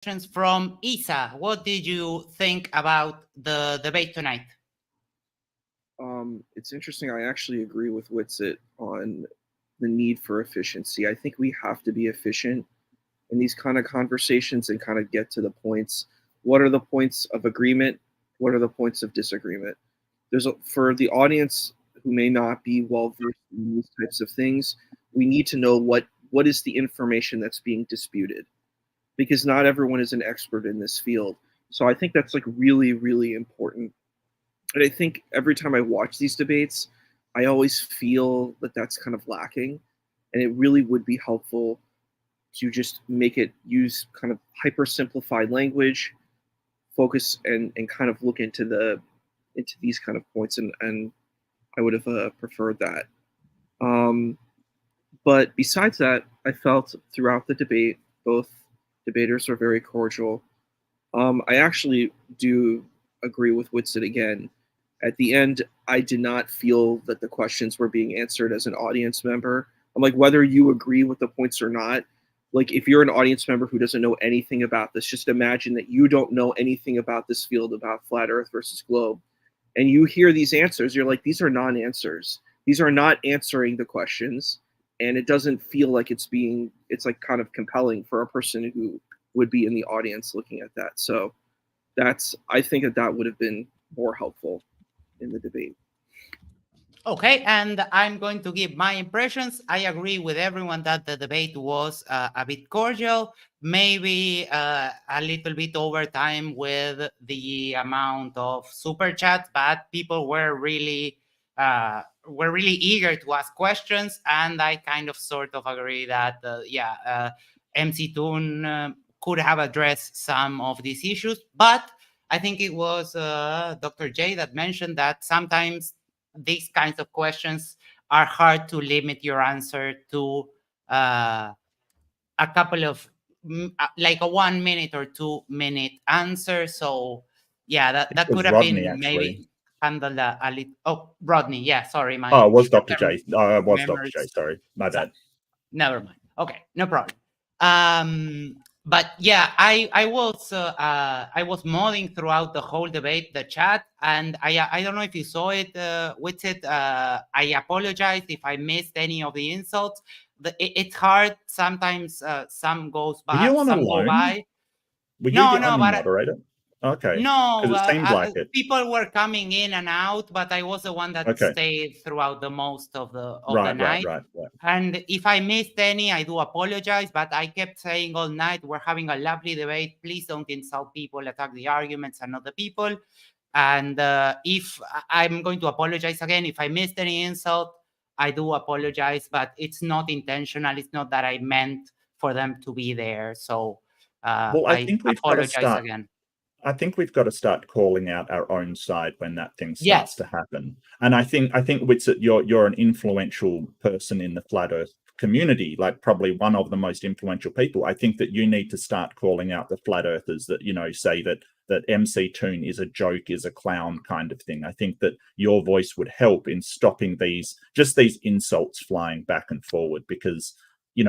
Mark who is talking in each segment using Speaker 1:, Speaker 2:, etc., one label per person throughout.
Speaker 1: questions from Isa. What did you think about the debate tonight?
Speaker 2: It's interesting. I actually agree with Witsit on the need for efficiency. I think we have to be efficient in these kind of conversations and kind of get to the points. What are the points of agreement? What are the points of disagreement? For the audience who may not be well versed in these types of things, we need to know what is the information that's being disputed, because not everyone is an expert in this field. So I think that's like really, really important. And I think every time I watch these debates, I always feel that that's kind of lacking. And it really would be helpful to just make it use kind of hyper simplified language, focus and kind of look into these kind of points. And I would have preferred that. Um, but besides that, I felt throughout the debate, both debaters were very cordial. I actually do agree with Whitson again. At the end, I did not feel that the questions were being answered as an audience member. I'm like, whether you agree with the points or not, like if you're an audience member who doesn't know anything about this, just imagine that you don't know anything about this field about flat Earth versus globe, and you hear these answers. You're like, these are non-answers. These are not answering the questions, and it doesn't feel like it's like kind of compelling for a person who would be in the audience looking at that. So I think that would have been more helpful in the debate.
Speaker 1: Okay, and I'm going to give my impressions. I agree with everyone that the debate was a bit cordial, maybe a little bit over time with the amount of super chats, but people were really eager to ask questions, and I kind of sort of agree that MC Toon could have addressed some of these issues, but I think it was Dr. J that mentioned that sometimes these kinds of questions are hard to limit your answer to uh, a couple of like a 1 minute or 2 minute answer. So yeah,
Speaker 3: I think
Speaker 1: that
Speaker 3: it was
Speaker 1: could have
Speaker 3: Rodney,
Speaker 1: been
Speaker 3: actually.
Speaker 1: maybe handled a little. Oh, Rodney, yeah, sorry,
Speaker 3: Oh,
Speaker 1: my
Speaker 3: it was Dr.
Speaker 1: short-term
Speaker 3: J. Oh, it was Dr.
Speaker 1: memory.
Speaker 3: J. Sorry. My bad.
Speaker 1: Never mind. Okay, no problem. But yeah, I was modding throughout the whole debate, the chat, and I don't know if you saw it, with it. I apologize if I missed any of the insults. It's hard sometimes. Some goes
Speaker 3: Were
Speaker 1: by,
Speaker 3: you on
Speaker 1: some go
Speaker 3: alone?
Speaker 1: by.
Speaker 3: Were you
Speaker 1: No,
Speaker 3: the
Speaker 1: no,
Speaker 3: only
Speaker 1: but
Speaker 3: moderator? Okay.
Speaker 1: no,
Speaker 3: Because it seemed like it.
Speaker 1: people were coming in and out, but I was the one that
Speaker 3: Okay.
Speaker 1: stayed throughout the most of the
Speaker 3: Right.
Speaker 1: night.
Speaker 3: Right.
Speaker 1: And if I missed any, I do apologize. But I kept saying all night, we're having a lovely debate. Please don't insult people, attack the arguments and not the people. And if I'm going to apologize again, if I missed any insult, I do apologize. But it's not intentional. It's not that I meant for them to be there. So
Speaker 3: Well, I
Speaker 1: I
Speaker 3: think we've got to
Speaker 1: apologize
Speaker 3: start.
Speaker 1: again.
Speaker 3: I think we've got to start calling out our own side when that thing starts
Speaker 1: Yes.
Speaker 3: to happen. And I think Whitsit, you're an influential person in the flat Earth community, like probably one of the most influential people. I think that you need to start calling out the flat earthers that, say that MC Toon is a joke, is a clown kind of thing. I think that your voice would help in stopping these insults flying back and forward, because, in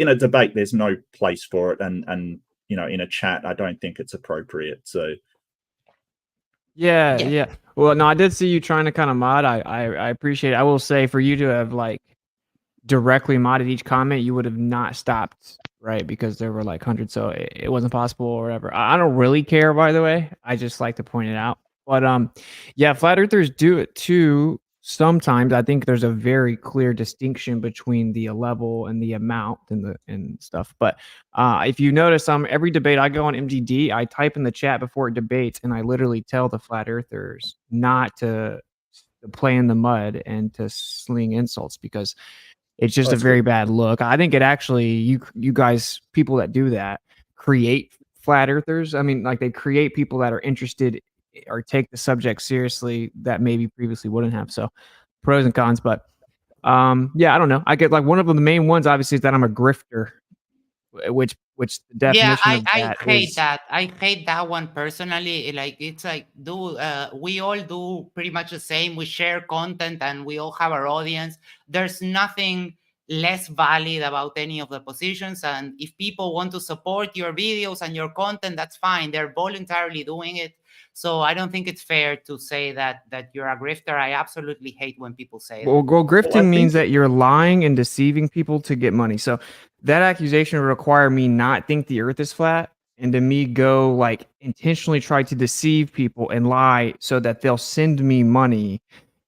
Speaker 3: a debate, there's no place for it. And in a chat, I don't think it's appropriate. So
Speaker 4: yeah. Well, no, I did see you trying to kind of mod. I appreciate it. I will say, for you to have like directly modded each comment, you would have not stopped, right? Because there were like hundreds, so it wasn't possible or whatever. I don't really care, by the way. I just like to point it out. But yeah, flat earthers do it too. Sometimes I think there's a very clear distinction between the level and the amount and stuff. But if you notice, every debate I go on MGD, I type in the chat before it debates, and I literally tell the flat earthers not to play in the mud and to sling insults, because it's just a very bad look. I think it actually, you guys, people that do that, create flat earthers. I mean, like, they create people that are interested or take the subject seriously that maybe previously wouldn't have. So pros and cons, but yeah, I don't know. I get like one of the main ones obviously is that I'm a grifter, which the definition of that
Speaker 1: hate that. I hate that one personally. Like, it's like, we all do pretty much the same. We share content and we all have our audience. There's nothing less valid about any of the positions. And if people want to support your videos and your content, that's fine. They're voluntarily doing it. So I don't think it's fair to say that you're a grifter. I absolutely hate when people say that.
Speaker 4: Well, grifting
Speaker 3: I
Speaker 4: means
Speaker 3: think-
Speaker 4: that you're lying and deceiving people to get money. So that accusation would require me not think the earth is flat and to me go like intentionally try to deceive people and lie so that they'll send me money.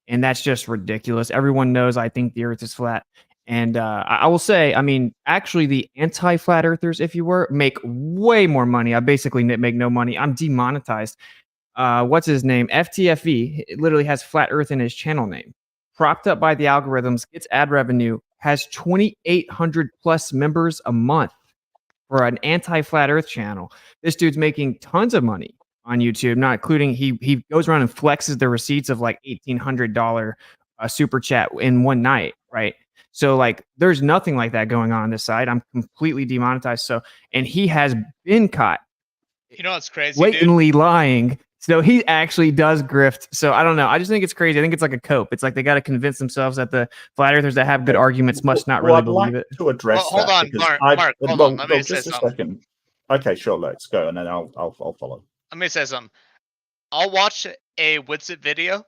Speaker 4: And that's just ridiculous. Everyone knows I think the earth is flat. And I will say, I mean, actually, the anti-flat earthers, if you were, make way more money. I basically make no money. I'm demonetized. What's his name? FTFE it literally has flat earth in his channel name. Propped up by the algorithms, gets ad revenue, has 2,800 plus members a month for an anti-flat earth channel. This dude's making tons of money on YouTube, not including he goes around and flexes the receipts of like $1,800 super chat in one night, right? So like there's nothing like that going on this side. I'm completely demonetized. So and he has been caught
Speaker 5: You know what's crazy,
Speaker 4: blatantly lying. So he actually does grift. So I don't know. I just think it's crazy. I think it's like a cope. It's like they got to convince themselves that the flat earthers that have good arguments must not really
Speaker 3: I'd
Speaker 4: believe
Speaker 3: like
Speaker 4: it.
Speaker 3: to address
Speaker 5: Well, hold
Speaker 3: that
Speaker 5: on,
Speaker 3: because
Speaker 5: Mark, hold on. Let me say
Speaker 3: just a
Speaker 5: something.
Speaker 3: second. Okay, sure. Let's go, and then I'll follow.
Speaker 5: Let me say something. I'll watch a Witsit video,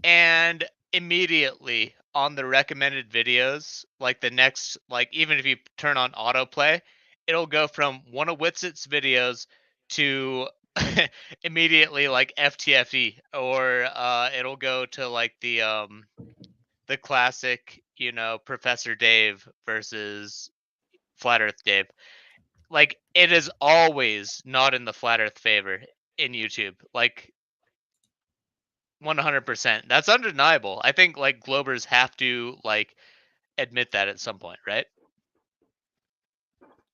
Speaker 5: and immediately on the recommended videos, like the next, like even if you turn on autoplay, it'll go from one of Witsit's videos to immediately like FTFE, or it'll go to like the classic, you know, Professor Dave versus Flat Earth Dave. Like it is always not in the Flat Earth favor in YouTube. Like 100%. That's undeniable. I think like Globers have to like admit that at some point, right?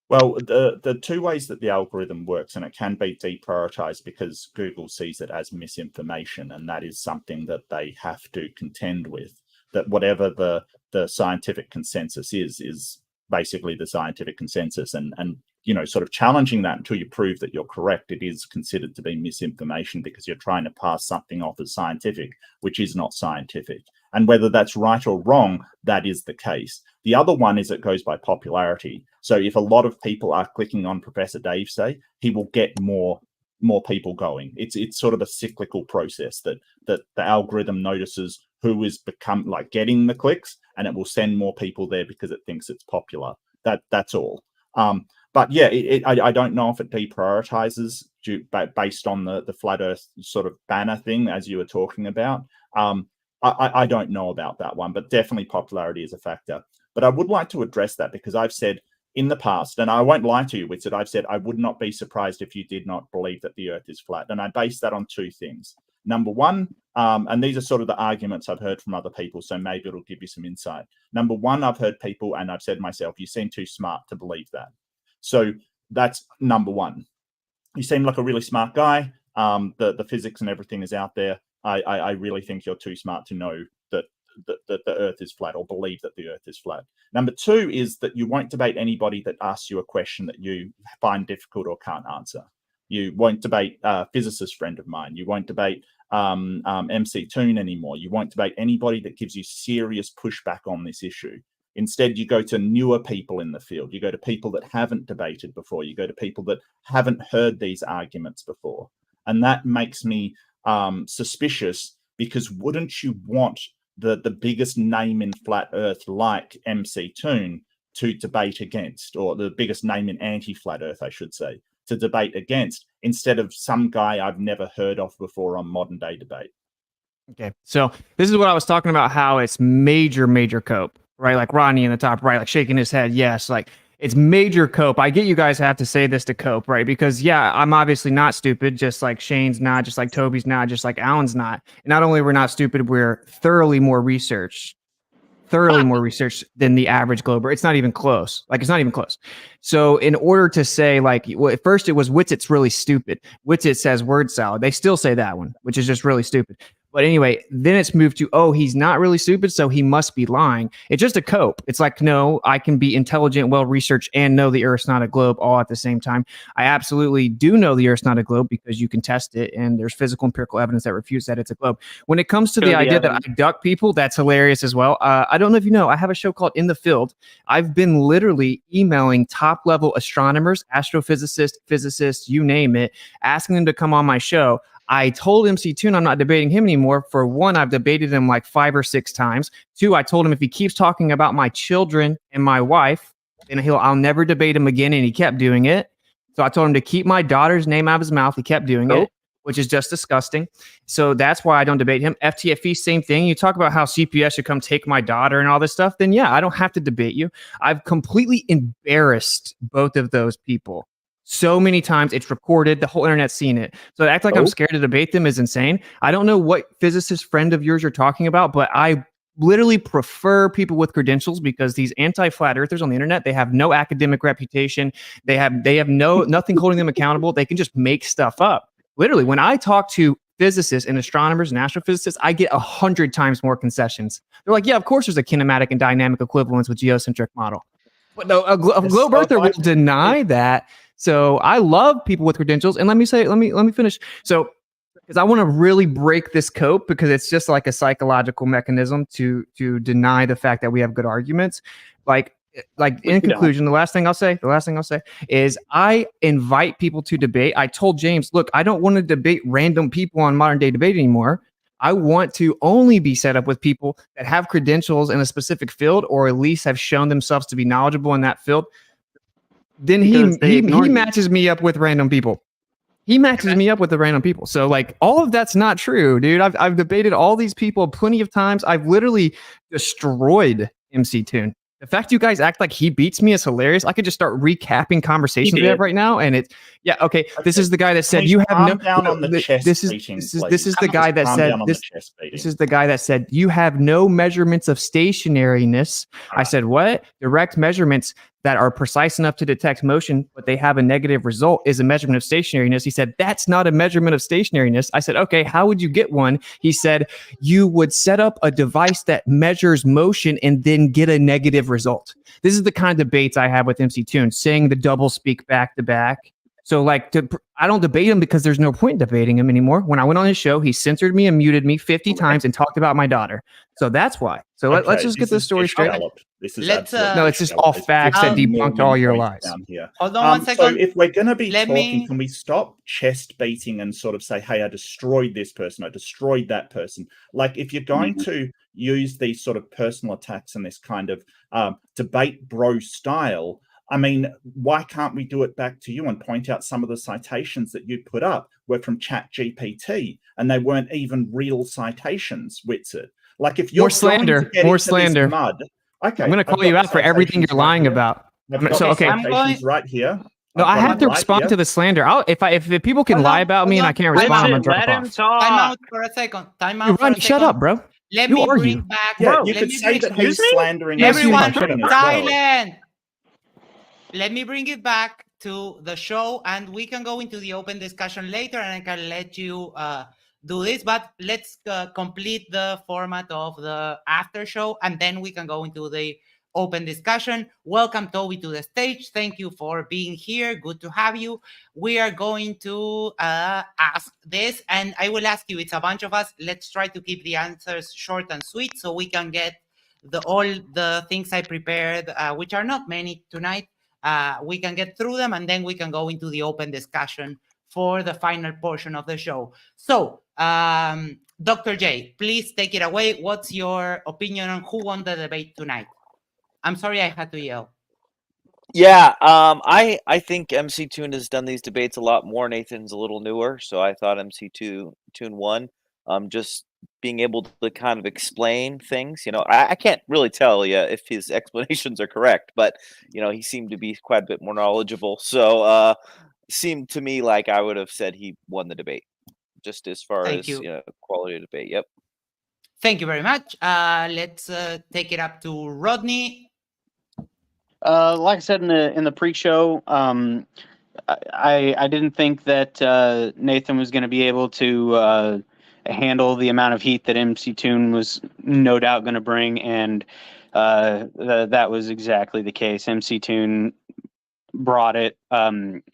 Speaker 3: Well, the two ways that the algorithm works, and it can be deprioritized because Google sees it as misinformation, and that is something that they have to contend with. That whatever the scientific consensus is basically the scientific consensus, and you know, sort of challenging that until you prove that you're correct, it is considered to be misinformation because you're trying to pass something off as scientific, which is not scientific. And whether that's right or wrong, that is the case. The other one is it goes by popularity. So if a lot of people are clicking on Professor Dave, say, he will get more people going. It's sort of a cyclical process that the algorithm notices who is become like getting the clicks, and it will send more people there because it thinks it's popular. That's all. But yeah, I don't know if it deprioritizes based on the flat Earth sort of banner thing as you were talking about. I don't know about that one, but definitely popularity is a factor. But I would like to address that because I've said in the past, and I won't lie to you, Witsit, I've said I would not be surprised if you did not believe that the Earth is flat. And I base that on two things. Number one, and these are sort of the arguments I've heard from other people, so maybe it'll give you some insight. Number one, I've heard people, and I've said myself, you seem too smart to believe that. So that's number one. You seem like a really smart guy. The physics and everything is out there. I really think you're too smart to know that the Earth is flat or believe that the Earth is flat. Number two is that you won't debate anybody that asks you a question that you find difficult or can't answer. You won't debate a physicist friend of mine. You won't debate MC Toon anymore. You won't debate anybody that gives you serious pushback on this issue. Instead, you go to newer people in the field. You go to people that haven't debated before. You go to people that haven't heard these arguments before. And that makes me suspicious, because wouldn't you want the biggest name in flat Earth like MC Toon to debate against, or the biggest name in anti-flat Earth, I should say, to debate against, instead of some guy I've never heard of before on modern day debate?
Speaker 4: Okay, so this is what I was talking about, how it's major cope, right? Like Rodney in the top right, like shaking his head. Yes, like it's major cope. I get you guys have to say this to cope, right? Because yeah, I'm obviously not stupid, just like Shane's not, just like Toby's not, just like Alan's not. And not only we're not stupid, we're thoroughly more researched than the average Glober. It's not even close. Like, it's not even close. So in order to say, like, well, at first it was Witsit's really stupid. Witsit says word salad. They still say that one, which is just really stupid. But anyway, then it's moved to, oh, he's not really stupid, so he must be lying. It's just a cope. It's like, no, I can be intelligent, well-researched, and know the Earth's not a globe all at the same time. I absolutely do know the Earth's not a globe because you can test it, and there's physical empirical evidence that refutes that it's a globe. When it comes to the idea that I duck people, that's hilarious as well. I don't know if you know, I have a show called In the Field. I've been literally emailing top-level astronomers, astrophysicists, physicists, you name it, asking them to come on my show. I told MC Toon I'm not debating him anymore. For one, I've debated him like 5 or 6 times. 2, I told him if he keeps talking about my children and my wife, then I'll never debate him again. And he kept doing it. So I told him to keep my daughter's name out of his mouth. He kept doing it, which is just disgusting. So that's why I don't debate him. FTFE, same thing. You talk about how CPS should come take my daughter and all this stuff. Then yeah, I don't have to debate you. I've completely embarrassed both of those people. So many times it's recorded, the whole internet's seen it. So to act like I'm scared to debate them is insane. I don't know what physicist friend of yours you're talking about, but I literally prefer people with credentials because these anti-flat earthers on the internet, they have no academic reputation. They have nothing holding them accountable. They can just make stuff up. Literally, when I talk to physicists and astronomers and astrophysicists, I get 100 times more concessions. They're like, yeah, of course there's a kinematic and dynamic equivalence with geocentric model. But no, a globe earther will deny that. So I love people with credentials. And let me finish. So, because I want to really break this cope because it's just like a psychological mechanism to deny the fact that we have good arguments. Like in conclusion, the last thing I'll say is I invite people to debate. I told James, look, I don't want to debate random people on modern day debate anymore. I want to only be set up with people that have credentials in a specific field or at least have shown themselves to be knowledgeable in that field. Then he matches me up with random people. He matches me up with the random people. So like all of that's not true, dude. I've debated all these people plenty of times. I've literally destroyed MC Toon. The fact you guys act like he beats me is hilarious. I could just start recapping conversations we have right now, and it's okay. This is the guy that said you have no. This is the guy that said this. This is the guy that said you have no measurements of stationariness. I said what? Direct measurements that are precise enough to detect motion, but they have a negative result is a measurement of stationariness. He said, that's not a measurement of stationariness. I said, okay, how would you get one? He said, you would set up a device that measures motion and then get a negative result. This is the kind of debates I have with MC Toon, saying the double speak back to back. So like, I don't debate him because there's no point in debating him anymore. When I went on his show, he censored me and muted me 50 times and talked about my daughter. So that's why. So let's just get this story straight.
Speaker 3: This is
Speaker 4: no, it's just all facts that debunked all your lies.
Speaker 1: Hold on 1 second.
Speaker 3: So if we're going to be talking, can we stop chest beating and sort of say, hey, I destroyed this person, I destroyed that person? Like if you're going to use these sort of personal attacks and this kind of debate bro style, I mean, why can't we do it back to you and point out some of the citations that you put up were from ChatGPT and they weren't even real citations, Witsit? Like if you're
Speaker 4: more slander.
Speaker 3: Mud, okay,
Speaker 4: I'm going to call you out for everything you're lying about.
Speaker 3: So okay, right here.
Speaker 4: No, I have to respond to the slander. If people can lie about me and I can't respond, I'm going to drop off.
Speaker 1: Time out for a second.
Speaker 4: Shut up, bro.
Speaker 1: Let me bring back.
Speaker 3: Yeah, you could say that he's slandering
Speaker 1: everyone. Silent. Let me bring it back to the show, and we can go into the open discussion later, and I can let you do this. But let's complete the format of the after show, and then we can go into the open discussion. Welcome, Toby, to the stage. Thank you for being here. Good to have you. We are going to ask this, and I will ask you. It's a bunch of us. Let's try to keep the answers short and sweet so we can get all the things I prepared, which are not many tonight. We can get through them, and then we can go into the open discussion for the final portion of the show. So, Dr. J, please take it away. What's your opinion on who won the debate tonight? I'm sorry I had to yell.
Speaker 6: Yeah, I think MC Toon has done these debates a lot more. Nathan's a little newer, so I thought MC Toon won. Just being able to kind of explain things, I can't really tell you if his explanations are correct, but he seemed to be quite a bit more knowledgeable. So seemed to me like I would have said he won the debate, just as far as quality of debate. Yep.
Speaker 1: Thank you very much. Let's take it up to Rodney.
Speaker 7: Like I said in the pre-show, I didn't think that Nathan was going to be able to handle the amount of heat that MC Toon was no doubt going to bring, and that was exactly the case. MC Toon brought it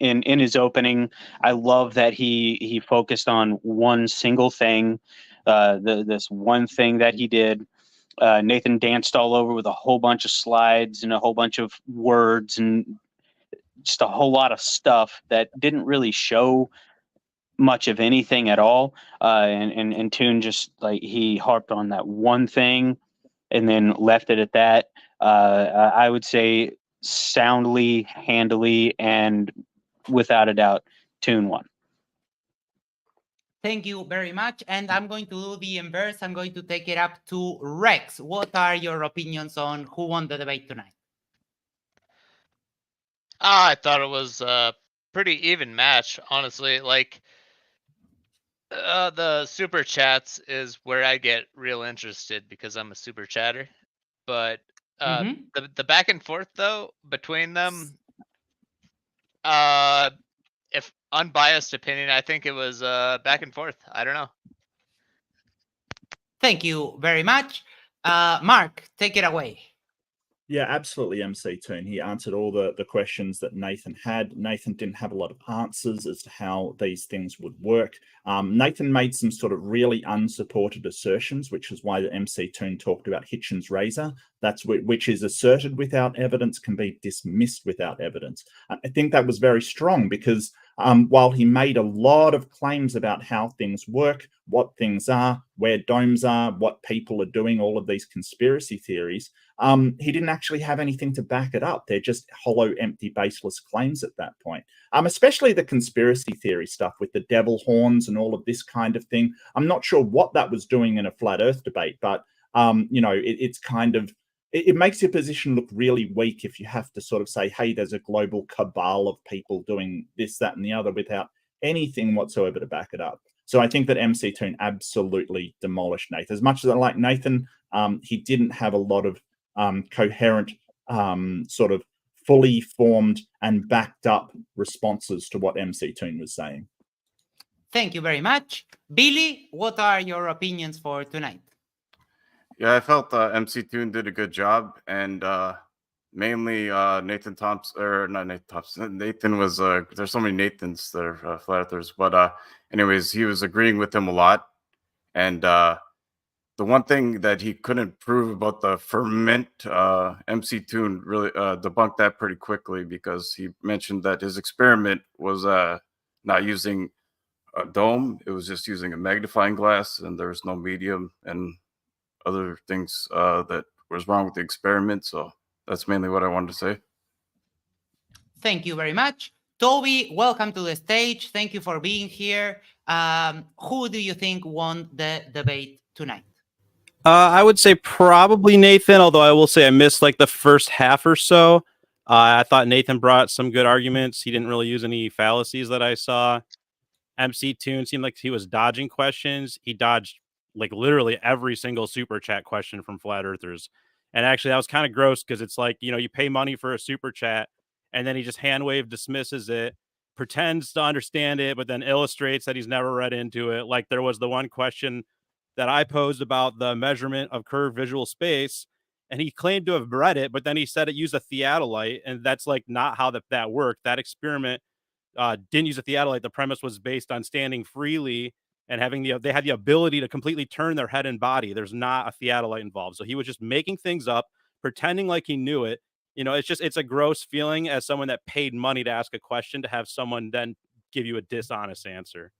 Speaker 7: in his opening. I love that he focused on one single thing, this one thing that he did. Nathan danced all over with a whole bunch of slides and a whole bunch of words and just a whole lot of stuff that didn't really show much of anything at all. And Toon just like he harped on that one thing and then left it at that. I would say soundly, handily, and without a doubt, Toon won.
Speaker 1: Thank you very much. And I'm going to do the inverse. I'm going to take it up to Rex. What are your opinions on who won the debate tonight?
Speaker 5: I thought it was a pretty even match, honestly. Like, the super chats is where I get real interested because I'm a super chatter. But the back and forth though between them, if unbiased opinion, I think it was back and forth. I don't know.
Speaker 1: Thank you very much. Mark, take it away.
Speaker 3: Yeah, absolutely, MC Toon. He answered all the questions that Nathan had. Nathan didn't have a lot of answers as to how these things would work. Nathan made some sort of really unsupported assertions, which is why the MC Toon talked about Hitchens' razor. That's which is asserted without evidence can be dismissed without evidence. I think that was very strong because while he made a lot of claims about how things work, what things are, where domes are, what people are doing, all of these conspiracy theories, he didn't actually have anything to back it up. They're just hollow, empty, baseless claims at that point. Especially the conspiracy theory stuff with the devil horns and all of this kind of thing. I'm not sure what that was doing in a flat Earth debate, but it's kind of, it makes your position look really weak if you have to sort of say, hey, there's a global cabal of people doing this, that, and the other without anything whatsoever to back it up. So I think that MC Toon absolutely demolished Nathan. As much as I like Nathan, he didn't have a lot of coherent, sort of fully formed and backed up responses to what MC Toon was saying.
Speaker 1: Thank you very much. Billy, what are your opinions for tonight?
Speaker 8: Yeah, I felt MC Toon did a good job, and mainly Nathan Thompson, or not Nathan Thompson. Nathan was there's so many Nathans that are flat earthers, but anyways, he was agreeing with him a lot, and the one thing that he couldn't prove about the ferment, MC Toon really debunked that pretty quickly because he mentioned that his experiment was not using a dome; it was just using a magnifying glass, and there was no medium and other things that was wrong with the experiment. So that's mainly what I wanted to say.
Speaker 1: Thank you very much. Toby, welcome to the stage. Thank you for being here. Who do you think won the debate tonight?
Speaker 9: I would say probably Nathan, although I will say I missed like the first half or so. I thought Nathan brought some good arguments. He didn't really use any fallacies that I saw. MC Toon seemed like he was dodging questions. He dodged like literally every single super chat question from flat earthers. And actually that was kind of gross because it's like, you pay money for a super chat and then he just hand wave dismisses it, pretends to understand it, but then illustrates that he's never read into it. Like there was the one question that I posed about the measurement of curved visual space, and he claimed to have read it, but then he said it used a theodolite, and that's like not how that worked. That experiment didn't use a theodolite. The premise was based on standing freely and having they had the ability to completely turn their head and body. There's not a theodolite involved. So he was just making things up, pretending like he knew it. It's a gross feeling as someone that paid money to ask a question to have someone then give you a dishonest answer.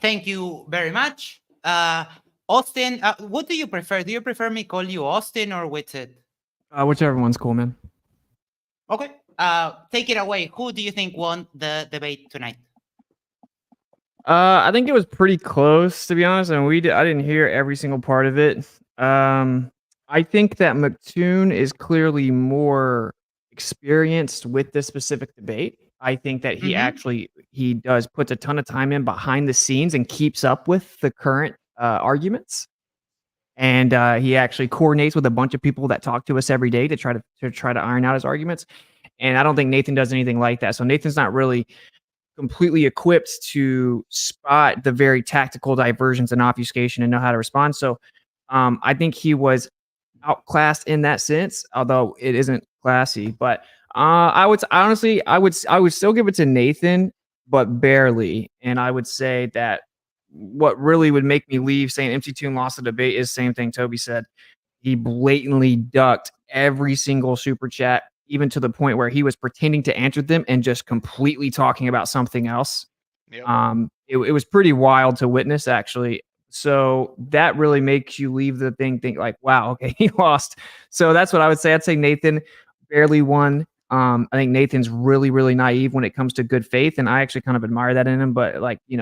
Speaker 1: Thank you very much. Austin, what do you prefer? Do you prefer me call you Austin or Witted?
Speaker 4: Whichever one's cool, man.
Speaker 1: Okay. Take it away. Who do you think won the debate tonight?
Speaker 4: I think it was pretty close, to be honest. And I didn't hear every single part of it. I think that McToon is clearly more experienced with this specific debate. I think that he puts a ton of time in behind the scenes and keeps up with the current arguments. And he actually coordinates with a bunch of people that talk to us every day to try to iron out his arguments. And I don't think Nathan does anything like that. So Nathan's not really completely equipped to spot the very tactical diversions and obfuscation and know how to respond. So I think he was outclassed in that sense, although it isn't classy. But I would still give it to Nathan, but barely. And I would say that what really would make me leave saying MC Toon lost the debate is same thing Toby said. He blatantly ducked every single super chat, even to the point where he was pretending to answer them and just completely talking about something else.
Speaker 5: Yep.
Speaker 4: It was pretty wild to witness, actually. So that really makes you leave the thing think like, wow, okay, he lost. So that's what I would say. I'd say Nathan barely won. I think Nathan's really, really naive when it comes to good faith, and I actually kind of admire that in him. But like, in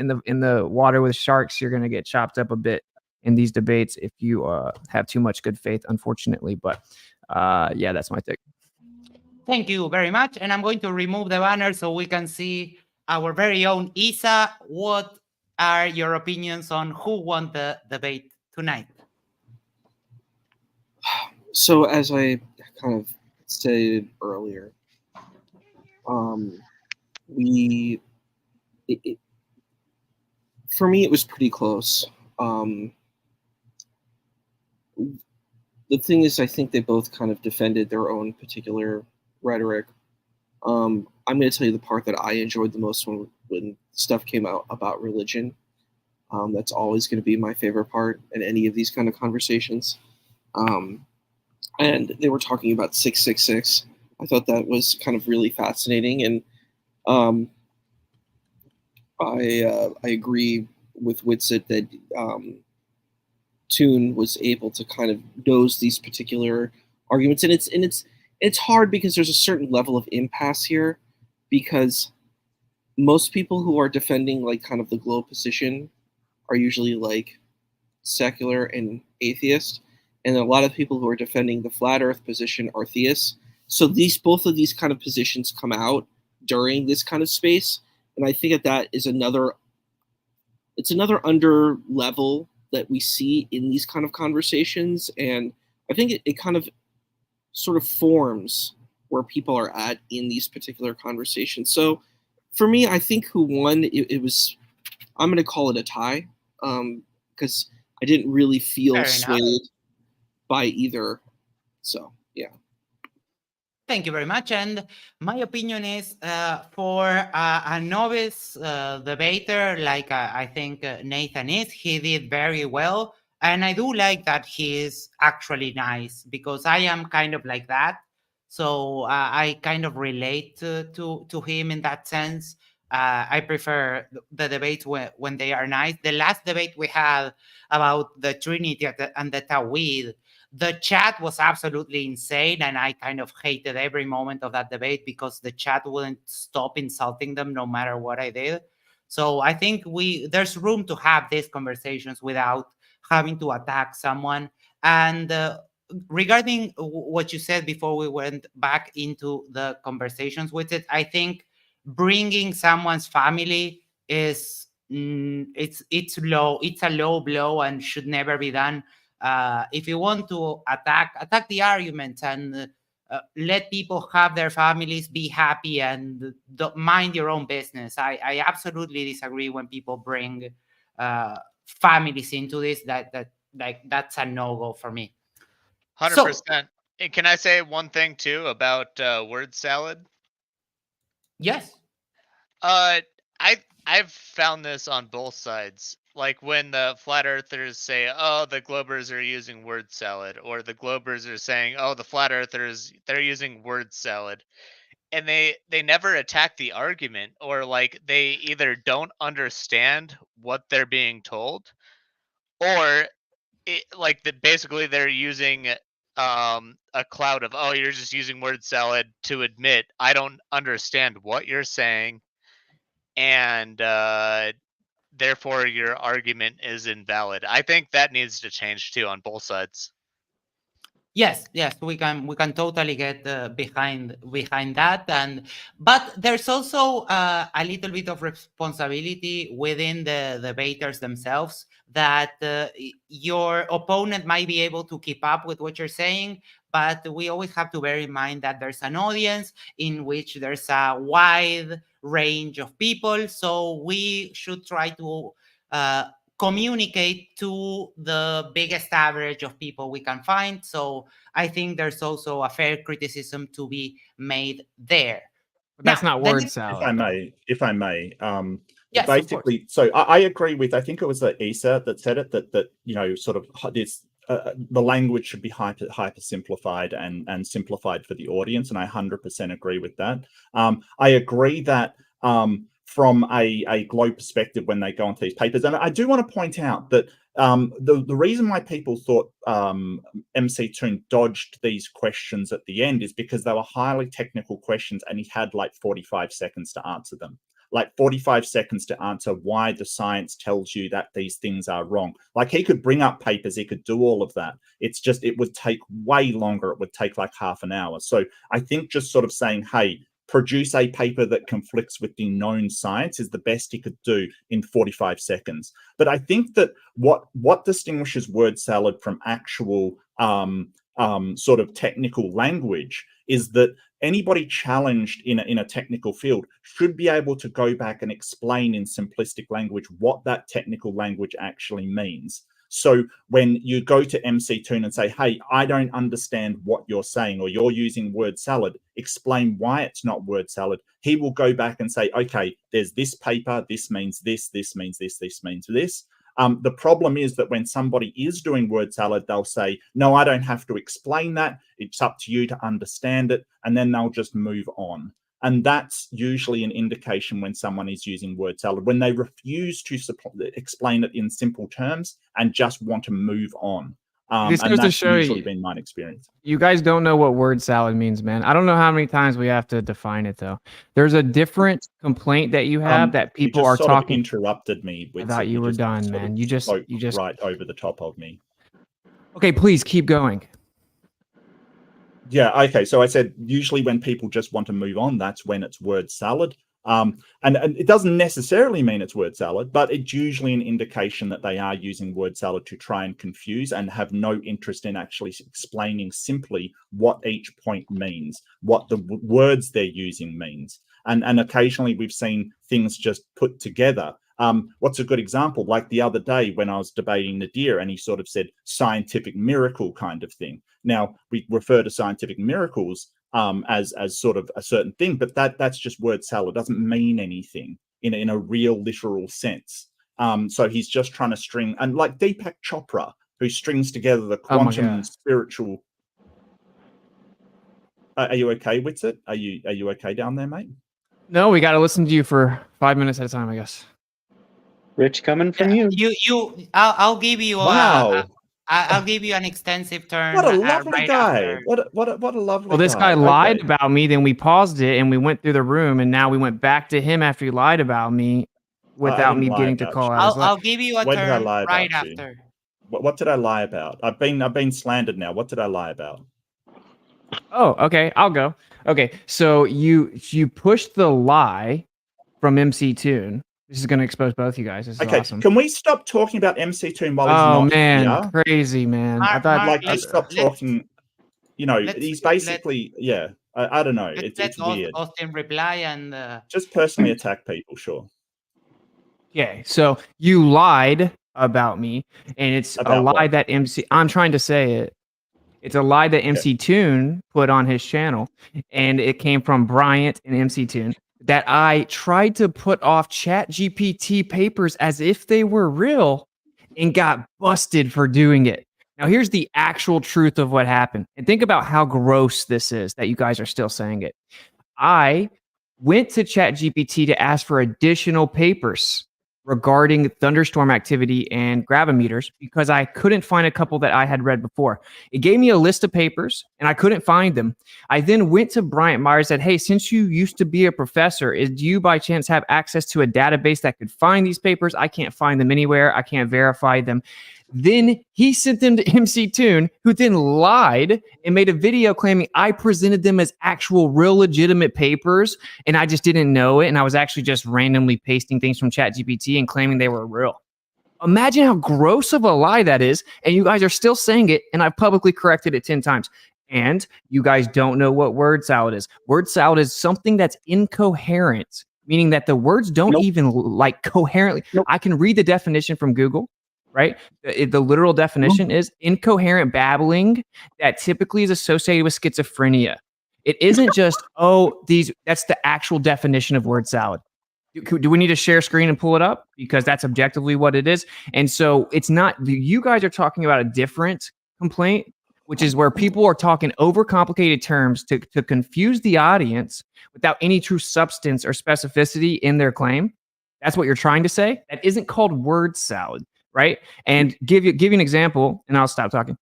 Speaker 4: the water with sharks, you're gonna get chopped up a bit in these debates if you have too much good faith, unfortunately. But yeah, that's my take.
Speaker 1: Thank you very much. And I'm going to remove the banner so we can see our very own Isa. What are your opinions on who won the debate tonight?
Speaker 2: So as I kind of stated earlier, we for me it was pretty close. The thing is, I think they both kind of defended their own particular rhetoric. I'm going to tell you the part that I enjoyed the most when stuff came out about religion. That's always going to be my favorite part in any of these kind of conversations. And they were talking about 666. I thought that was kind of really fascinating, and I agree with Witsit that Toon was able to kind of nose these particular arguments, and it's hard because there's a certain level of impasse here, because most people who are defending like kind of the globe position are usually like secular and atheist, and a lot of people who are defending the flat earth position are theists. So both of these kind of positions come out during this kind of space, and I think that is another under level that we see in these kind of conversations, and I think it kind of sort of forms where people are at in these particular conversations. So for me, I think who won, it was, I'm going to call it a tie, because I didn't really feel
Speaker 1: Fair enough.
Speaker 2: swayed by either. So yeah.
Speaker 1: Thank you very much. And my opinion is for a novice debater, like I think Nathan is, he did very well. And I do like that he is actually nice, because I am kind of like that. So I kind of relate to him in that sense. I prefer the debates when they are nice. The last debate we had about the Trinity and the Tawhid, the chat was absolutely insane, and I kind of hated every moment of that debate because the chat wouldn't stop insulting them no matter what I did. So I think there's room to have these conversations without having to attack someone. And regarding what you said before we went back into the conversations with it, I think bringing someone's family is it's a low blow and should never be done. If you want to attack the arguments and let people have their families, be happy, and mind your own business. I absolutely disagree when people bring families into this. That's a no-go for me.
Speaker 5: 100%. And can I say one thing too about word salad?
Speaker 1: Yes.
Speaker 5: I've found this on both sides. Like when the flat earthers say, "Oh, the globers are using word salad," or the globers are saying, "Oh, the flat earthers, they're using word salad," and they never attack the argument, or like they either don't understand what they're being told, or basically they're using a cloud of, "Oh, you're just using word salad," to admit I don't understand what you're saying, and therefore your argument is invalid. I think that needs to change too on both sides.
Speaker 1: Yes, we can totally get behind that, but there's also a little bit of responsibility within the debaters themselves, that your opponent might be able to keep up with what you're saying, but we always have to bear in mind that there's an audience in which there's a wide range of people, so we should try to communicate to the biggest average of people we can find. So I think there's also a fair criticism to be made there.
Speaker 4: But that's
Speaker 1: Now,
Speaker 4: not
Speaker 1: the
Speaker 4: word
Speaker 1: next-
Speaker 4: salad.
Speaker 3: If I may,
Speaker 1: Yes, of course.
Speaker 3: basically, so I agree with, I think it was Isa that said it, that sort of this the language should be hyper simplified and simplified for the audience, and I 100% agree with that. I agree that from a globe perspective, when they go into these papers, and I do want to point out that the reason why people thought MC Toon dodged these questions at the end is because they were highly technical questions, and he had like 45 seconds to answer them. Like 45 seconds to answer why the science tells you that these things are wrong. Like, he could bring up papers, he could do all of that. It's just, it would take way longer. It would take like half an hour. So I think just sort of saying, hey, produce a paper that conflicts with the known science is the best he could do in 45 seconds. But I think that what distinguishes word salad from actual sort of technical language is that anybody challenged in a technical field should be able to go back and explain in simplistic language what that technical language actually means. So when you go to MC Toon and say, hey, I don't understand what you're saying, or you're using word salad, explain why it's not word salad, he will go back and say, okay, there's this paper, this means this means this means this. The problem is that when somebody is doing word salad, they'll say, no, I don't have to explain that. It's up to you to understand it. And then they'll just move on. And that's usually an indication when someone is using word salad, when they refuse to explain it in simple terms and just want to move on.
Speaker 4: This
Speaker 3: And
Speaker 4: goes to
Speaker 3: that's
Speaker 4: show
Speaker 3: usually
Speaker 4: you,
Speaker 3: been my experience.
Speaker 4: you guys don't know what word salad means, man. I don't know how many times we have to define it, though. There's a different complaint that you have that people
Speaker 3: you just
Speaker 4: are
Speaker 3: sort
Speaker 4: talking.
Speaker 3: of interrupted me.
Speaker 4: I thought you were done, man. You just
Speaker 3: right over the top of me.
Speaker 4: Okay, please keep going.
Speaker 3: Yeah, okay. So I said usually when people just want to move on, that's when it's word salad. And it doesn't necessarily mean it's word salad, but it's usually an indication that they are using word salad to try and confuse and have no interest in actually explaining simply what each point means, what the words they're using means. And occasionally we've seen things just put together. What's a good example? Like the other day when I was debating Nadir, and he sort of said scientific miracle kind of thing. Now, we refer to scientific miracles as sort of a certain thing, but that's just word salad. It doesn't mean anything in a real literal sense. So he's just trying to string, and like Deepak Chopra, who strings together the quantum spiritual. Are you okay, Witsit? Are you okay down there, mate?
Speaker 4: No, we got to listen to you for 5 minutes at a time, I guess.
Speaker 7: Rich, coming from you.
Speaker 1: I'll give you
Speaker 3: wow.
Speaker 1: I'll give you an extensive turn.
Speaker 3: What a lovely
Speaker 1: right
Speaker 3: guy!
Speaker 1: After.
Speaker 3: What a lovely.
Speaker 4: Well, this guy lied about me. Then we paused it and we went through the room, and now we went back to him after he lied about me, without me getting to call out.
Speaker 1: I'll give you a turn right after.
Speaker 3: What did I lie about? I've been slandered now. What did I lie about?
Speaker 4: Oh, okay. I'll go. Okay, so you pushed the lie from MC Toon. This is going to expose both you guys. This is awesome.
Speaker 3: Can we stop talking about MC Toon while he's not
Speaker 4: man,
Speaker 3: here?
Speaker 4: crazy, man. I thought
Speaker 3: like just stop talking. You know, he's basically I don't know. It's weird.
Speaker 1: Austin reply and
Speaker 3: just personally attack people. Sure.
Speaker 4: Okay, so you lied about me, and it's a lie that MC. I'm trying to say it. It's a lie that MC Toon put on his channel, and it came from Bryant and MC Toon, that I tried to put off ChatGPT papers as if they were real and got busted for doing it. Now, here's the actual truth of what happened. And think about how gross this is that you guys are still saying it. I went to ChatGPT to ask for additional papers regarding thunderstorm activity and gravimeters because I couldn't find a couple that I had read before. It gave me a list of papers and I couldn't find them. I then went to Bryant Myers and said, hey, since you used to be a professor, do you by chance have access to a database that could find these papers? I can't find them anywhere. I can't verify them. Then he sent them to MC Toon, who then lied and made a video claiming I presented them as actual real legitimate papers and I just didn't know it. And I was actually just randomly pasting things from ChatGPT and claiming they were real. Imagine how gross of a lie that is. And you guys are still saying it. And I've publicly corrected it 10 times. And you guys don't know what word salad is. Word salad is something that's incoherent, meaning that the words don't even like coherently. I can read the definition from Google, right? The literal definition is incoherent babbling that typically is associated with schizophrenia. It isn't just, that's the actual definition of word salad. Do we need to share screen and pull it up? Because that's objectively what it is. And so it's not, you guys are talking about a different complaint, which is where people are talking overcomplicated terms to confuse the audience without any true substance or specificity in their claim. That's what you're trying to say. That isn't called word salad, right? And give you an example, and I'll stop talking.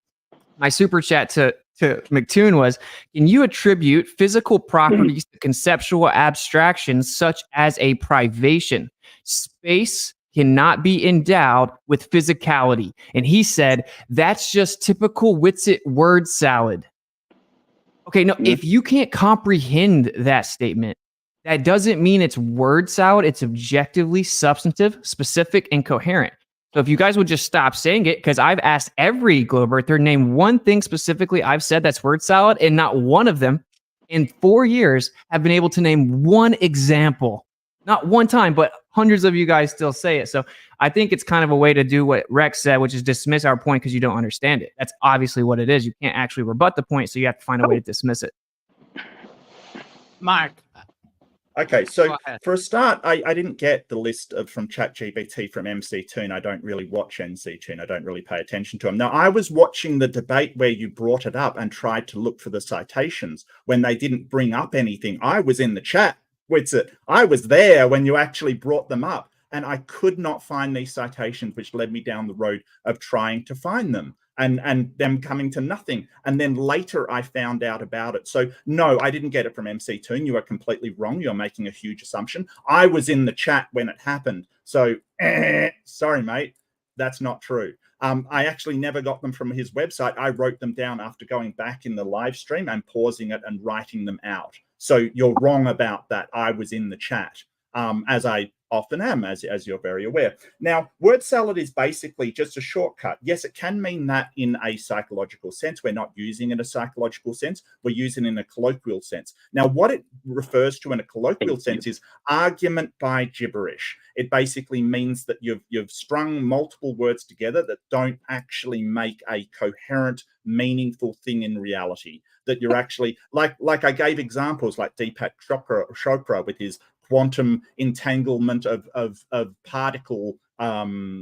Speaker 4: My super chat to McToon was, can you attribute physical properties to conceptual abstractions such as a privation? Space cannot be endowed with physicality. And he said, that's just typical Witsit word salad. Okay, no, if you can't comprehend that statement, that doesn't mean it's word salad. It's objectively substantive, specific, and coherent. So if you guys would just stop saying it, because I've asked every Globe Earther, name one thing specifically I've said that's word salad, and not one of them in 4 years have been able to name one example. Not one time, but hundreds of you guys still say it. So I think it's kind of a way to do what Rex said, which is dismiss our point because you don't understand it. That's obviously what it is. You can't actually rebut the point, so you have to find a way to dismiss it.
Speaker 1: Mark.
Speaker 3: Okay, so for a start, I didn't get the list from ChatGPT from MC Toon. I don't really watch MC Toon. I don't really pay attention to him. Now, I was watching the debate where you brought it up and tried to look for the citations when they didn't bring up anything. I was in the chat. I was there when you actually brought them up, and I could not find these citations, which led me down the road of trying to find them. And them coming to nothing. And then later I found out about it. So no, I didn't get it from MC Toon. You are completely wrong. You're making a huge assumption. I was in the chat when it happened. So sorry, mate. That's not true. I actually never got them from his website. I wrote them down after going back in the live stream and pausing it and writing them out. So you're wrong about that. I was in the chat, as I often am, as you're very aware. Now, word salad is basically just a shortcut. Yes, it can mean that in a psychological sense. We're not using it in a psychological sense. We're using it in a colloquial sense. Now, what it refers to in a colloquial sense is argument by gibberish. It basically means that you've strung multiple words together that don't actually make a coherent, meaningful thing in reality. That you're actually, like I gave examples like Deepak Chopra with his quantum entanglement of particle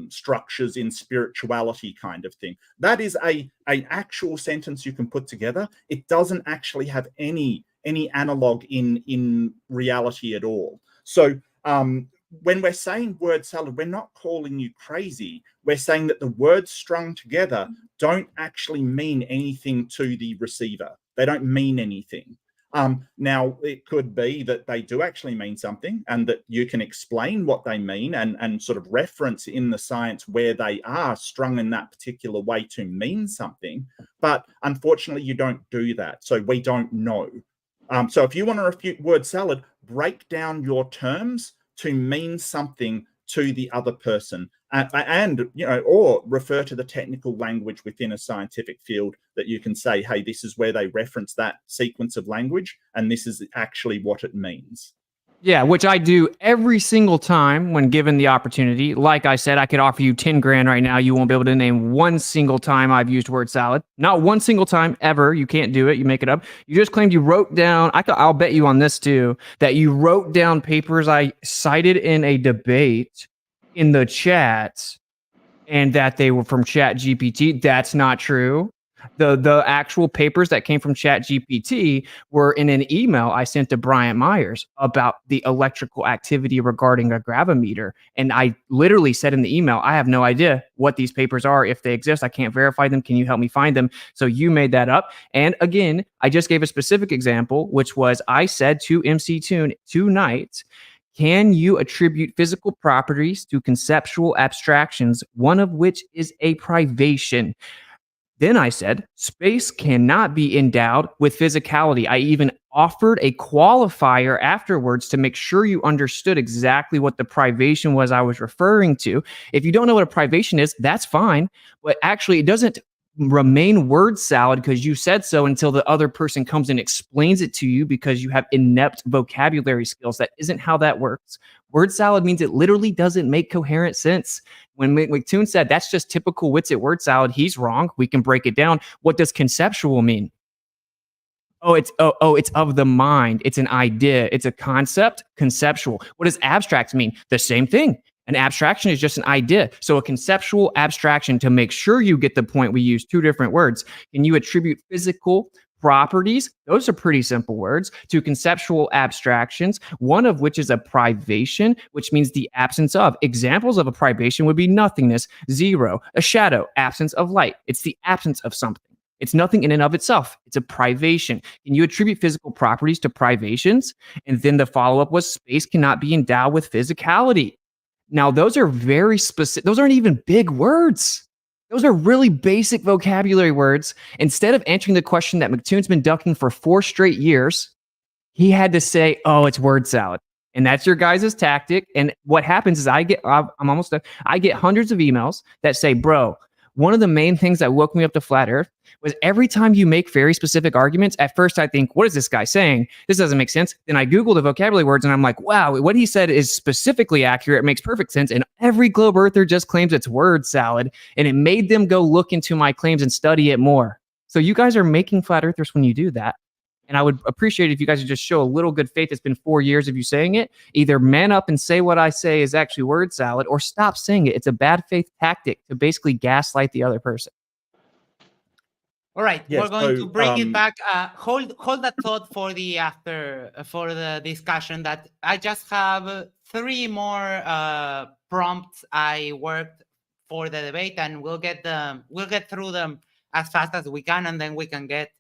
Speaker 3: structures in spirituality kind of thing. That is an actual sentence you can put together. It doesn't actually have any analog in reality at all. So when we're saying word salad, we're not calling you crazy. We're saying that the words strung together don't actually mean anything to the receiver. They don't mean anything. Now, it could be that they do actually mean something and that you can explain what they mean and sort of reference in the science where they are strung in that particular way to mean something. But unfortunately, you don't do that. So we don't know. So if you want to refute word salad, break down your terms to mean something to the other person, and or refer to the technical language within a scientific field that you can say, hey, this is where they reference that sequence of language, and this is actually what it means.
Speaker 4: Yeah, which I do every single time when given the opportunity. Like I said, I could offer you 10 grand right now. You won't be able to name one single time I've used word salad. Not one single time ever. You can't do it. You make it up. You just claimed you wrote down, I'll bet you on this too, that you wrote down papers I cited in a debate in the chat and that they were from ChatGPT. That's not true. The actual papers that came from ChatGPT were in an email I sent to Bryant Myers about the electrical activity regarding a gravimeter. And I literally said in the email, I have no idea what these papers are. If they exist, I can't verify them. Can you help me find them? So you made that up. And again, I just gave a specific example, which was I said to MC Toon tonight, Can you attribute physical properties to conceptual abstractions, one of which is a privation? Then I said, space cannot be endowed with physicality. I even offered a qualifier afterwards to make sure you understood exactly what the privation was I was referring to. If you don't know what a privation is, that's fine. But actually, it doesn't remain word salad because you said so until the other person comes and explains it to you because you have inept vocabulary skills. That isn't how that works. Word salad means it literally doesn't make coherent sense. When McToon said that's just typical Wits at word salad, he's wrong. We can break it down. What does conceptual mean? It's of the mind. It's an idea. It's a concept. Conceptual. What does abstract mean? The same thing. An abstraction is just an idea. So a conceptual abstraction, to make sure you get the point, we use two different words. Can you attribute physical properties? Those are pretty simple words. To conceptual abstractions, one of which is a privation, which means the absence of. Examples of a privation would be nothingness, zero, a shadow, absence of light. It's the absence of something. It's nothing in and of itself. It's a privation. Can you attribute physical properties to privations? And then the follow-up was space cannot be endowed with physicality. Now, those are very specific. Those aren't even big words. Those are really basic vocabulary words. Instead of answering the question that McToon's been ducking for 4 straight years, he had to say, oh, it's word salad. And that's your guys' tactic. And what happens is I'm almost done. I get hundreds of emails that say, bro, one of the main things that woke me up to flat earth was every time you make very specific arguments, at first I think, what is this guy saying? This doesn't make sense. Then I Google the vocabulary words and I'm like, wow, what he said is specifically accurate. It makes perfect sense. And every globe earther just claims it's word salad. And it made them go look into my claims and study it more. So you guys are making flat earthers when you do that. And I would appreciate if you guys would just show a little good faith. It's been 4 years of you saying it. Either man up and say what I say is actually word salad, or stop saying it. It's a bad faith tactic to basically gaslight the other person.
Speaker 1: All right,
Speaker 3: Yes,
Speaker 1: we're going
Speaker 3: so,
Speaker 1: to bring it back. Hold that thought for the after for the discussion. That I just have 3 more prompts I worked for the debate, and we'll get through them as fast as we can, and then we can get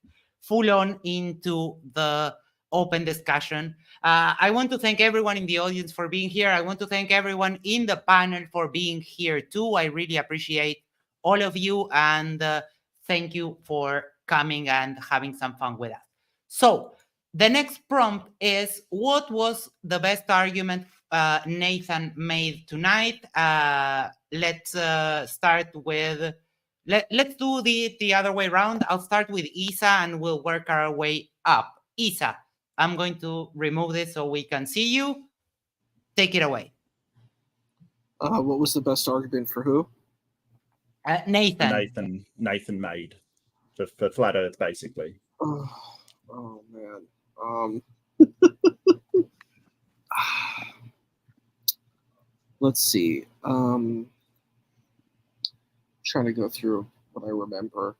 Speaker 1: full on into the open discussion. I want to thank everyone in the audience for being here. I want to thank everyone in the panel for being here too. I really appreciate all of you, and thank you for coming and having some fun with us. So the next prompt is, what was the best argument Nathan made tonight? Let's start with, let's do the other way around. I'll start with Isa and we'll work our way up. Isa, I'm going to remove this so we can see you. Take it away.
Speaker 2: What was the best argument for who?
Speaker 1: Nathan.
Speaker 3: Nathan made for flat Earth, basically.
Speaker 2: Oh man. Let's see. Trying to go through what I remember.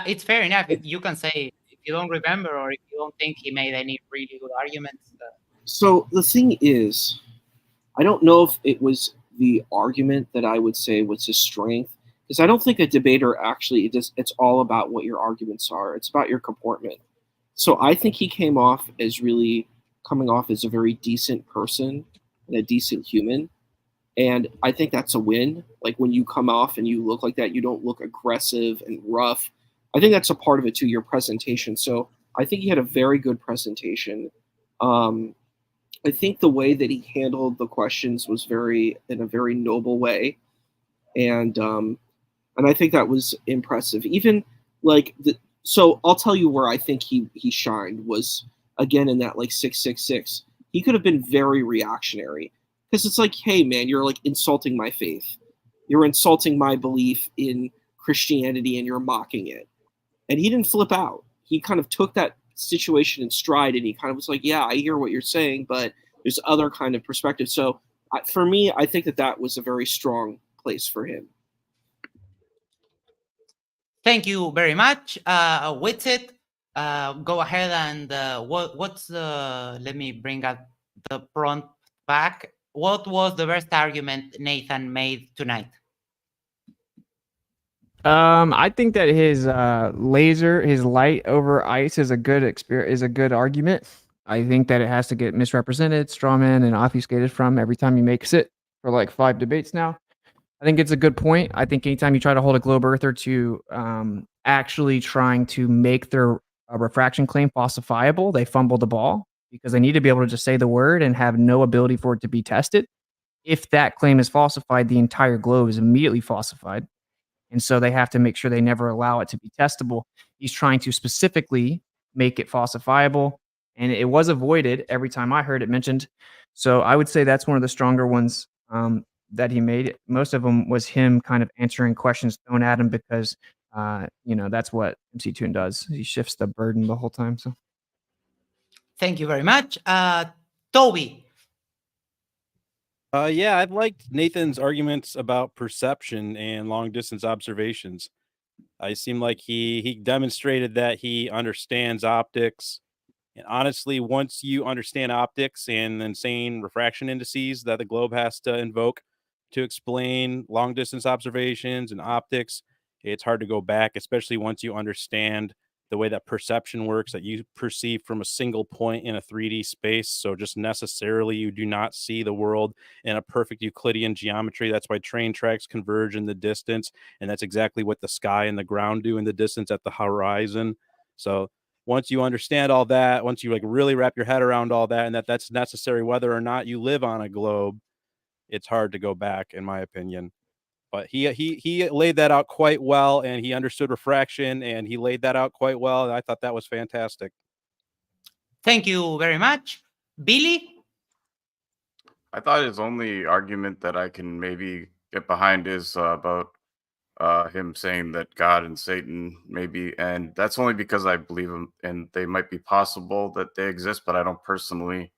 Speaker 1: It's fair enough. You can say if you don't remember or if you don't think he made any really good arguments.
Speaker 2: So the thing is, I don't know if it was the argument that I would say was his strength, because I don't think a debater actually, it's all about what your arguments are. It's about your comportment. So I think he came off as really coming off as a very decent person and a decent human. And I think that's a win. Like when you come off and you look like that, you don't look aggressive and rough. I think that's a part of it too, your presentation. So I think he had a very good presentation. I think the way that he handled the questions was in a very noble way. And I think that was impressive. Even like so I'll tell you where I think he shined was again in that like 666. He could have been very reactionary, because it's like, hey man, you're like insulting my faith. You're insulting my belief in Christianity and you're mocking it. And he didn't flip out. He kind of took that situation in stride and he kind of was like, yeah, I hear what you're saying, but there's other kind of perspective. So for me, I think that was a very strong place for him.
Speaker 1: Thank you very much. With it, go ahead and what's let me bring up the prompt back. What was the best argument Nathan made tonight?
Speaker 4: I think that his light over ice is a good argument. I think that it has to get misrepresented, strawman, and obfuscated from every time he makes it for like 5 debates now. I think it's a good point. I think anytime you try to hold a globe earther to actually trying to make their refraction claim falsifiable, they fumble the ball because they need to be able to just say the word and have no ability for it to be tested. If that claim is falsified, the entire globe is immediately falsified. And so they have to make sure they never allow it to be testable. He's trying to specifically make it falsifiable, and it was avoided every time I heard it mentioned. So I would say that's one of the stronger ones that he made. Most of them was him kind of answering questions thrown at him because, that's what MC Toon does. He shifts the burden the whole time. So
Speaker 1: Thank you very much. Toby.
Speaker 9: Yeah, I've liked Nathan's arguments about perception and long distance observations. I seem like he demonstrated that he understands optics. And honestly, once you understand optics and insane refraction indices that the globe has to invoke to explain long distance observations and optics, it's hard to go back, especially once you understand the way that perception works, that you perceive from a single point in a 3D space. So just necessarily you do not see the world in a perfect Euclidean geometry. That's why train tracks converge in the distance. And that's exactly what the sky and the ground do in the distance at the horizon. So once you understand all that, once you like really wrap your head around all that, and that's necessary whether or not you live on a globe, it's hard to go back, in my opinion. But he laid that out quite well, and he understood refraction, and he laid that out quite well. And I thought that was fantastic.
Speaker 1: Thank you very much. Billy?
Speaker 8: I thought his only argument that I can maybe get behind is about him saying that God and Satan maybe, and that's only because I believe them, and they might be possible that they exist, but I don't personally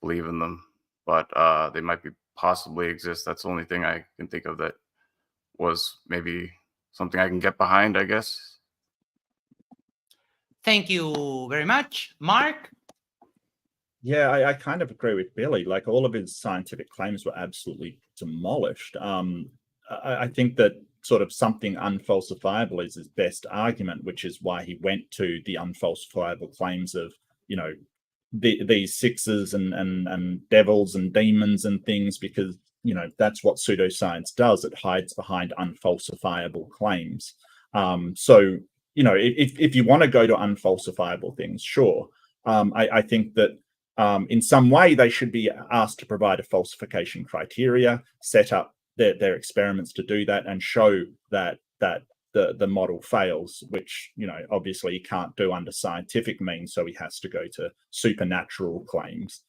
Speaker 8: believe in them. But they might be possibly exist. That's the only thing I can think of that was maybe something I can get behind, I guess.
Speaker 1: Thank you very much. Mark?
Speaker 3: Yeah, I kind of agree with Billy. Like all of his scientific claims were absolutely demolished. I think that sort of something unfalsifiable is his best argument, which is why he went to the unfalsifiable claims of, these sixes and devils and demons and things, because, that's what pseudoscience does. It hides behind unfalsifiable claims. So, if you want to go to unfalsifiable things, sure. I think that in some way they should be asked to provide a falsification criteria, set up their experiments to do that, and show that the model fails, which obviously he can't do under scientific means, so he has to go to supernatural claims.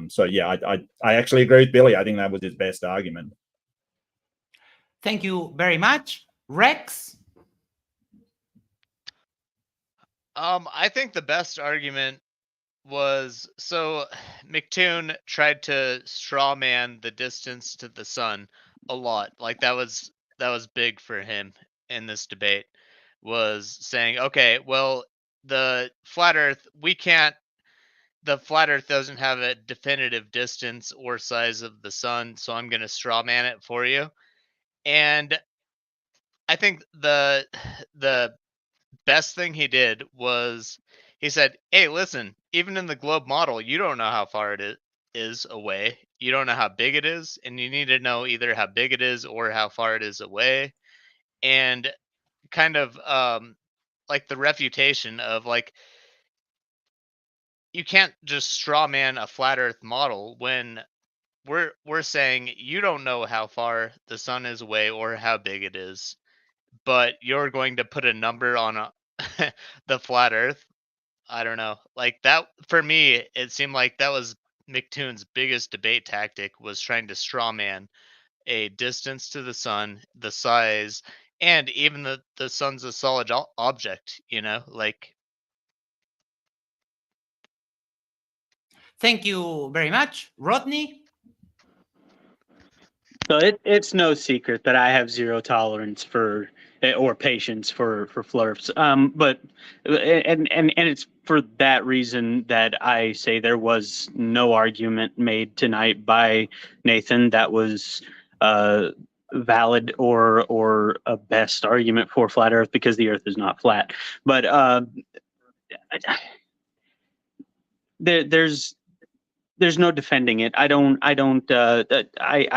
Speaker 3: So yeah, I actually agree with Billy. I think that was his best argument.
Speaker 1: Thank you very much. Rex?
Speaker 5: I think the best argument was, so McToon tried to strawman the distance to the sun a lot. Like that was big for him in this debate, was saying, okay, well, the flat earth doesn't have a definitive distance or size of the sun, so I'm going to strawman it for you. And I think the best thing he did was he said, hey, listen, even in the globe model, you don't know how far it is away. You don't know how big it is, and you need to know either how big it is or how far it is away. And kind of like the refutation of like, you can't just straw man a flat earth model when we're saying you don't know how far the sun is away or how big it is, but you're going to put a number on the flat earth. I don't know. Like that for me, it seemed like that was McToon's biggest debate tactic, was trying to straw man a distance to the sun, the size, and even the sun's a solid object, like.
Speaker 1: Thank you very much. Rodney?
Speaker 7: So it's no secret that I have zero tolerance for or patience for flurps. But and it's for that reason that I say there was no argument made tonight by Nathan that was valid or a best argument for flat Earth, because the Earth is not flat. But there's no defending it. I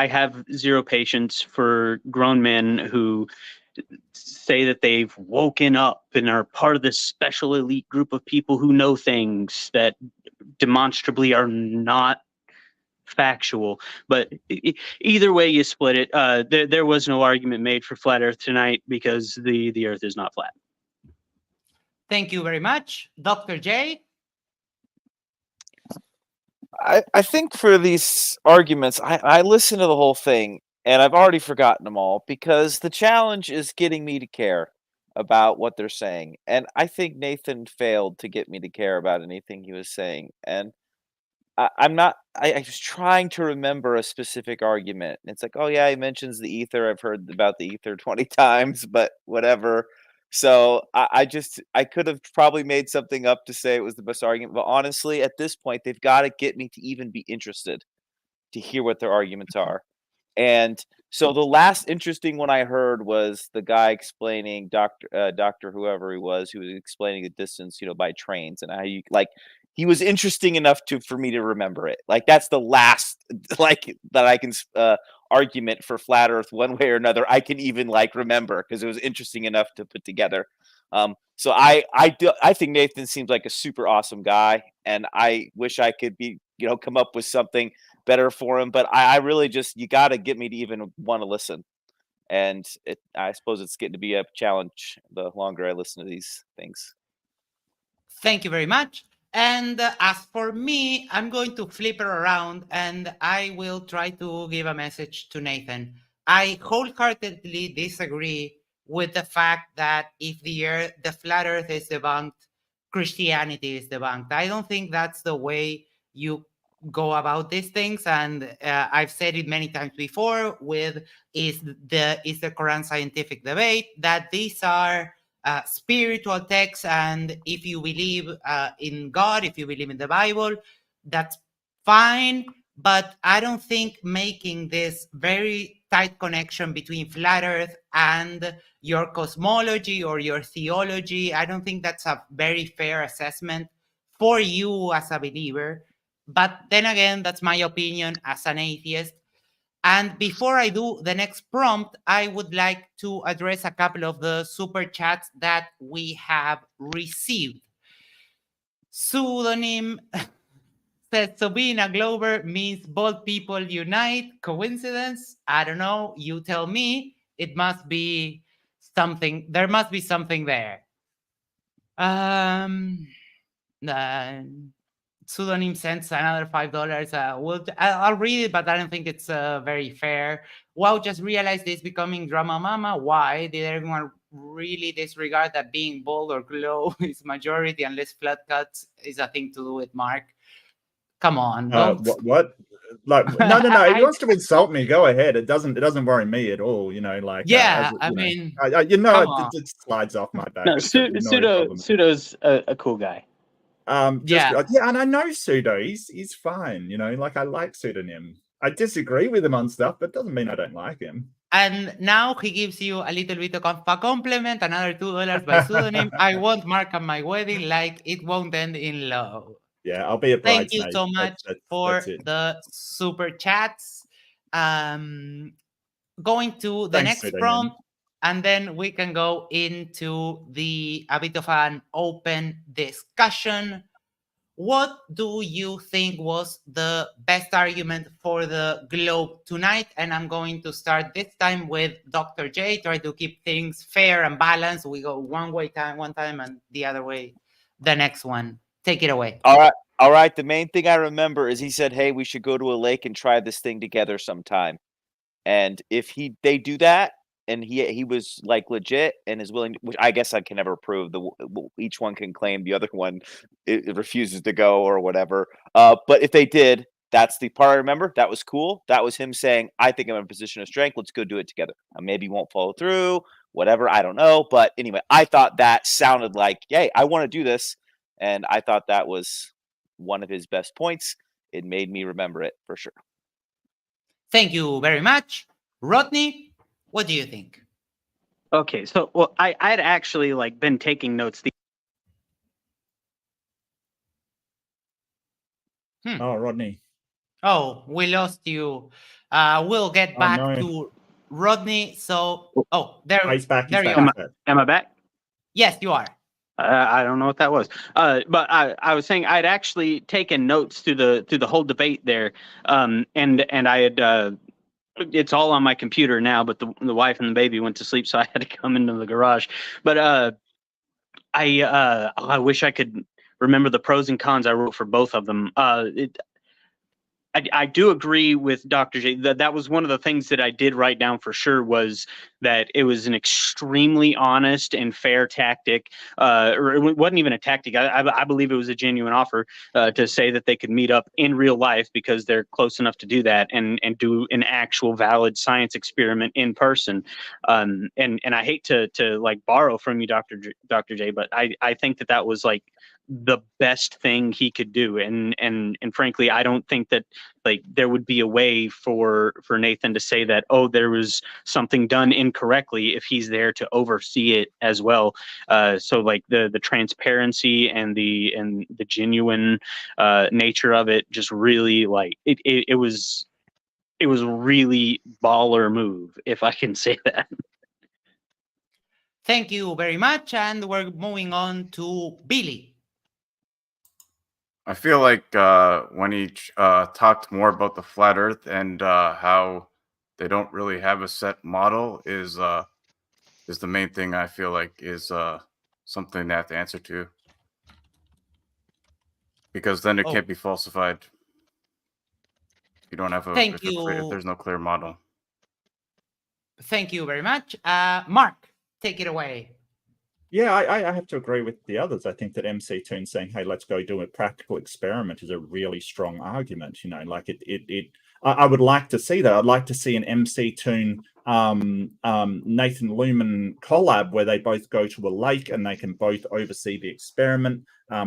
Speaker 7: have zero patience for grown men who say that they've woken up and are part of this special elite group of people who know things that demonstrably are not factual. But either way you split it, there was no argument made for flat Earth tonight because the Earth is not flat.
Speaker 1: Thank you very much. Dr. J?
Speaker 6: I think for these arguments, I listened to the whole thing and I've already forgotten them all because the challenge is getting me to care about what they're saying. And I think Nathan failed to get me to care about anything he was saying. And I'm not. I was trying to remember a specific argument. It's like, oh yeah, he mentions the ether. I've heard about the ether 20 times, but whatever. So I could have probably made something up to say it was the best argument. But honestly, at this point, they've got to get me to even be interested to hear what their arguments are. And so the last interesting one I heard was the guy explaining Doctor whoever he was, who was explaining the distance, by trains and how you he was interesting enough for me to remember it. Like that's the last that I can argument for flat Earth one way or another. I can even remember because it was interesting enough to put together. So I think Nathan seems like a super awesome guy, and I wish I could come up with something better for him. But I really you got to get me to even want to listen. And I suppose it's getting to be a challenge the longer I listen to these things.
Speaker 1: Thank you very much. And as for me, I'm going to flip it around and I will try to give a message to Nathan. I wholeheartedly disagree with the fact that if the flat Earth is debunked, Christianity is debunked. I don't think that's the way you go about these things, and I've said it many times before. Is the Quran scientific debate that these are spiritual texts, and if you believe in God, if you believe in the Bible, that's fine. But I don't think making this very tight connection between flat Earth and your cosmology or your theology, I don't think that's a very fair assessment for you as a believer. But then again, that's my opinion as an atheist. And before I do the next prompt, I would like to address a couple of the super chats that we have received. Pseudonym says Sabina Glover means both people unite. Coincidence? I don't know. You tell me. It must be something. There must be something there. Pseudonym sends another $5. I'll read it, but I don't think it's very fair. Wow, just realized this becoming drama mama. Why did everyone really disregard that being bold or glow is majority unless flat cuts is a thing to do with Mark? Come on, don't.
Speaker 3: What? No. If he wants to insult me, go ahead. It doesn't worry me at all.
Speaker 1: Yeah,
Speaker 3: it slides off my back.
Speaker 7: No, Pseudo's a cool guy.
Speaker 3: And I know Pseudo. He's fine. I like Pseudonym. I disagree with him on stuff, but doesn't mean I don't like him.
Speaker 1: And now he gives you a little bit of a compliment, another $2 by Pseudonym. I want Mark at my wedding, like it won't end in love.
Speaker 3: Yeah, I'll be a bridesmaid.
Speaker 1: Thank you so much for the super chats. Going to the next prompt, and then we can go into a bit of an open discussion. What do you think was the best argument for the globe tonight? And I'm going to start this time with Dr. J. Try to keep things fair and balanced. We go one time, and the other way, the next one. Take it away.
Speaker 6: All right. The main thing I remember is he said, "Hey, we should go to a lake and try this thing together sometime." And if they do that, and he was legit and is willing, which I guess I can never prove. Each one can claim the other one it refuses to go or whatever. But if they did, that's the part I remember. That was cool. That was him saying, "I think I'm in a position of strength. Let's go do it together." Maybe he won't follow through. Whatever. I don't know. But anyway, I thought that sounded like, "Hey, I want to do this," and I thought that was one of his best points. It made me remember it for sure.
Speaker 1: Thank you very much. Rodney, what do you think?
Speaker 7: Okay, so I'd actually been taking notes.
Speaker 3: Oh, Rodney.
Speaker 1: Oh, we lost you. We'll get
Speaker 3: Oh,
Speaker 1: back
Speaker 3: no.
Speaker 1: to Rodney. So, oh, there,
Speaker 3: Oh, he's back.
Speaker 1: there
Speaker 3: He's
Speaker 1: you
Speaker 3: back.
Speaker 1: are.
Speaker 7: Am I back?
Speaker 1: Yes, you are.
Speaker 7: I don't know what that was. But I was saying I'd actually taken notes through the whole debate there, and I had it's all on my computer now. But the wife and the baby went to sleep, so I had to come into the garage. But I wish I could remember the pros and cons I wrote for both of them. I do agree with Dr. J. That was one of the things that I did write down for sure, was that it was an extremely honest and fair tactic. Or it wasn't even a tactic. I believe it was a genuine offer to say that they could meet up in real life because they're close enough to do that and do an actual valid science experiment in person. And I hate to like borrow from you, Dr. J, but I think that was like the best thing he could do. And frankly, I don't think that like there would be a way for Nathan to say that, oh, there was something done incorrectly, if he's there to oversee it as well. So like the transparency and the genuine nature of it just really like it was really baller move, if I can say that.
Speaker 1: Thank you very much. And we're moving on to Billy.
Speaker 8: I feel like when he talked more about the flat Earth and how they don't really have a set model is the main thing. I feel like is something they have to answer to, because then it
Speaker 1: Oh.
Speaker 8: can't be falsified. You don't have
Speaker 1: Thank
Speaker 8: if
Speaker 1: you.
Speaker 8: there's no clear model.
Speaker 1: Thank you very much. Mark, take it away.
Speaker 3: Yeah, I have to agree with the others. I think that MC Toon saying, "Hey, let's go do a practical experiment," is a really strong argument. You know, like I would like to see that. I'd like to see an MC Toon Nathan Lumen collab where they both go to a lake and they can both oversee the experiment,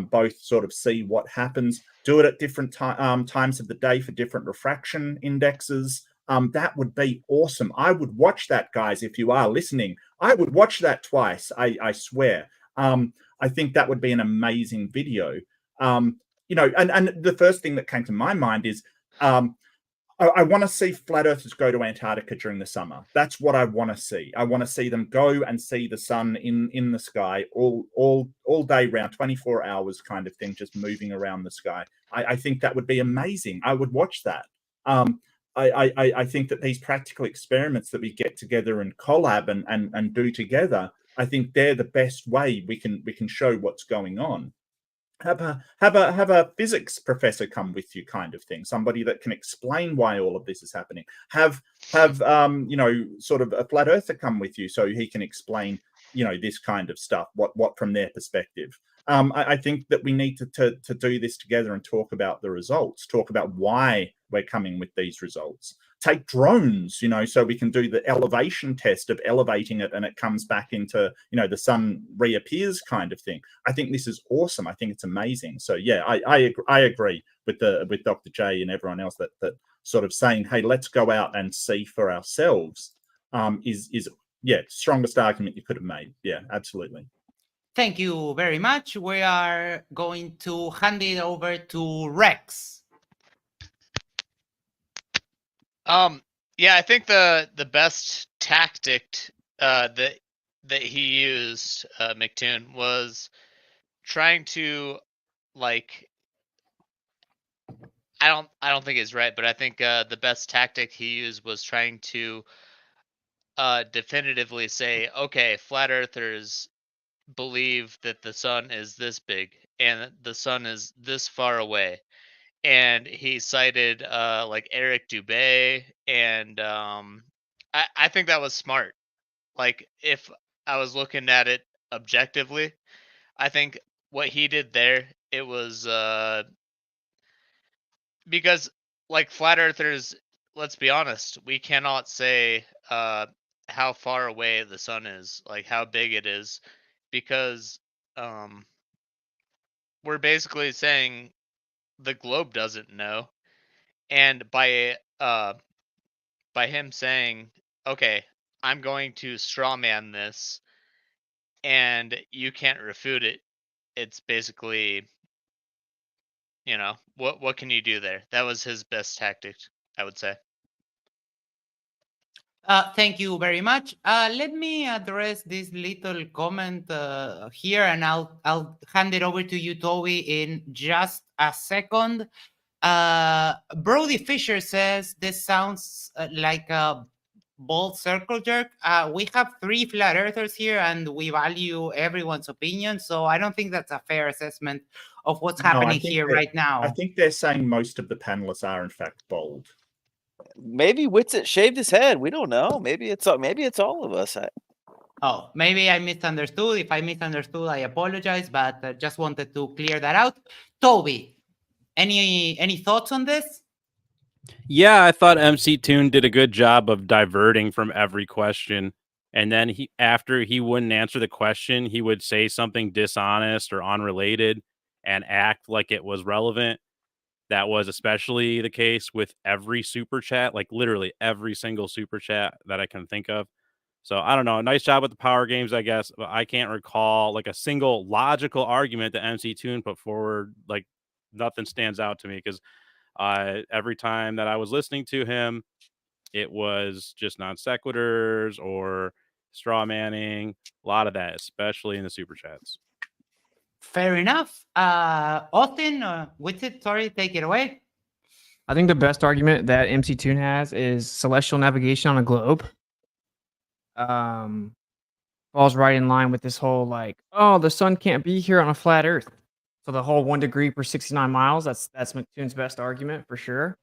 Speaker 3: both sort of see what happens. Do it at different times of the day for different refraction indexes. That would be awesome. I would watch that, guys. If you are listening, I would watch that twice. I swear. I think that would be an amazing video. You know, and the first thing that came to my mind is I want to see flat earthers go to Antarctica during the summer. That's what I want to see. I want to see them go and see the sun in the sky all day round, 24 hours kind of thing, just moving around the sky. I think that would be amazing. I would watch that. I think that these practical experiments that we get together and collab and do together, I think they're the best way we can show what's going on. Have a physics professor come with you, kind of thing. Somebody that can explain why all of this is happening. Have you know, sort of a flat earther come with you so he can explain, you know, this kind of stuff. What from their perspective. I think that we need to do this together and talk about the results. Talk about why we're coming with these results. Take drones, you know, so we can do the elevation test of elevating it and it comes back into, you know, the sun reappears kind of thing. I think this is awesome. I think it's amazing. So yeah, I agree with Dr. J and everyone else that sort of saying, hey, let's go out and see for ourselves. Is yeah, strongest argument you could have made. Yeah, absolutely.
Speaker 1: Thank you very much. We are going to hand it over to Rex.
Speaker 5: Yeah, I think the best tactic that he used, McToon, was trying to like I don't think it's right, but I think the best tactic he used was trying to definitively say, okay, flat earthers believe that the sun is this big and the sun is this far away. And he cited like Eric Dubay, and I think that was smart. Like, if I was looking at it objectively, I think what he did there, it was because like flat earthers, let's be honest, we cannot say how far away the sun is, like how big it is, because um we're basically saying the globe doesn't know. And by him saying, okay, I'm going to strawman this and you can't refute it, it's basically you know, what can you do there? That was his best tactic, I would say.
Speaker 1: Thank you very much. Let me address this little comment here, and I'll hand it over to you, Toby, in just a second. Brody Fisher says this sounds like a bold circle jerk. We have 3 flat earthers here, and we value everyone's opinion. So I don't think that's a fair assessment of what's happening here right now.
Speaker 3: I think they're saying most of the panelists are in fact bold.
Speaker 6: Maybe Witsit shaved his head. We don't know. Maybe it's all of us.
Speaker 1: Oh, maybe I misunderstood. If I misunderstood, I apologize, but just wanted to clear that out. Toby, any thoughts on this?
Speaker 9: Yeah, I thought MC Toon did a good job of diverting from every question. And then after he wouldn't answer the question, he would say something dishonest or unrelated and act like it was relevant. That was especially the case with every super chat, like literally every single super chat that I can think of. So I don't know. Nice job with the power games, I guess. But I can't recall like a single logical argument that MC Toon put forward. Like nothing stands out to me because every time that I was listening to him, it was just non sequiturs or straw manning. A lot of that, especially in the super chats.
Speaker 1: Fair enough. Austin, with it, sorry, take it away.
Speaker 4: I think the best argument that MC Toon has is celestial navigation on a globe. Falls right in line with this whole like, oh, the sun can't be here on a flat Earth. So the whole 1 degree per 69 miles. That's McToon's best argument for sure.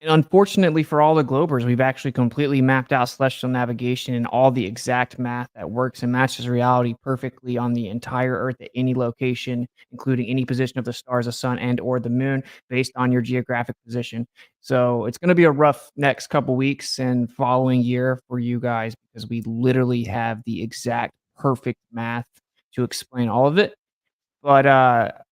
Speaker 4: And unfortunately for all the Globers, we've actually completely mapped out celestial navigation and all the exact math that works and matches reality perfectly on the entire Earth at any location, including any position of the stars, the sun, and or the moon, based on your geographic position. So it's going to be a rough next couple weeks and following year for you guys because we literally have the exact perfect math to explain all of it. But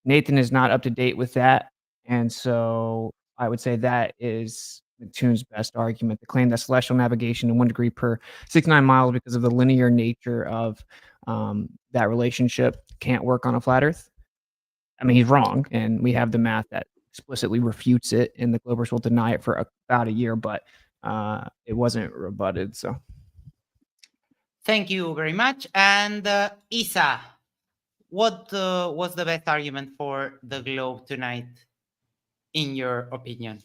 Speaker 4: Nathan is not up to date with that, and so I would say that is McToon's best argument, the claim that celestial navigation in 1 degree per 69 miles because of the linear nature of that relationship can't work on a flat Earth. I mean, he's wrong, and we have the math that explicitly refutes it, and the Globers will deny it for about a year, but it wasn't rebutted. So,
Speaker 1: thank you very much. And Isa, what was the best argument for the globe tonight, in your opinion?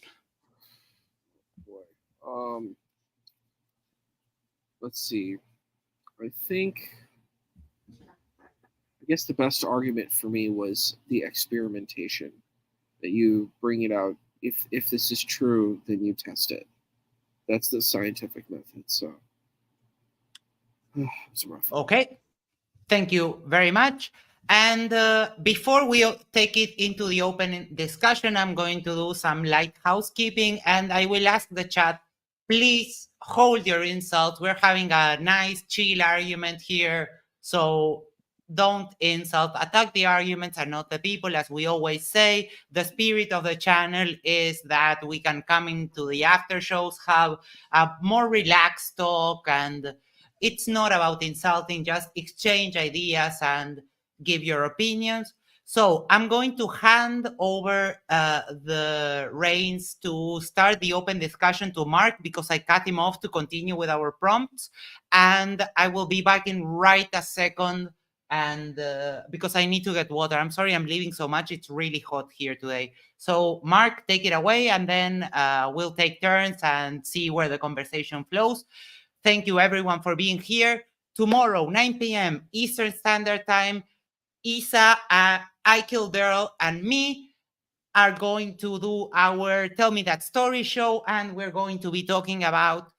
Speaker 2: Let's see. I guess the best argument for me was the experimentation, that you bring it out. If this is true, then you test it. That's the scientific method. So it's rough.
Speaker 1: Okay, thank you very much. And before we take it into the open discussion, I'm going to do some light housekeeping, and I will ask the chat, please hold your insults. We're having a nice, chill argument here, so don't insult. Attack the arguments and not the people, as we always say. The spirit of the channel is that we can come into the after shows, have a more relaxed talk, and it's not about insulting, just exchange ideas and give your opinions. So I'm going to hand over the reins to start the open discussion to Mark because I cut him off to continue with our prompts. And I will be back in right a second, and because I need to get water. I'm sorry I'm leaving so much. It's really hot here today. So Mark, take it away, and then we'll take turns and see where the conversation flows. Thank you everyone for being here. Tomorrow, 9 p.m. Eastern Standard Time, Isa, I Kill Daryl, and me are going to do our Tell Me That Story show, and we're going to be talking about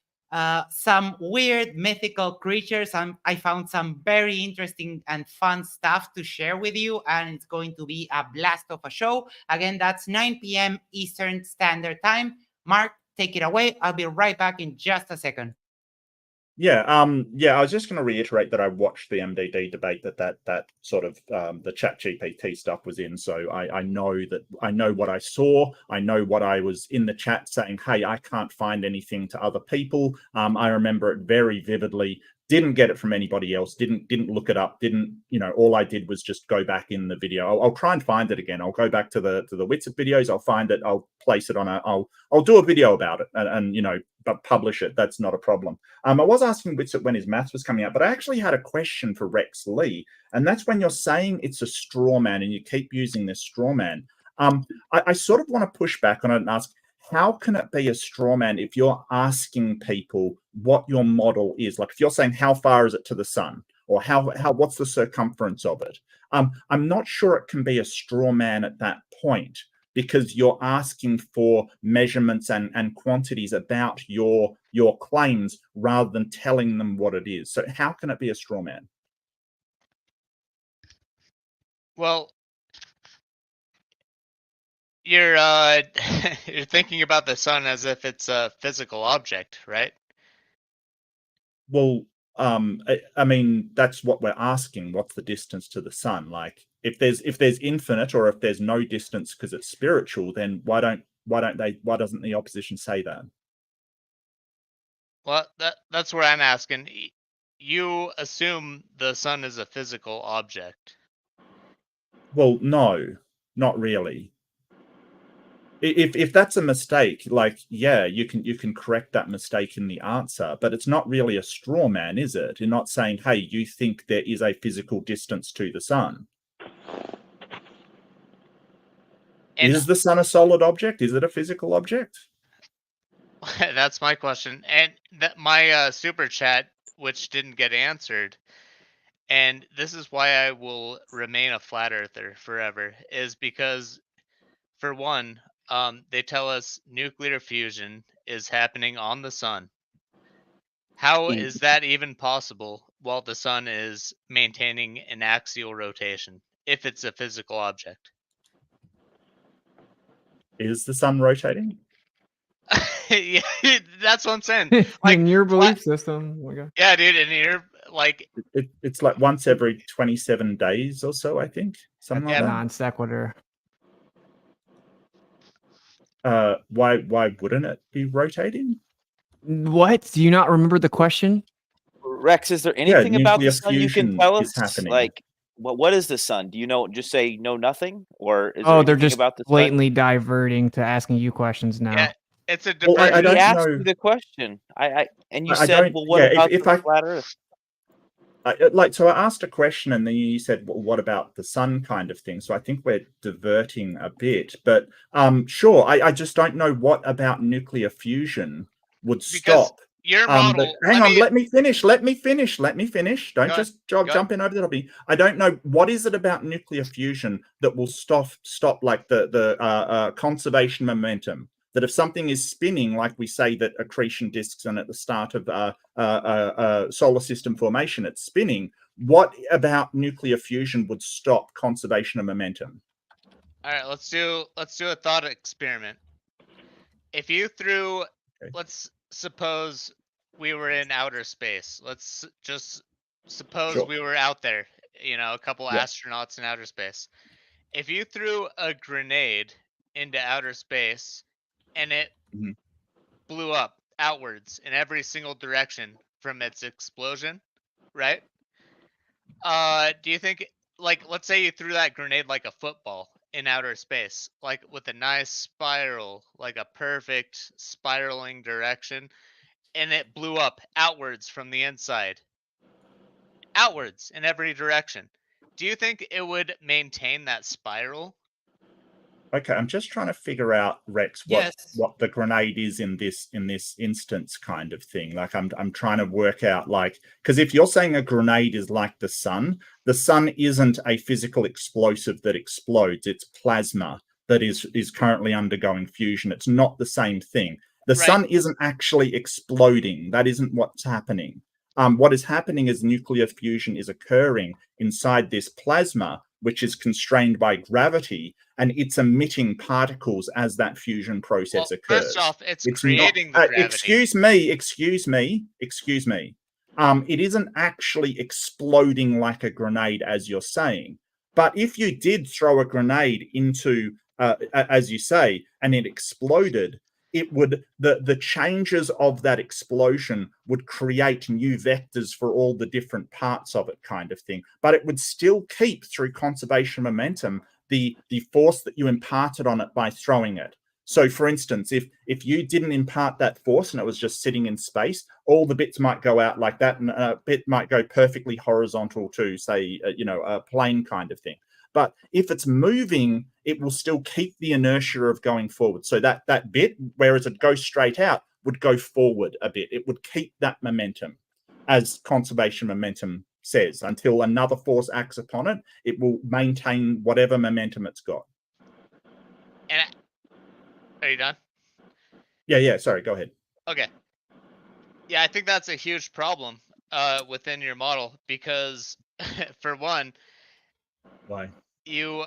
Speaker 1: some weird mythical creatures. I found some very interesting and fun stuff to share with you, and it's going to be a blast of a show. Again, that's 9 p.m. Eastern Standard Time. Mark, take it away. I'll be right back in just a second.
Speaker 3: Yeah, I was just going to reiterate that I watched the MDD debate that sort of the chat GPT stuff was in. So I know what I saw. I know what I was in the chat saying, hey, I can't find anything to other people. I remember it very vividly Didn't get it from anybody else. Didn't look it up. Didn't, all I did was just go back in the video. I'll try and find it again. I'll go back to the Witsit videos. I'll find it. I'll place it on I'll do a video about it and but publish it. That's not a problem. I was asking Witsit when his maths was coming out, but I actually had a question for Rex Lee, and that's when you're saying it's a straw man and you keep using this straw man. I sort of want to push back on it and ask, how can it be a straw man if you're asking people what your model is? Like if you're saying how far is it to the sun, or how what's the circumference of it? I'm not sure it can be a straw man at that point, because you're asking for measurements and quantities about your claims rather than telling them what it is. So how can it be a straw man?
Speaker 5: Well, you're you're thinking about the sun as if it's a physical object, right?
Speaker 3: Well, I mean, that's what we're asking. What's the distance to the sun? Like, if there's infinite, or if there's no distance because it's spiritual, then why doesn't the opposition say that?
Speaker 5: Well, that's where I'm asking. You assume the sun is a physical object.
Speaker 3: Well, no, not really. If that's a mistake, like, yeah, you can correct that mistake in the answer, but it's not really a straw man, is it? You're not saying, hey, you think there is a physical distance to the sun. And is the sun a solid object? Is it a physical object?
Speaker 5: That's my question. And my super chat, which didn't get answered, and this is why I will remain a flat earther forever, is because, for one, they tell us nuclear fusion is happening on the sun. How is that even possible while the sun is maintaining an axial rotation, if it's a physical object?
Speaker 3: Is the sun rotating?
Speaker 5: Yeah, that's what I'm saying.
Speaker 4: Like, in your belief system. Oh my God.
Speaker 5: Yeah, dude, and you're like,
Speaker 3: it's like once every 27 days or so, I think. Something like that.
Speaker 4: Non sequitur.
Speaker 3: Why wouldn't it be rotating?
Speaker 4: What? Do you not remember the question?
Speaker 6: Rex, is there anything about the
Speaker 3: nuclear
Speaker 6: sun you can
Speaker 3: fusion
Speaker 6: tell
Speaker 3: is
Speaker 6: us?
Speaker 3: happening.
Speaker 6: Like, what is the sun? Do you know? Just say no, nothing, or is
Speaker 4: Oh,
Speaker 6: there
Speaker 4: they're
Speaker 6: anything
Speaker 4: just
Speaker 6: about the sun?
Speaker 4: blatantly diverting to asking you questions now.
Speaker 5: yeah, it's a
Speaker 3: Well, I
Speaker 5: diversion.
Speaker 6: He
Speaker 3: don't
Speaker 6: asked
Speaker 3: know.
Speaker 6: you the question. And you
Speaker 3: I
Speaker 6: said,
Speaker 3: don't-
Speaker 6: well, what
Speaker 3: yeah,
Speaker 6: about
Speaker 3: if
Speaker 6: the
Speaker 3: I-
Speaker 6: flat Earth?
Speaker 3: So I asked a question, and then you said, well, what about the sun, kind of thing. So I think we're diverting a bit, but sure, I just don't know what about nuclear fusion would
Speaker 5: Because
Speaker 3: stop.
Speaker 5: your
Speaker 3: But
Speaker 5: model.
Speaker 3: hang on, let me finish. Don't
Speaker 5: Go
Speaker 3: just
Speaker 5: ahead.
Speaker 3: jump in over the top of me. I don't know, what is it about nuclear fusion that will stop like the conservation momentum? That if something is spinning, like we say that accretion disks and at the start of solar system formation, it's spinning. What about nuclear fusion would stop conservation of momentum?
Speaker 5: All right, let's do a thought experiment. If you threw,
Speaker 3: Okay.
Speaker 5: let's suppose we were in outer space. Let's just suppose
Speaker 3: Sure.
Speaker 5: we were out there, a couple
Speaker 3: Yeah.
Speaker 5: astronauts in outer space. If you threw a grenade into outer space and it
Speaker 3: Mhm.
Speaker 5: blew up outwards in every single direction from its explosion, right? Do you think, like, let's say you threw that grenade like a football in outer space, like with a nice spiral, like a perfect spiraling direction, and it blew up outwards from the inside, outwards in every direction. Do you think it would maintain that spiral?
Speaker 3: Okay, I'm just trying to figure out, Rex,
Speaker 1: Yes.
Speaker 3: what the grenade is in this instance, kind of thing. Like I'm trying to work out, like, because if you're saying a grenade is like the sun isn't a physical explosive that explodes. It's plasma that is currently undergoing fusion. It's not the same thing. The
Speaker 5: Right.
Speaker 3: sun isn't actually exploding. That isn't what's happening. What is happening is nuclear fusion is occurring inside this plasma, which is constrained by gravity, and it's emitting particles as that fusion process
Speaker 5: Well,
Speaker 3: occurs.
Speaker 5: first off, it's
Speaker 3: not
Speaker 5: creating the gravity.
Speaker 3: excuse me. It isn't actually exploding like a grenade, as you're saying. But if you did throw a grenade into, as you say, and it exploded, it would the changes of that explosion would create new vectors for all the different parts of it, kind of thing. But it would still keep, through conservation momentum, the force that you imparted on it by throwing it. So, for instance, if you didn't impart that force and it was just sitting in space, all the bits might go out like that, and a bit might go perfectly horizontal to, say, a plane kind of thing. But if it's moving, it will still keep the inertia of going forward. So that bit, whereas it goes straight out, would go forward a bit. It would keep that momentum, as conservation momentum says. Until another force acts upon it, it will maintain whatever momentum it's got.
Speaker 5: And are you done?
Speaker 3: Yeah. Sorry, go ahead.
Speaker 5: Okay. Yeah, I think that's a huge problem within your model because, for one,
Speaker 3: Why?
Speaker 5: you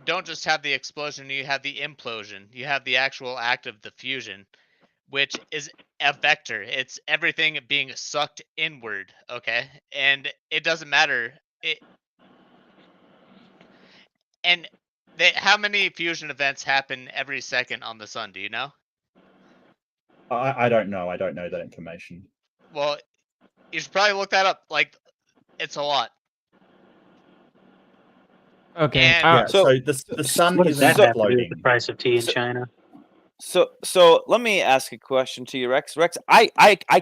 Speaker 5: don't just have the explosion, you have the implosion. You have the actual act of the fusion, which is a vector. It's everything being sucked inward, okay? And it doesn't matter. How many fusion events happen every second on the sun? Do you know?
Speaker 3: I don't know. I don't know that information.
Speaker 5: Well, you should probably look that up. Like, it's a lot.
Speaker 4: Okay.
Speaker 5: And
Speaker 3: Yeah,
Speaker 6: So-
Speaker 3: so the sun
Speaker 7: What does
Speaker 3: isn't
Speaker 7: that have to do with
Speaker 3: exploding.
Speaker 7: the price of tea in
Speaker 6: So-
Speaker 7: China?
Speaker 6: So let me ask a question to you, Rex. Rex, I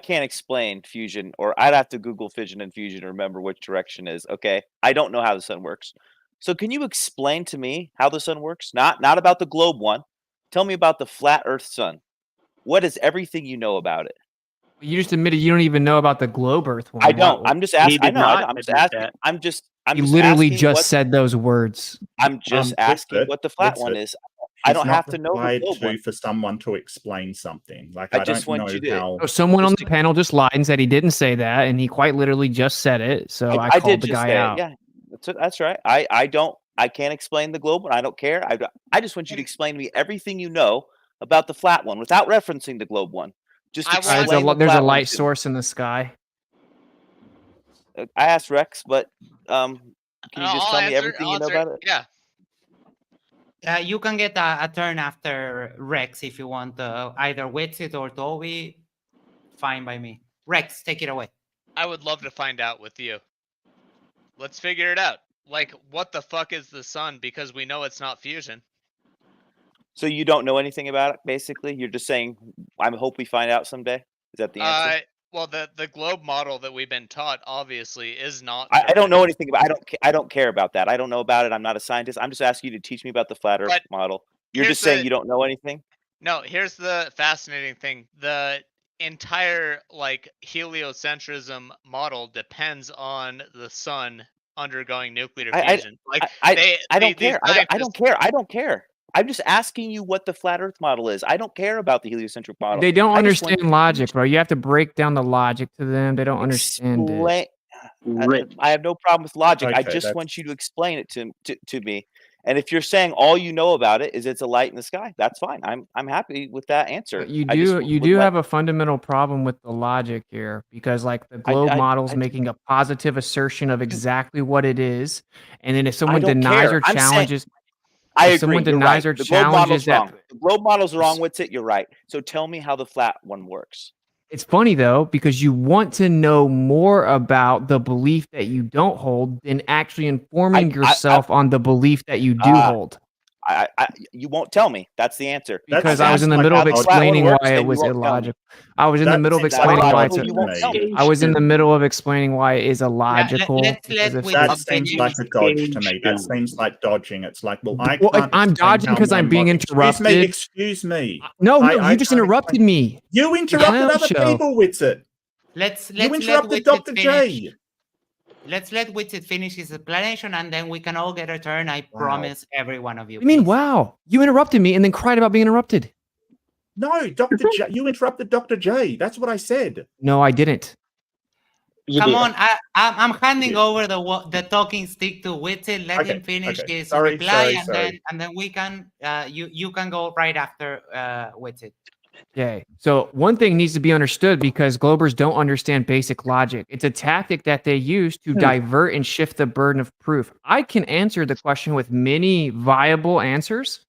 Speaker 6: can't explain fusion, or I'd have to Google fission and fusion to remember which direction is. Okay, I don't know how the sun works. So can you explain to me how the sun works? Not about the globe one. Tell me about the flat Earth sun. What is everything you know about it?
Speaker 4: You just admitted you don't even know about the globe Earth one.
Speaker 6: I don't. I'm just asking. I
Speaker 7: did
Speaker 6: know.
Speaker 7: not
Speaker 6: I'm just
Speaker 7: admit
Speaker 6: asking.
Speaker 7: that.
Speaker 6: I'm
Speaker 4: You
Speaker 6: just
Speaker 4: literally
Speaker 6: asking
Speaker 4: just
Speaker 6: what,
Speaker 4: said those words.
Speaker 6: I'm just asking
Speaker 3: Witsit,
Speaker 6: what the flat one is. I
Speaker 3: He's
Speaker 6: don't
Speaker 3: not
Speaker 6: have to know the
Speaker 3: required
Speaker 6: globe one.
Speaker 3: for someone to explain something. Like
Speaker 6: I
Speaker 3: I
Speaker 6: just
Speaker 3: don't
Speaker 6: want
Speaker 3: know
Speaker 6: you to-
Speaker 3: how.
Speaker 4: So someone on
Speaker 6: Just
Speaker 4: the panel just lied and said he didn't say that, and he quite literally just said it. So I
Speaker 6: I
Speaker 4: called
Speaker 6: did
Speaker 4: the
Speaker 6: just
Speaker 4: guy
Speaker 6: say
Speaker 4: out.
Speaker 6: it. Yeah, that's right. I can't explain the globe one. I don't care. I just want you to explain to me everything you know about the flat one without referencing the globe one. Just
Speaker 5: I want-
Speaker 6: explain the
Speaker 4: There's a
Speaker 6: flat one
Speaker 4: light
Speaker 6: to me.
Speaker 4: source in the sky.
Speaker 6: I asked Rex, but can you
Speaker 5: I'll
Speaker 6: just tell me
Speaker 5: answer-
Speaker 6: everything
Speaker 5: I'll
Speaker 6: you know
Speaker 5: answer-
Speaker 6: about it?
Speaker 5: Yeah.
Speaker 1: You can get a turn after Rex if you want, either Witsit or Toby. Fine by me. Rex, take it away.
Speaker 5: I would love to find out with you. Let's figure it out. Like, what the fuck is the sun? Because we know it's not fusion.
Speaker 6: So you don't know anything about it, basically. You're just saying, I hope we find out someday. Is that the answer?
Speaker 5: Well, the globe model that we've been taught obviously is not.
Speaker 6: I don't know
Speaker 5: correct.
Speaker 6: anything about. I don't care about that. I don't know about it. I'm not a scientist. I'm just asking you to teach me about the flat Earth
Speaker 5: But
Speaker 6: model. You're
Speaker 5: here's
Speaker 6: just saying
Speaker 5: the-
Speaker 6: you don't know anything.
Speaker 5: No, here's the fascinating thing. The entire like heliocentrism model depends on the sun undergoing nuclear
Speaker 6: I-
Speaker 5: fusion. Like
Speaker 6: I don't
Speaker 5: these
Speaker 6: care. I
Speaker 5: scientists-
Speaker 6: don't care. I don't care. I'm just asking you what the flat Earth model is. I don't care about the heliocentric model.
Speaker 4: They don't
Speaker 6: I just want
Speaker 4: understand logic, bro. You have to break down the logic to them. They don't understand it.
Speaker 6: Explain-
Speaker 7: Rich.
Speaker 6: I have no problem with logic. I
Speaker 3: Okay,
Speaker 6: just
Speaker 3: that's-
Speaker 6: want you to explain it to me. And if you're saying all you know about it is it's a light in the sky, that's fine. I'm happy with that answer.
Speaker 4: But you
Speaker 6: I just
Speaker 4: do
Speaker 6: would like-
Speaker 4: have a fundamental problem with the logic here, because like the globe model's
Speaker 6: I do.
Speaker 4: making a positive assertion of exactly what it is, and then if someone
Speaker 6: don't
Speaker 4: denies
Speaker 6: care.
Speaker 4: or
Speaker 6: I'm saying-
Speaker 4: challenges,
Speaker 6: I
Speaker 4: if
Speaker 6: agree.
Speaker 4: someone
Speaker 6: You're
Speaker 4: denies
Speaker 6: right.
Speaker 4: or
Speaker 6: The globe model's
Speaker 4: challenges that-
Speaker 6: wrong. The globe model's wrong with it. You're right. So tell me how the flat one works.
Speaker 4: it's funny though, because you want to know more about the belief that you don't hold than actually informing yourself on the belief that you do hold.
Speaker 6: You won't tell me. That's the answer.
Speaker 4: Because
Speaker 3: That
Speaker 4: I was in the
Speaker 3: sounds
Speaker 4: middle
Speaker 3: like
Speaker 4: of
Speaker 3: how the
Speaker 4: explaining
Speaker 6: works,
Speaker 4: why
Speaker 6: then
Speaker 4: it
Speaker 6: you
Speaker 4: was
Speaker 6: won't tell me.
Speaker 4: illogical. I was in the
Speaker 3: That
Speaker 4: middle of
Speaker 3: seems
Speaker 4: explaining
Speaker 3: like
Speaker 4: why
Speaker 3: logic
Speaker 4: it's
Speaker 6: you won't tell me.
Speaker 4: I was in the middle of explaining why it is illogical.
Speaker 1: let's
Speaker 4: because
Speaker 1: let
Speaker 4: if-
Speaker 1: with-
Speaker 3: That
Speaker 1: Okay,
Speaker 3: seems
Speaker 1: you
Speaker 3: like a dodge to me. That
Speaker 7: engage
Speaker 3: seems like dodging. It's like, well, I
Speaker 4: Well,
Speaker 3: can't.
Speaker 4: I'm
Speaker 3: explain
Speaker 4: dodging
Speaker 3: how
Speaker 4: 'cause I'm
Speaker 3: my
Speaker 4: being
Speaker 3: logic-
Speaker 4: interrupted.
Speaker 3: Excuse me.
Speaker 4: No,
Speaker 3: I
Speaker 4: you just
Speaker 3: can't
Speaker 4: interrupted
Speaker 3: explain-
Speaker 4: me.
Speaker 3: You interrupted
Speaker 4: clown
Speaker 3: other
Speaker 4: show.
Speaker 3: people, Witsit.
Speaker 1: Let's
Speaker 3: You
Speaker 1: let
Speaker 3: interrupted
Speaker 1: Witsit
Speaker 3: Dr.
Speaker 1: finish.
Speaker 3: J.
Speaker 1: Let's let Witsit finish his explanation, and then we can all get a turn. I
Speaker 3: Wow.
Speaker 1: promise every one of you.
Speaker 4: I mean,
Speaker 1: please.
Speaker 4: wow, you interrupted me and then cried about being interrupted.
Speaker 3: No, Dr. J. You interrupted Dr. J. That's what I said.
Speaker 4: No, I didn't.
Speaker 7: You
Speaker 1: Come
Speaker 7: did.
Speaker 1: on, I'm handing
Speaker 3: did.
Speaker 1: over the talking stick to Witsit. Let him finish
Speaker 3: okay.
Speaker 1: his
Speaker 3: Sorry,
Speaker 1: reply,
Speaker 3: sorry.
Speaker 1: and then we can you can go right after Witsit.
Speaker 4: Okay. So one thing needs to be understood, because Globers don't understand basic logic. It's a tactic that they use to divert and shift the burden of proof. I can answer the question with many viable answers,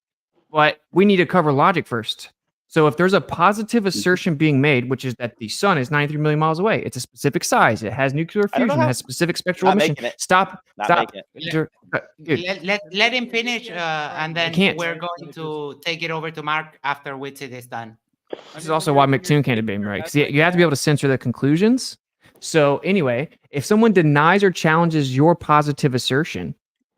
Speaker 4: but we need to cover logic first. So if there's a positive assertion being made, which is that the sun is 93 million miles away, it's a specific size, it has nuclear
Speaker 6: I don't know
Speaker 4: fusion, it
Speaker 6: how-
Speaker 4: has specific spectral
Speaker 6: Not
Speaker 4: emission.
Speaker 6: making it.
Speaker 4: Stop.
Speaker 6: Not
Speaker 4: Stop.
Speaker 6: making it.
Speaker 4: Dude,
Speaker 1: Let him finish, and then
Speaker 4: can't.
Speaker 1: we're going to take it over to Mark after Witsit is done.
Speaker 4: This is also why McToon can't debate me, right? Because you have to be able to censor the conclusions. So anyway, if someone denies or challenges your positive assertion,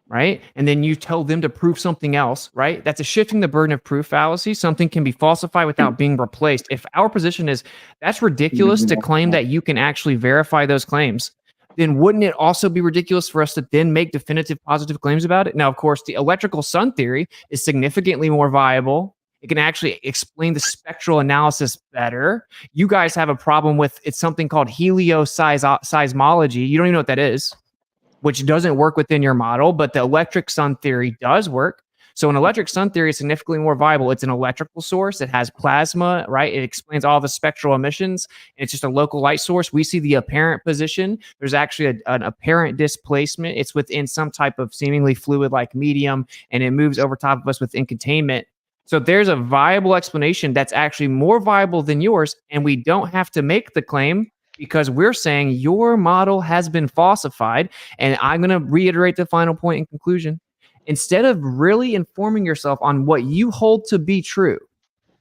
Speaker 4: right, and then you tell them to prove something else, right, that's a shifting the burden of proof fallacy. Something can be falsified without being replaced. If our position is that's ridiculous to claim that you can actually verify those claims, then wouldn't it also be ridiculous for us to then make definitive positive claims about it? Now, of course, the electrical sun theory is significantly more viable. It can actually explain the spectral analysis better. You guys have a problem with it's something called helioseismology. You don't even know what that is, which doesn't work within your model, but the electric sun theory does work. So an electric sun theory is significantly more viable. It's an electrical source. It has plasma, right? It explains all the spectral emissions. It's just a local light source. We see the apparent position. There's actually an apparent displacement. It's within some type of seemingly fluid-like medium, and it moves over top of us within containment. So there's a viable explanation that's actually more viable than yours, and we don't have to make the claim because we're saying your model has been falsified. And I'm going to reiterate the final point in conclusion. Instead of really informing yourself on what you hold to be true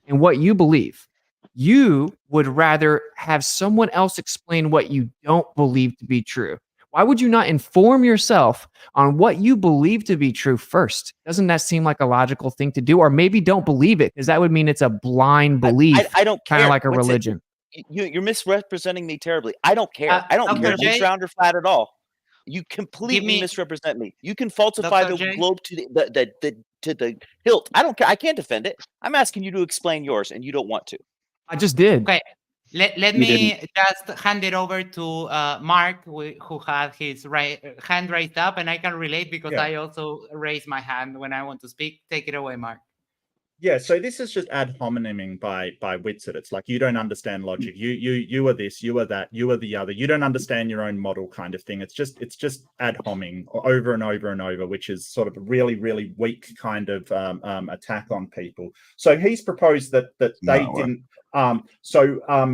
Speaker 4: and what you believe, you would rather have someone else explain what you don't believe to be true. Why would you not inform yourself on what you believe to be true first? Doesn't that seem like a logical thing to do? Or maybe don't believe it, because that would mean it's a blind belief,
Speaker 6: I don't care.
Speaker 4: kind of like a
Speaker 6: What's it-
Speaker 4: religion.
Speaker 6: You're misrepresenting me terribly. I don't care. I don't care if
Speaker 1: Jay?
Speaker 6: it's round or flat at all. You completely misrepresent me. You can falsify
Speaker 1: Dr.
Speaker 6: the
Speaker 1: Jay?
Speaker 6: globe to the hilt. I don't care. I can't defend it. I'm asking you to explain yours, and you don't want to.
Speaker 4: I just did.
Speaker 1: Okay, let
Speaker 9: You
Speaker 1: me just hand it over to Mark, who had his hand raised up, and I can relate because
Speaker 3: Yeah.
Speaker 1: I also raise my hand when I want to speak. Take it away, Mark.
Speaker 3: Yeah, so this is just ad homineming by Witsit. It's like you don't understand logic. You are this, you are that, you are the other. You don't understand your own model, kind of thing. It's just ad homing over and over and over, which is sort of a really, really weak kind of attack on people. So he's proposed that they didn't.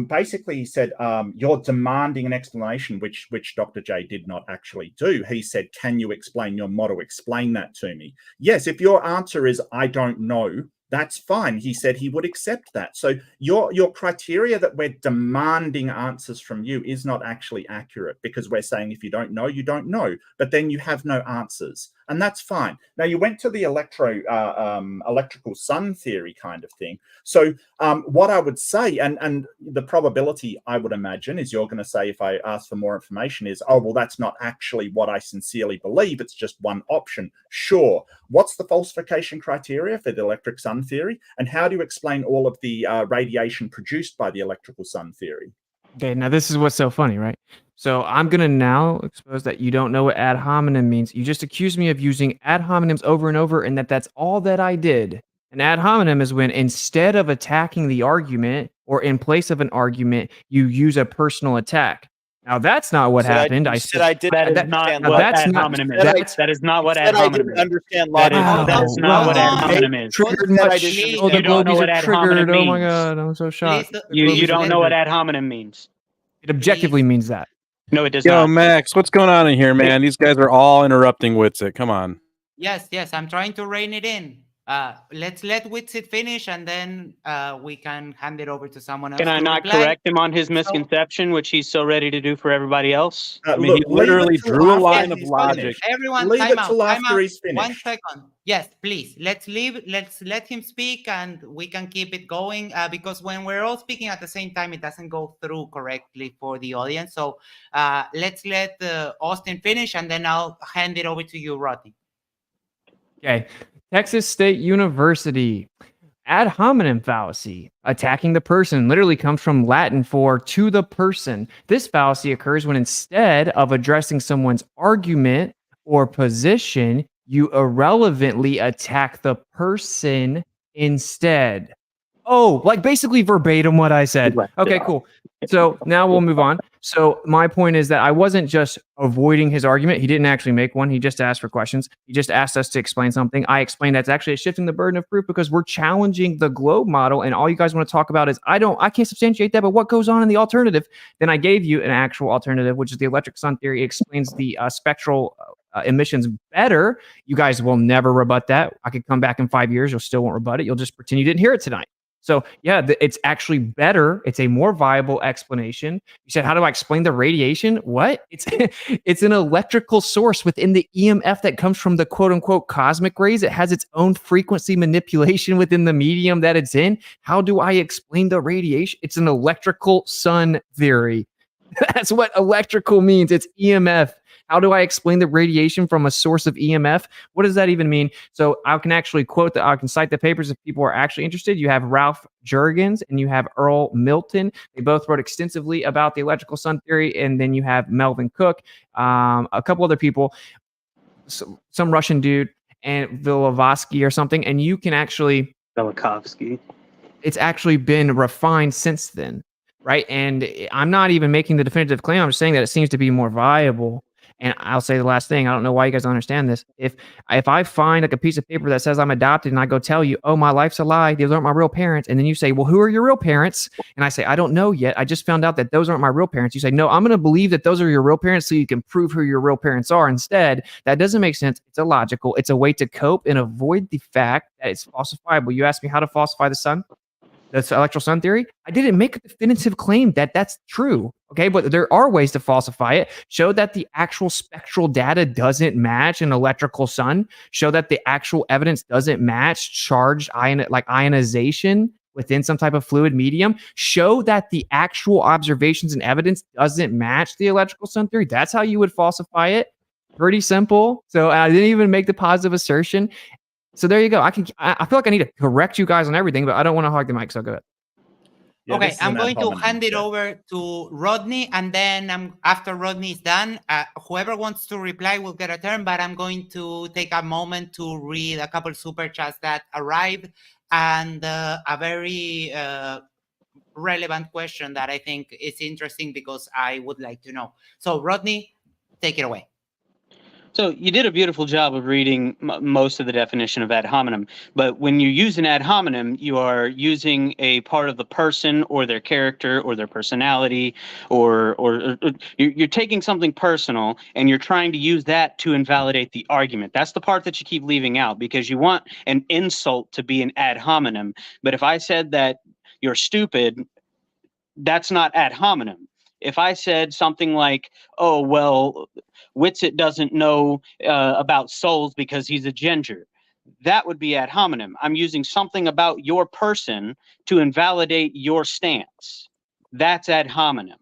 Speaker 3: Basically, he said you're demanding an explanation, which Dr. J did not actually do. He said, "Can you explain your model? Explain that to me." Yes, if your answer is "I don't know," that's fine. He said he would accept that. So your criteria that we're demanding answers from you is not actually accurate, because we're saying if you don't know, you don't know. But then you have no answers, and that's fine. Now you went to the electrical sun theory kind of thing. So what I would say, and the probability I would imagine is you're going to say, if I ask for more information, is, oh, well, that's not actually what I sincerely believe. It's just one option. Sure. What's the falsification criteria for the electric sun theory? And how do you explain all of the radiation produced by the electrical sun theory?
Speaker 4: Okay, now this is what's so funny, right? So I'm going to now expose that you don't know what ad hominem means. You just accused me of using ad hominems over and over, and that's all that I did. An ad hominem is when, instead of attacking the argument or in place of an argument, you use a personal attack. Now that's not what happened.
Speaker 6: I said I didn't
Speaker 7: That is
Speaker 6: understand
Speaker 7: not what
Speaker 6: logic.
Speaker 7: ad hominem is.
Speaker 4: that's-
Speaker 7: That is not what
Speaker 6: You
Speaker 7: ad
Speaker 6: said I
Speaker 7: hominem
Speaker 6: didn't
Speaker 7: is.
Speaker 6: understand
Speaker 7: That
Speaker 6: logic.
Speaker 7: is, that is not what ad hominem is.
Speaker 4: Triggered
Speaker 6: Said I
Speaker 4: much.
Speaker 6: didn't
Speaker 4: Oh, the
Speaker 7: You don't know
Speaker 4: globies
Speaker 7: what
Speaker 4: are
Speaker 7: ad hominem
Speaker 4: triggered. Oh my
Speaker 7: means.
Speaker 4: god, I'm so shocked.
Speaker 1: Please,
Speaker 7: You don't know what
Speaker 4: ad.
Speaker 7: ad hominem means.
Speaker 4: It objectively means that.
Speaker 7: No, it does
Speaker 9: Yo,
Speaker 7: not.
Speaker 9: Max, what's going on in here, man? These guys are all interrupting Witsit. Come on.
Speaker 1: Yes, I'm trying to rein it in. Let's let Witsit finish, and then we can hand it over to someone else.
Speaker 7: Can I
Speaker 1: to
Speaker 7: not
Speaker 1: reply.
Speaker 7: correct him on his misconception, which he's so ready to do for everybody else?
Speaker 9: I mean, he literally drew a line of
Speaker 1: Yes,
Speaker 9: logic.
Speaker 1: Everyone,
Speaker 3: Leave
Speaker 1: time
Speaker 3: it
Speaker 1: out.
Speaker 3: till
Speaker 1: Time
Speaker 3: after
Speaker 1: out.
Speaker 3: he's finished.
Speaker 1: 1 second. Yes, please. Let's let him speak, and we can keep it going. Because when we're all speaking at the same time, it doesn't go through correctly for the audience. So let's let Austin finish, and then I'll hand it over to you, Rodney.
Speaker 4: Okay. Texas State University. Ad hominem fallacy, attacking the person, literally comes from Latin for to the person. This fallacy occurs when, instead of addressing someone's argument or position, you irrelevantly attack the person instead. Oh, like basically verbatim what I said. Okay, cool. So now we'll move on. So my point is that I wasn't just avoiding his argument. He didn't actually make one. He just asked for questions. He just asked us to explain something. I explained that's actually shifting the burden of proof because we're challenging the globe model, and all you guys want to talk about is I can't substantiate that, but what goes on in the alternative? Then I gave you an actual alternative, which is the electric sun theory. It explains the spectral emissions better. You guys will never rebut that. I could come back in 5 years. You'll still won't rebut it. You'll just pretend you didn't hear it tonight. So yeah, it's actually better. It's a more viable explanation. You said, how do I explain the radiation? What? It's an electrical source within the EMF that comes from the quote unquote cosmic rays. It has its own frequency manipulation within the medium that it's in. How do I explain the radiation? It's an electrical sun theory. That's what electrical means. It's EMF. How do I explain the radiation from a source of EMF? What does that even mean? So I can actually I can cite the papers if people are actually interested. You have Ralph Jurgens and you have Earl Milton. They both wrote extensively about the electrical sun theory. And then you have Melvin Cook, a couple other people, some Russian dude, and Vilikovsky or something. And you can actually...
Speaker 7: Vilikovsky.
Speaker 4: It's actually been refined since then, right? And I'm not even making the definitive claim. I'm just saying that it seems to be more viable. And I'll say the last thing. I don't know why you guys don't understand this. If I find like a piece of paper that says I'm adopted and I go tell you, oh, my life's a lie, those aren't my real parents. And then you say, well, who are your real parents? And I say, I don't know yet. I just found out that those aren't my real parents. You say, no, I'm going to believe that those are your real parents so you can prove who your real parents are. Instead, that doesn't make sense. It's illogical. It's a way to cope and avoid the fact that it's falsifiable. You asked me how to falsify the sun. That's electrical sun theory. I didn't make a definitive claim that that's true. Okay, but there are ways to falsify it. Show that the actual spectral data doesn't match an electrical sun. Show that the actual evidence doesn't match charged ionization within some type of fluid medium. Show that the actual observations and evidence doesn't match the electrical sun theory. That's how you would falsify it. Pretty simple. So I didn't even make the positive assertion. So there you go. I feel like I need to correct you guys on everything, but I don't want to hog the mic. So go ahead.
Speaker 3: Yeah,
Speaker 1: okay,
Speaker 3: this is
Speaker 1: I'm
Speaker 3: an
Speaker 1: going
Speaker 3: ad
Speaker 1: to
Speaker 3: hominem,
Speaker 1: hand it
Speaker 3: yeah.
Speaker 1: over to Rodney, and then after Rodney is done, whoever wants to reply will get a turn. But I'm going to take a moment to read a couple super chats that arrived, and a very relevant question that I think is interesting because I would like to know. So, Rodney, take it away.
Speaker 7: So you did a beautiful job of reading most of the definition of ad hominem, but when you use an ad hominem, you are using a part of the person or their character or their personality, or you're taking something personal and you're trying to use that to invalidate the argument. That's the part that you keep leaving out because you want an insult to be an ad hominem. But if I said that you're stupid, that's not ad hominem. If I said something like, oh, well, Whitsitt doesn't know about souls because he's a ginger, that would be ad hominem. I'm using something about your person to invalidate your stance. That's ad hominem.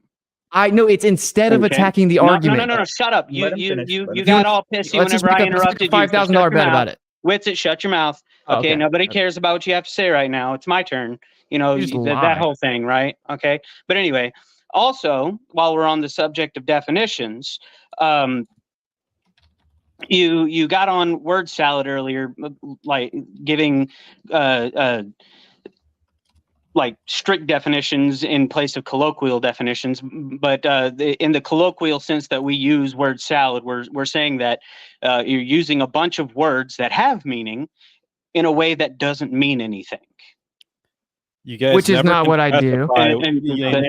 Speaker 4: I know it's instead of attacking the argument.
Speaker 7: No, shut up.
Speaker 3: Let him finish.
Speaker 7: You got all pissy whenever I interrupted you.
Speaker 4: Let's just make a $5,000 bet about it.
Speaker 7: Whitsitt, shut your mouth.
Speaker 4: Oh,
Speaker 7: okay, nobody cares about what you have to say right now. It's my turn. You know, that whole thing, right? Okay. But anyway, also, while we're on the subject of definitions, you got on word salad earlier, like giving like strict definitions in place of colloquial definitions. But in the colloquial sense that we use word salad, we're saying that you're using a bunch of words that have meaning in a way that doesn't mean anything.
Speaker 9: You guys,
Speaker 4: which is not what I do.
Speaker 9: They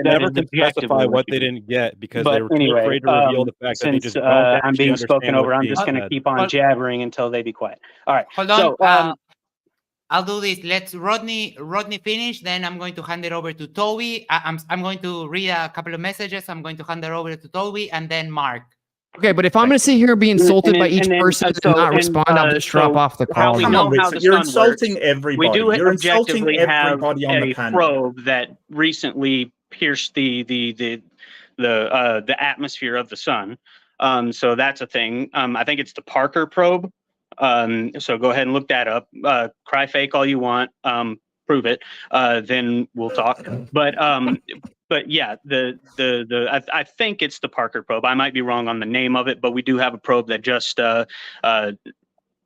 Speaker 9: never can specify what they didn't get because they were too afraid to reveal the fact that they just don't
Speaker 7: I'm being
Speaker 9: understand
Speaker 7: spoken over. I'm
Speaker 9: what's
Speaker 7: just
Speaker 9: being
Speaker 7: going to
Speaker 9: said.
Speaker 7: keep on jabbering until they be quiet. All right.
Speaker 1: Hold on.
Speaker 7: So,
Speaker 1: I'll do this. Let's Rodney finish. Then I'm going to hand it over to Toby. I'm going to read a couple of messages. I'm going to hand it over to Toby and then Mark.
Speaker 4: Okay, but if I'm going to sit here and be insulted by each person and not respond, I'll just drop off the call.
Speaker 7: We know how the
Speaker 3: You're
Speaker 7: sun
Speaker 3: insulting
Speaker 7: works.
Speaker 3: everybody.
Speaker 7: We do
Speaker 3: You're insulting
Speaker 7: objectively have
Speaker 3: everybody on the
Speaker 7: a
Speaker 3: panel.
Speaker 7: probe that recently pierced the atmosphere of the sun. So that's a thing. I think it's the Parker probe. So go ahead and look that up. Cry fake all you want. Prove it. Then we'll talk. But yeah, I think it's the Parker probe. I might be wrong on the name of it, but we do have a probe that just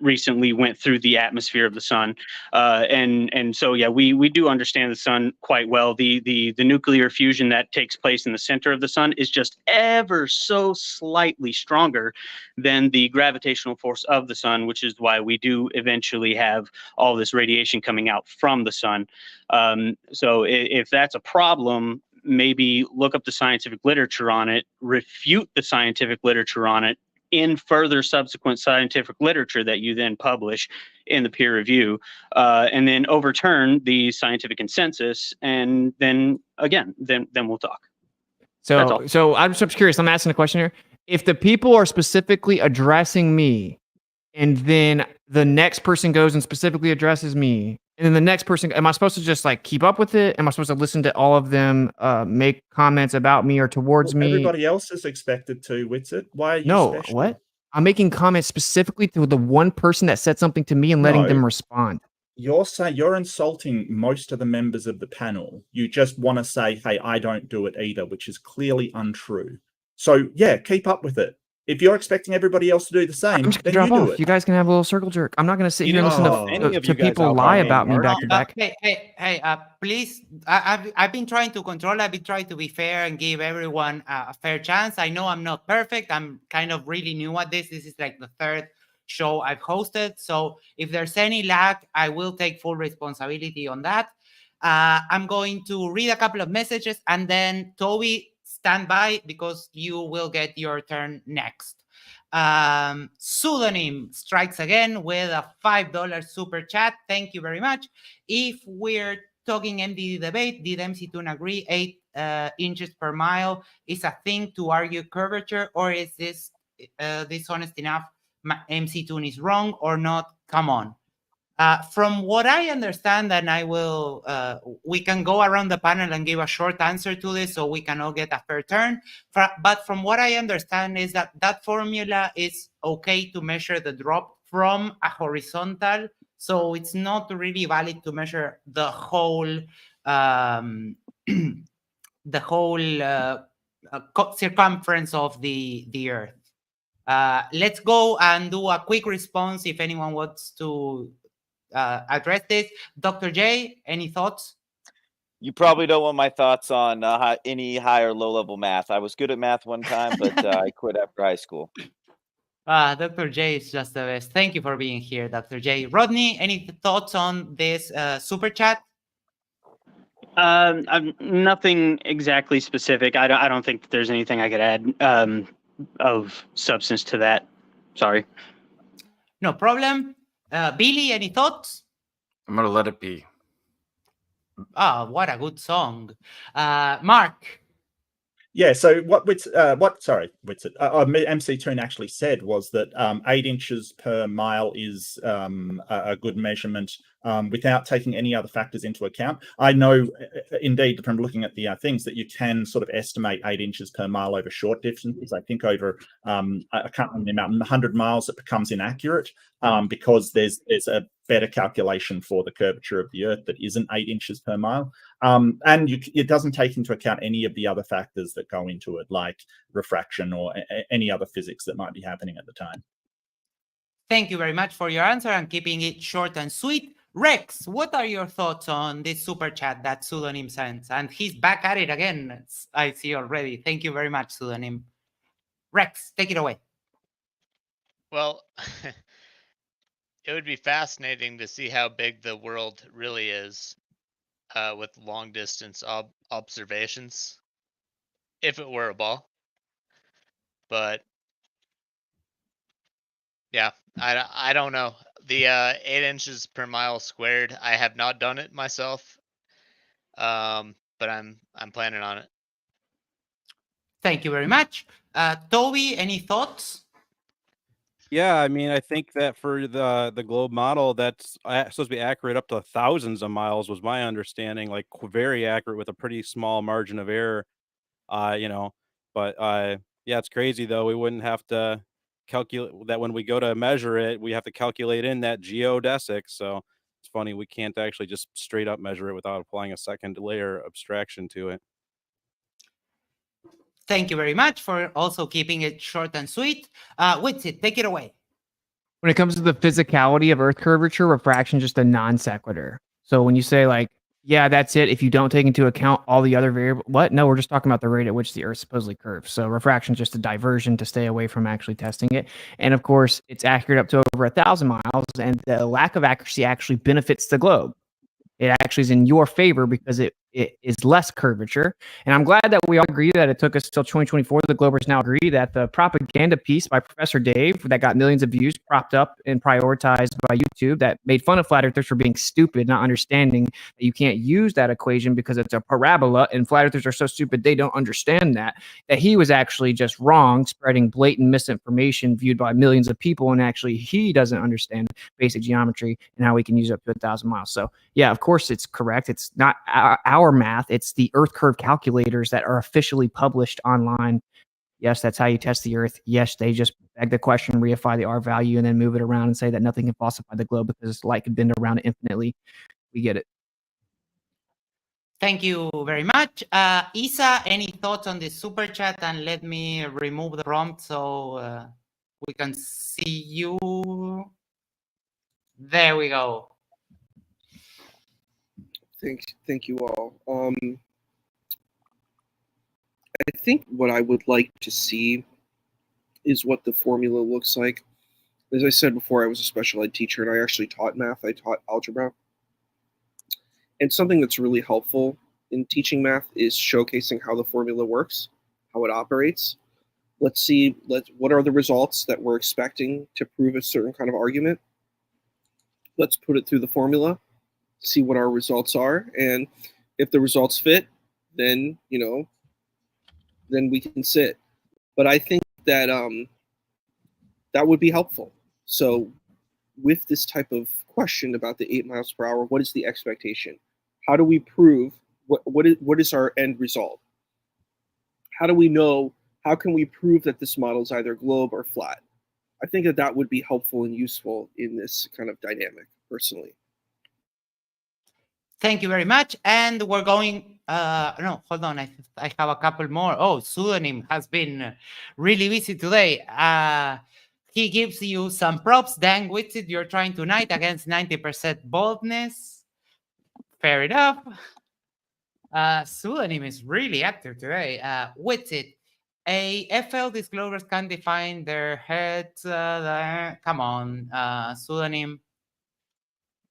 Speaker 7: recently went through the atmosphere of the sun, and so yeah, we do understand the sun quite well. The nuclear fusion that takes place in the center of the sun is just ever so slightly stronger than the gravitational force of the sun, which is why we do eventually have all this radiation coming out from the sun. So if that's a problem, maybe look up the scientific literature on it, refute the scientific literature on it in further subsequent scientific literature that you then publish in the peer review, and then overturn the scientific consensus, and then again, then we'll talk. That's all.
Speaker 4: So I'm just curious. I'm asking a question here. If the people are specifically addressing me, and then the next person goes and specifically addresses me, and then the next person, am I supposed to just like keep up with it? Am I supposed to listen to all of them make comments about me or towards me?
Speaker 3: Everybody else is expected to, Witsit. Why are you
Speaker 4: No,
Speaker 3: special?
Speaker 4: what? I'm making comments specifically to the one person that said something to me and letting
Speaker 3: No.
Speaker 4: them respond.
Speaker 3: You're saying you're insulting most of the members of the panel. You just want to say, hey, I don't do it either, which is clearly untrue. So yeah, keep up with it. If you're expecting everybody else to do the same,
Speaker 4: I'm just
Speaker 3: then
Speaker 4: gonna
Speaker 3: you
Speaker 4: drop
Speaker 3: do
Speaker 4: off.
Speaker 3: it.
Speaker 4: You guys can have a little circle jerk. I'm not gonna sit here and listen
Speaker 3: Oh.
Speaker 9: Any of
Speaker 4: to
Speaker 9: you guys
Speaker 4: people
Speaker 9: out
Speaker 4: lie
Speaker 9: by
Speaker 4: about me
Speaker 9: name,
Speaker 4: back to back.
Speaker 1: Hey, please. I've been trying to control. I've been trying to be fair and give everyone a fair chance. I know I'm not perfect. I'm kind of really new at this. This is like the third show I've hosted. So if there's any lag, I will take full responsibility on that. I'm going to read a couple of messages, and then Toby, stand by because you will get your turn next. Pseudonym strikes again with a $5 super chat. Thank you very much. If we're talking MDD debate, did MC Toon agree 8 inches per mile is a thing to argue curvature, or is this dishonest enough? MC Toon is wrong or not? Come on. From what I understand, and I will, we can go around the panel and give a short answer to this so we can all get a fair turn. But from what I understand is that that formula is okay to measure the drop from a horizontal. So it's not really valid to measure the whole, the whole circumference of the Earth. Let's go and do a quick response if anyone wants to address this. Dr. J, any thoughts?
Speaker 6: You probably don't want my thoughts on any high or low level math. I was good at math one time, but I quit after high school.
Speaker 1: Dr. J is just the best. Thank you for being here, Dr. J. Rodney, any thoughts on this super chat?
Speaker 7: Nothing exactly specific. I don't think that there's anything I could add of substance to that. Sorry.
Speaker 1: No problem. Billy, any thoughts?
Speaker 8: I'm gonna let it be.
Speaker 1: Oh, what a good song. Mark.
Speaker 3: Yeah, so what MC Toon actually said was that 8 inches per mile is a good measurement without taking any other factors into account. I know, indeed, from looking at the things, that you can sort of estimate 8 inches per mile over short distances. I think over, I can't remember the amount, 100 miles, it becomes inaccurate because there's a better calculation for the curvature of the Earth that isn't 8 inches per mile. And it doesn't take into account any of the other factors that go into it, like refraction or any other physics that might be happening at the time.
Speaker 1: Thank you very much for your answer and keeping it short and sweet. Rex, what are your thoughts on this super chat that Pseudonym sends? And he's back at it again, I see already. Thank you very much, Pseudonym. Rex, take it away.
Speaker 5: Well, it would be fascinating to see how big the world really is with long distance observations, if it were a ball. But yeah, I don't know. The 8 inches per mile squared, I have not done it myself, but I'm planning on it.
Speaker 1: Thank you very much. Toby, any thoughts?
Speaker 9: Yeah, I mean, I think that for the globe model, that's supposed to be accurate up to thousands of miles, was my understanding. Like very accurate with a pretty small margin of error. But yeah, it's crazy though. We wouldn't have to calculate that when we go to measure it. We have to calculate in that geodesic. So it's funny we can't actually just straight up measure it without applying a second layer abstraction to it.
Speaker 1: Thank you very much for also keeping it short and sweet. Witsit, take it away.
Speaker 4: when it comes to the physicality of Earth curvature, refraction is just a non sequitur. So when you say like, yeah, that's it, if you don't take into account all the other variables, what? No, we're just talking about the rate at which the Earth supposedly curves. So refraction is just a diversion to stay away from actually testing it. And of course, it's accurate up to over 1,000 miles, and the lack of accuracy actually benefits the globe. It actually is in your favor because it is less curvature. And I'm glad that we all agree that it took us till 2024. The Globers now agree that the propaganda piece by Professor Dave that got millions of views propped up and prioritized by YouTube that made fun of flat earthers for being stupid, not understanding that you can't use that equation because it's a parabola and flat earthers are so stupid they don't understand that he was actually just wrong, spreading blatant misinformation viewed by millions of people. And actually he doesn't understand basic geometry and how we can use up to 1,000 miles. So yeah, of course it's correct. It's not our math. It's the Earth curve calculators that are officially published online. Yes, that's how you test the Earth. Yes, they just beg the question, reify the R value, and then move it around and say that nothing can falsify the globe because light could bend around it infinitely. We get it.
Speaker 1: Thank you very much. Isa, any thoughts on the super chat? And let me remove the prompt so we can see you. There we go.
Speaker 2: Thank you all. I think what I would like to see is what the formula looks like. As I said before, I was a special ed teacher and I actually taught math. I taught algebra. And something that's really helpful in teaching math is showcasing how the formula works, how it operates. Let's see what are the results that we're expecting to prove a certain kind of argument. Let's put it through the formula, see what our results are, and if the results fit, then then we can sit. But I think that that would be helpful. So with this type of question about the 8 miles per hour, what is the expectation? How do we prove what is our end result? How do we know? How can we prove that this model is either globe or flat? I think that that would be helpful and useful in this kind of dynamic, personally.
Speaker 1: Thank you very much. And we're going, no, hold on. I have a couple more. Oh, Pseudonym has been really busy today. He gives you some props. Dan Whitsitt, you're trying tonight against 90% boldness. Fair enough. Pseudonym is really active today. Whitsitt, FL disclosures can define their heads. Come on, Pseudonym.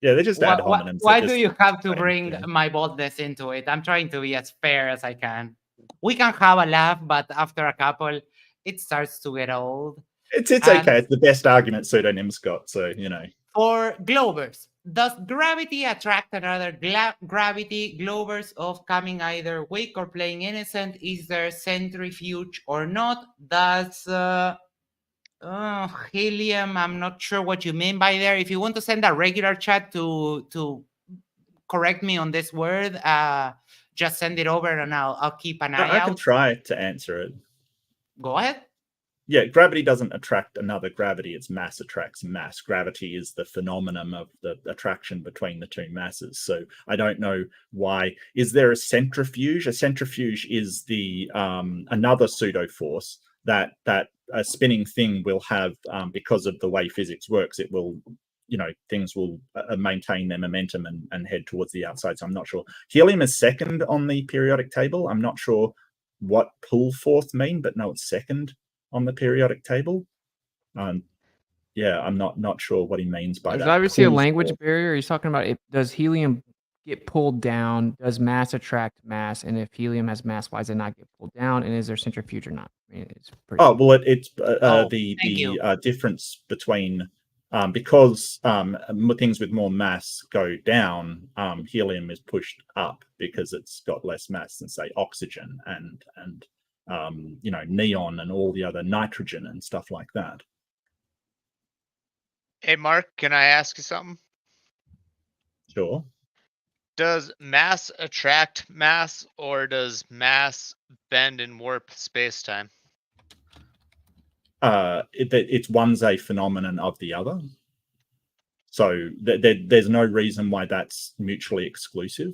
Speaker 3: Yeah, they're just ad hominems.
Speaker 1: Why do you have to bring my boldness into it? I'm trying to be as fair as I can. We can have a laugh, but after a couple, it starts to get old.
Speaker 3: It's okay. It's the best argument Pseudonym's got, so
Speaker 1: For Globers, does gravity attract another gravity? Globers of coming either weak or playing innocent? Is there centrifuge or not? Does helium, I'm not sure what you mean by there. If you want to send a regular chat to correct me on this word, just send it over and I'll keep an eye out.
Speaker 3: I can try to answer it.
Speaker 1: Go ahead.
Speaker 3: Yeah, gravity doesn't attract another gravity. Its mass attracts mass. Gravity is the phenomenon of the attraction between the two masses. So I don't know why. Is there a centrifuge? A centrifuge is the another pseudo force that a spinning thing will have, because of the way physics works. It will, things will maintain their momentum and head towards the outside. So I'm not sure. Helium is second on the periodic table. I'm not sure what pull force mean, but no, it's second on the periodic table. Yeah, I'm not sure what he means by that.
Speaker 4: There's obviously a language barrier. He's talking about does helium get pulled down? Does mass attract mass? And if helium has mass, why does it not get pulled down? And is there centrifuge or not? I mean, it's pretty.
Speaker 3: Oh well, it's the difference between because things with more mass go down, helium is pushed up because it's got less mass than say oxygen and neon and all the other nitrogen and stuff like that.
Speaker 5: Hey, Mark, can I ask you something?
Speaker 3: Sure.
Speaker 5: Does mass attract mass, or does mass bend and warp space-time?
Speaker 3: It's one's a phenomenon of the other. So there's no reason why that's mutually exclusive.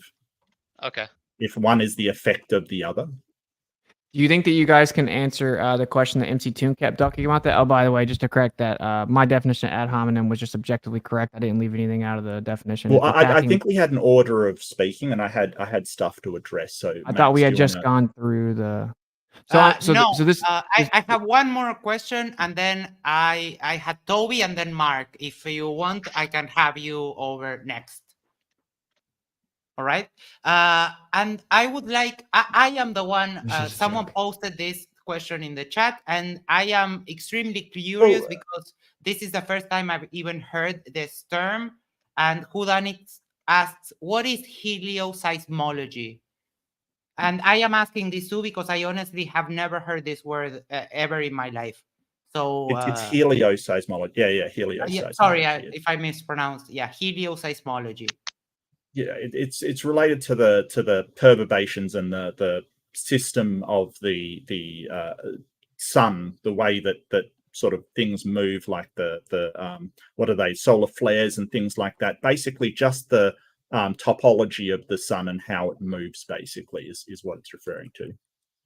Speaker 5: Okay.
Speaker 3: If one is the effect of the other.
Speaker 4: Do you think that you guys can answer the question that MC Toon kept talking about that? Oh, by the way, just to correct that, my definition of ad hominem was just objectively correct. I didn't leave anything out of the definition.
Speaker 3: Well,
Speaker 4: It's
Speaker 3: I
Speaker 4: attacking-
Speaker 3: think we had an order of speaking, and I had stuff to address. So
Speaker 4: I thought we
Speaker 3: Max,
Speaker 4: had
Speaker 3: do you
Speaker 4: just
Speaker 3: wanna-
Speaker 4: gone through the.
Speaker 1: No,
Speaker 4: So this.
Speaker 1: I have one more question, and then I had Toby and then Mark. If you want, I can have you over next. All right. And I would like, I am the one, someone posted this question in the chat, and I am extremely curious because this is the first time I've even heard this term. And Whodunit asks, what is helioseismology? And I am asking this too because I honestly have never heard this word ever in my life. So
Speaker 3: it's helioseismology. Yeah, helioseismology.
Speaker 1: Sorry if I mispronounced. Yeah, helioseismology.
Speaker 3: Yeah, it's related to the perturbations and the system of the sun, the way that sort of things move, like the what are they, solar flares and things like that. Basically, just the topology of the sun and how it moves, basically, is what it's referring to.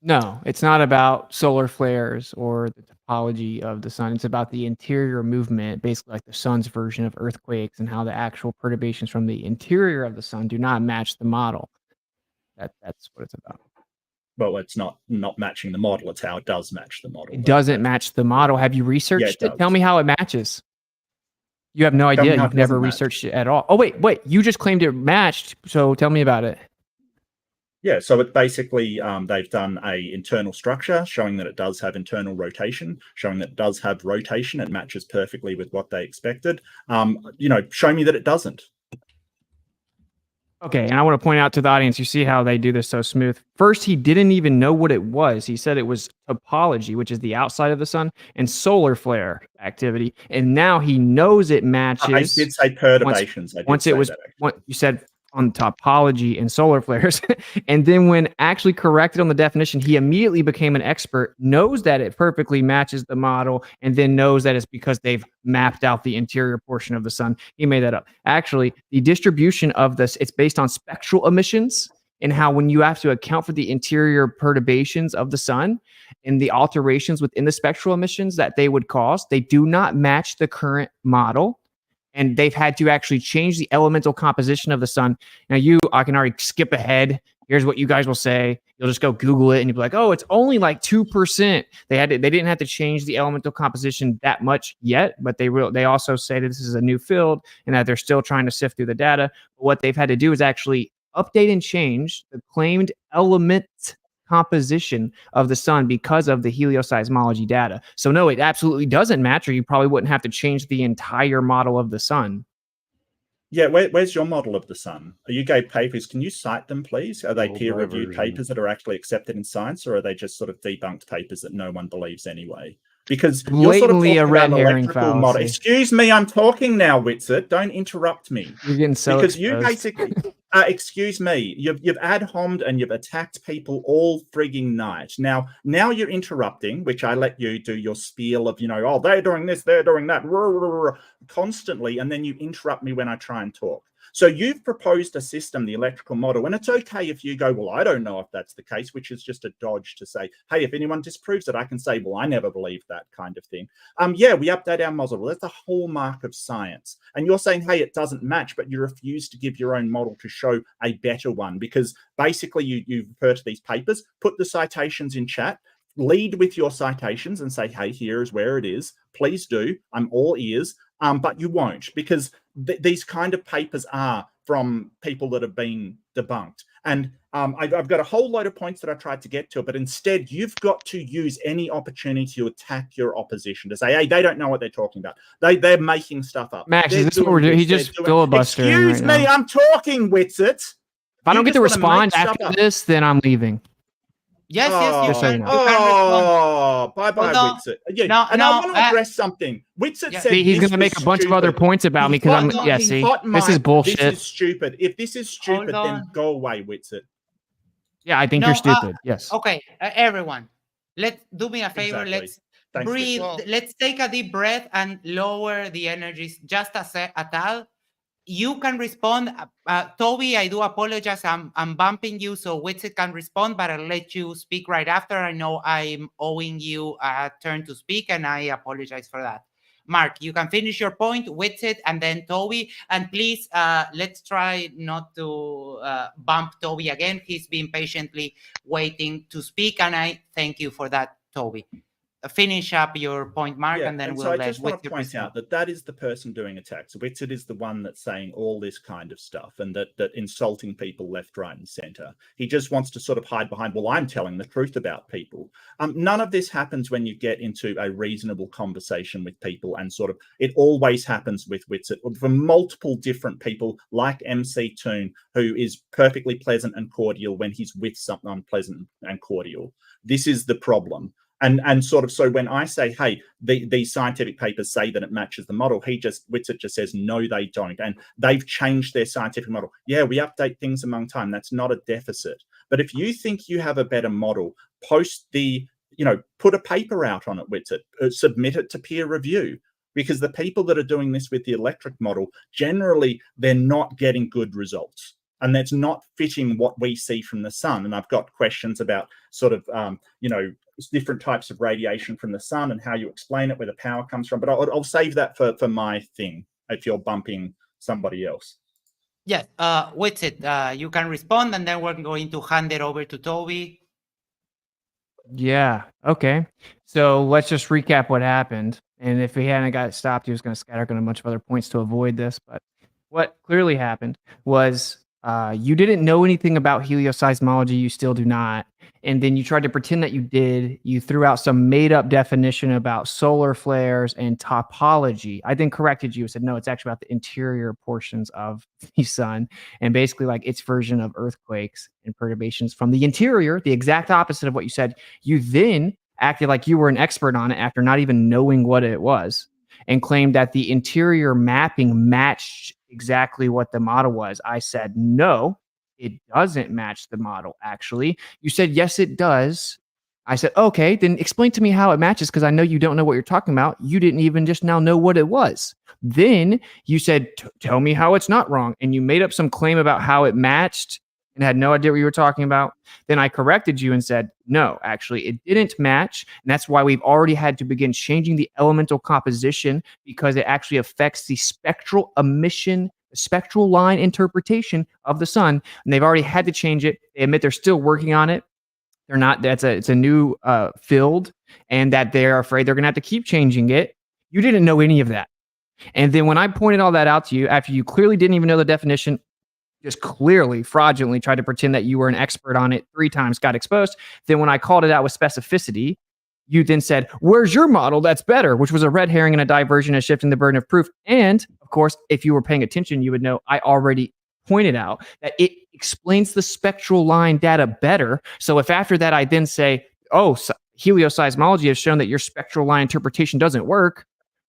Speaker 4: No, it's not about solar flares or the topology of the sun. It's about the interior movement, basically like the sun's version of earthquakes, and how the actual perturbations from the interior of the sun do not match the model. That's what it's about.
Speaker 3: Well, it's not matching the model. It's how it does match the model.
Speaker 4: It doesn't match the model. Have you researched it? Tell me how it matches. You have no idea. You've never researched it at all. Oh, wait. You just claimed it matched. So tell me about it.
Speaker 3: Yeah, so it basically, they've done a internal structure showing that it does have internal rotation, showing that it does have rotation. It matches perfectly with what they expected. Show me that it doesn't.
Speaker 4: Okay, and I want to point out to the audience, you see how they do this so smooth. First, he didn't even know what it was. He said it was topology, which is the outside of the sun, and solar flare activity. And now he knows it matches.
Speaker 3: I did say perturbations.
Speaker 4: You said on topology and solar flares. And then when actually corrected on the definition, he immediately became an expert, knows that it perfectly matches the model, and then knows that it's because they've mapped out the interior portion of the sun. He made that up. Actually, the distribution of this, it's based on spectral emissions, and how when you have to account for the interior perturbations of the sun and the alterations within the spectral emissions that they would cause, they do not match the current model. And they've had to actually change the elemental composition of the sun. Now, I can already skip ahead. Here's what you guys will say. You'll just go Google it and you'll be like, oh, it's only like 2%. They didn't have to change the elemental composition that much yet, but they also say that this is a new field and that they're still trying to sift through the data. But what they've had to do is actually update and change the claimed element composition of the sun because of the helioseismology data. So no, it absolutely doesn't match, or you probably wouldn't have to change the entire model of the sun.
Speaker 3: Yeah, where's your model of the sun? You gave papers. Can you cite them, please? Are they peer-reviewed papers that are actually accepted in science, or are they just sort of debunked papers that no one believes anyway? Because you're sort of talking
Speaker 4: a red
Speaker 3: about
Speaker 4: herring
Speaker 3: electrical model. Excuse me, I'm talking now, Whitsett. Don't interrupt me.
Speaker 4: You're getting so
Speaker 3: because
Speaker 4: exposed.
Speaker 3: You basically, excuse me, you've ad hommed and you've attacked people all frigging night. Now you're interrupting, which I let you do your spiel of, oh, they're doing this, they're doing that, constantly, and then you interrupt me when I try and talk. So you've proposed a system, the electrical model, and it's okay if you go, well, I don't know if that's the case, which is just a dodge to say, hey, if anyone disproves it, I can say, well, I never believed that kind of thing. Yeah, we update our model. Well, that's the hallmark of science. And you're saying, hey, it doesn't match, but you refuse to give your own model to show a better one because basically you refer to these papers, put the citations in chat, lead with your citations and say, hey, here is where it is. Please do. I'm all ears. But you won't, because these kind of papers are from people that have been debunked. And I've got a whole load of points that I tried to get to, but instead you've got to use any opportunity to attack your opposition, to say, hey, they don't know what they're talking about. They're making stuff up.
Speaker 4: Max, is this what we're doing? He just filibustering.
Speaker 3: Excuse me, I'm talking, Whitsett.
Speaker 4: If I don't get to respond after this, then I'm leaving.
Speaker 1: Yes, you can.
Speaker 3: Bye-bye, Whitsett. Yeah, I want to address something. Whitsett said
Speaker 4: he's going to make a bunch of other points about me because this is bullshit.
Speaker 3: This is stupid. If this is stupid, then go away, Whitsett.
Speaker 4: Yeah, I think you're stupid. Yes.
Speaker 1: Okay, everyone, let's do me a favor.
Speaker 3: Exactly.
Speaker 1: Let's breathe. Let's take a deep breath and lower the energies just a tad. you can respond. Toby, I do apologize. I'm bumping you so Witsit can respond, but I'll let you speak right after. I know I'm owing you a turn to speak, and I apologize for that. Mark, you can finish your point, Witsit, and then Toby. And please, let's try not to bump Toby again. He's been patiently waiting to speak, and I thank you for that, Toby. Finish up your point, Mark,
Speaker 3: Yeah,
Speaker 1: and then
Speaker 3: and
Speaker 1: we'll
Speaker 3: so I
Speaker 1: let
Speaker 3: just want to
Speaker 1: Witsit
Speaker 3: point
Speaker 1: respond.
Speaker 3: out that that is the person doing attacks. Witsit is the one that's saying all this kind of stuff and that insulting people left, right, and center. He just wants to sort of hide behind, well, I'm telling the truth about people. None of this happens when you get into a reasonable conversation with people, and sort of it always happens with Witsit from multiple different people, like MC Toon, who is perfectly pleasant and cordial when he's with something unpleasant and cordial. This is the problem. And sort of, so when I say, hey, these scientific papers say that it matches the model, Witsit just says, no, they don't. And they've changed their scientific model. Yeah, we update things among time. That's not a deficit. But if you think you have a better model, put a paper out on it, Witsit, submit it to peer review. Because the people that are doing this with the electric model, generally, they're not getting good results. And that's not fitting what we see from the sun. And I've got questions about sort of, different types of radiation from the sun and how you explain it, where the power comes from. But I'll save that for my thing if you're bumping somebody else.
Speaker 1: Yes, Witsit, you can respond, and then we're going to hand it over to Toby.
Speaker 4: Yeah. Okay. So let's just recap what happened. And if he hadn't got stopped, he was going to scatter on a bunch of other points to avoid this. But what clearly happened was you didn't know anything about helioseismology. You still do not. And then you tried to pretend that you did. You threw out some made up definition about solar flares and topology. I then corrected you and said, no, it's actually about the interior portions of the sun and basically like its version of earthquakes and perturbations from the interior, the exact opposite of what you said. You then acted like you were an expert on it after not even knowing what it was and claimed that the interior mapping matched exactly what the model was. I said, no, it doesn't match the model, actually. You said, yes, it does. I said, okay, then explain to me how it matches because I know you don't know what you're talking about. You didn't even just now know what it was. Then you said, tell me how it's not wrong. And you made up some claim about how it matched and had no idea what you were talking about. Then I corrected you and said, no, actually, it didn't match. And that's why we've already had to begin changing the elemental composition because it actually affects the spectral emission, the spectral line interpretation of the sun. And they've already had to change it. They admit they're still working on it. They're not, it's a new field, and that they're afraid they're going to have to keep changing it. You didn't know any of that. And then when I pointed all that out to you, after you clearly didn't even know the definition, just clearly fraudulently tried to pretend that you were an expert on it 3 times, got exposed. Then when I called it out with specificity, you then said, where's your model that's better, which was a red herring and a diversion and shifting the burden of proof. And of course, if you were paying attention, you would know I already pointed out that it explains the spectral line data better. So if after that I then say, oh, helioseismology has shown that your spectral line interpretation doesn't work,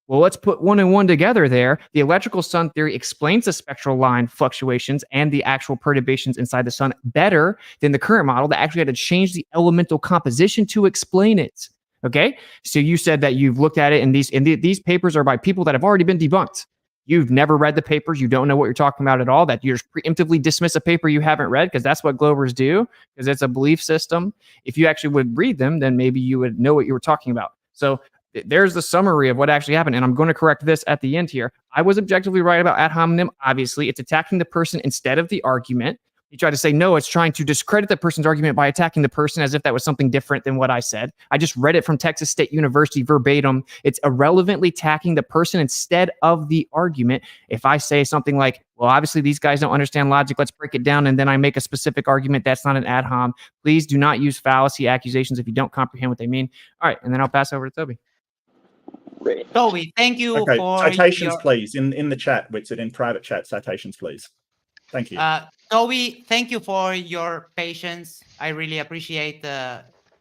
Speaker 4: well, let's put 1 and 1 together there. The electrical sun theory explains the spectral line fluctuations and the actual perturbations inside the sun better than the current model that actually had to change the elemental composition to explain it. Okay? So you said that you've looked at it, and these papers are by people that have already been debunked. You've never read the papers. You don't know what you're talking about at all. That you just preemptively dismiss a paper you haven't read because that's what Glovers do, because it's a belief system. If you actually would read them, then maybe you would know what you were talking about. So there's the summary of what actually happened. And I'm going to correct this at the end here. I was objectively right about ad hominem. Obviously, it's attacking the person instead of the argument. You try to say, no, it's trying to discredit the person's argument by attacking the person as if that was something different than what I said. I just read it from Texas State University verbatim. It's irrelevantly attacking the person instead of the argument. If I say something like, well, obviously these guys don't understand logic, let's break it down, and then I make a specific argument, that's not an ad hom. Please do not use fallacy accusations if you don't comprehend what they mean. All right, and then I'll pass over to Toby.
Speaker 1: Toby, thank you
Speaker 3: Okay,
Speaker 1: for
Speaker 3: citations, please, in the chat, Witsit, in private chat, citations, please. Thank you.
Speaker 1: Toby, thank you for your patience. I really appreciate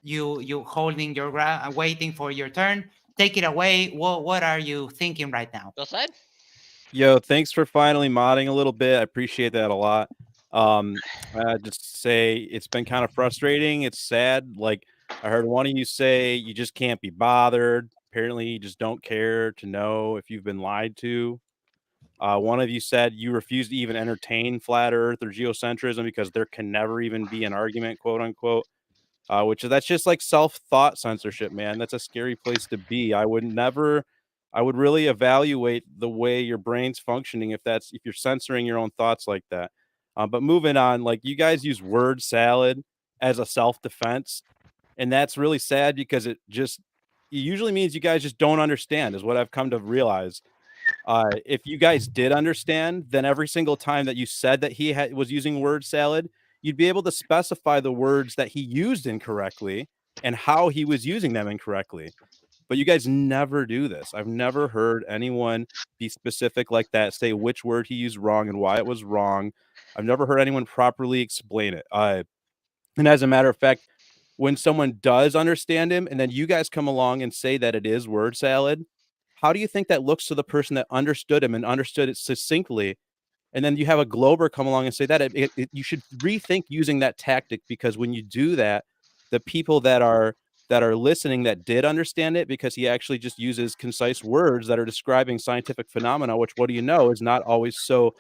Speaker 1: you holding your ground, waiting for your turn. Take it away. What are you thinking right now?
Speaker 5: Go side.
Speaker 9: Yo, thanks for finally modding a little bit. I appreciate that a lot. I just say it's been kind of frustrating. It's sad. Like I heard one of you say you just can't be bothered. Apparently, you just don't care to know if you've been lied to. One of you said you refuse to even entertain flat Earth or geocentrism because there can never even be an argument, quote unquote. That's just like self-thought censorship, man. That's a scary place to be. I would really evaluate the way your brain's functioning if you're censoring your own thoughts like that. But moving on, like, you guys use word salad as a self-defense, and that's really sad because it usually means you guys just don't understand, is what I've come to realize. If you guys did understand, then every single time that you said that he was using word salad, you'd be able to specify the words that he used incorrectly and how he was using them incorrectly. But you guys never do this. I've never heard anyone be specific like that, say which word he used wrong and why it was wrong. I've never heard anyone properly explain it. And as a matter of fact, when someone does understand him and then you guys come along and say that it is word salad, how do you think that looks to the person that understood him and understood it succinctly? And then you have a glober come along and say that you should rethink using that tactic, because when you do that, the people that are listening that did understand it, because he actually just uses concise words that are describing scientific phenomena, which, what do you know, is not always so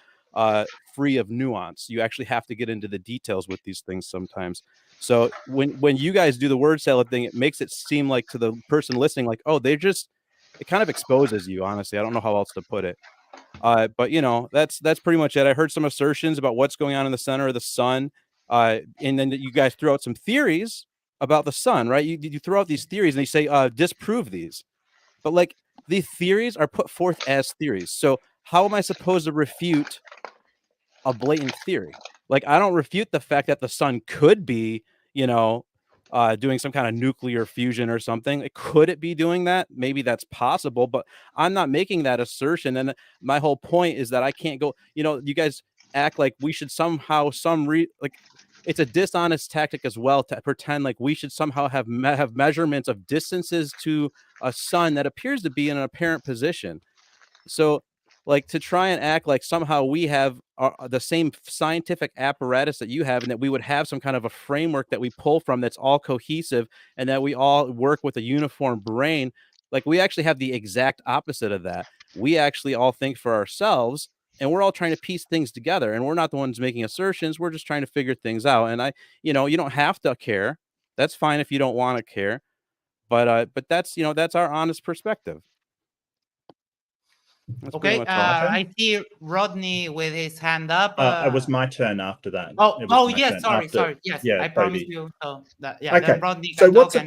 Speaker 9: free of nuance. You actually have to get into the details with these things sometimes. So when you guys do the word salad thing, it makes it seem like to the person listening, like, oh, it kind of exposes you, honestly. I don't know how else to put it. But that's pretty much it. I heard some assertions about what's going on in the center of the sun. And then you guys throw out some theories about the sun, right? You throw out these theories and you say, disprove these. But like, the theories are put forth as theories. So how am I supposed to refute a blatant theory? Like, I don't refute the fact that the sun could be, doing some kind of nuclear fusion or something. Could it be doing that? Maybe that's possible, but I'm not making that assertion. And my whole point is that I can't go, you guys act like we should somehow it's a dishonest tactic as well to pretend like we should somehow have measurements of distances to a sun that appears to be in an apparent position. So, like, to try and act like somehow we have the same scientific apparatus that you have, and that we would have some kind of a framework that we pull from that's all cohesive, and that we all work with a uniform brain. Like, we actually have the exact opposite of that. We actually all think for ourselves, and we're all trying to piece things together, and we're not the ones making assertions. We're just trying to figure things out. And you don't have to care. That's fine if you don't want to care. But that's our honest perspective. That's
Speaker 1: Okay,
Speaker 9: pretty much all.
Speaker 1: I see Rodney with his hand up.
Speaker 3: It was my turn after that.
Speaker 1: Yes, sorry. Yes,
Speaker 3: Yeah,
Speaker 1: I promised
Speaker 3: Toby.
Speaker 1: you. So
Speaker 3: Okay,
Speaker 1: then Rodney
Speaker 3: so
Speaker 1: can
Speaker 3: what's
Speaker 1: talk.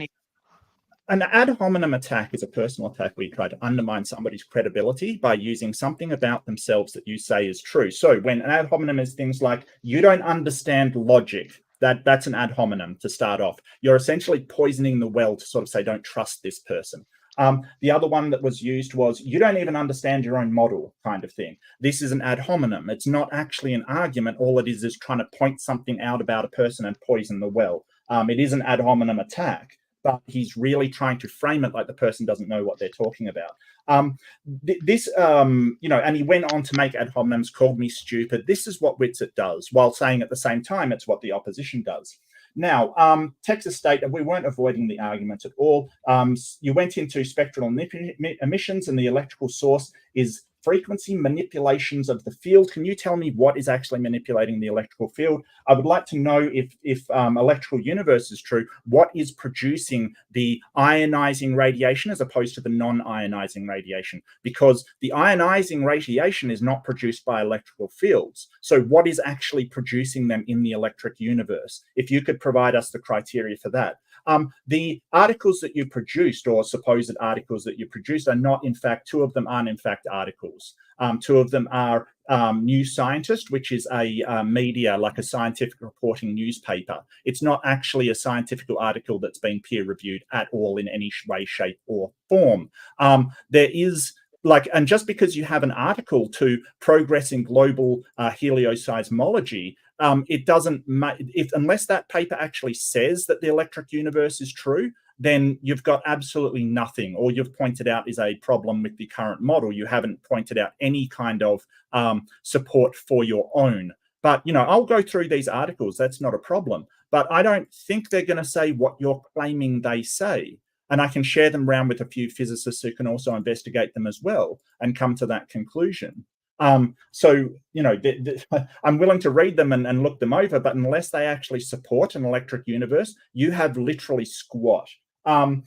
Speaker 3: an ad hominem attack is a personal attack where you try to undermine somebody's credibility by using something about themselves that you say is true. So when an ad hominem is things like, you don't understand logic, that's an ad hominem to start off. You're essentially poisoning the well to sort of say, don't trust this person. The other one that was used was, you don't even understand your own model, kind of thing. This is an ad hominem. It's not actually an argument. All it is trying to point something out about a person and poison the well. It is an ad hominem attack, but he's really trying to frame it like the person doesn't know what they're talking about. And he went on to make ad hominems, called me stupid. This is what Whitsitt does, while saying at the same time it's what the opposition does. Now, Texas State, we weren't avoiding the argument at all. You went into spectral emissions, and the electrical source is frequency manipulations of the field. Can you tell me what is actually manipulating the electrical field? I would like to know if electrical universe is true, what is producing the ionizing radiation as opposed to the non-ionizing radiation? Because the ionizing radiation is not produced by electrical fields. So what is actually producing them in the electric universe? If you could provide us the criteria for that. The articles that you produced, or supposed articles that you produced, are not, in fact, two of them aren't in fact articles. Two of them are New Scientist, which is a media, like a scientific reporting newspaper. It's not actually a scientific article that's been peer reviewed at all in any way, shape, or form. There is and just because you have an article to Progress in Global Helioseismology, it doesn't unless that paper actually says that the electric universe is true, then you've got absolutely nothing. All you've pointed out is a problem with the current model. You haven't pointed out any kind of support for your own. But, I'll go through these articles. That's not a problem. But I don't think they're going to say what you're claiming they say. And I can share them around with a few physicists who can also investigate them as well and come to that conclusion. So, I'm willing to read them and look them over, but unless they actually support an electric universe, you have literally squat. Here's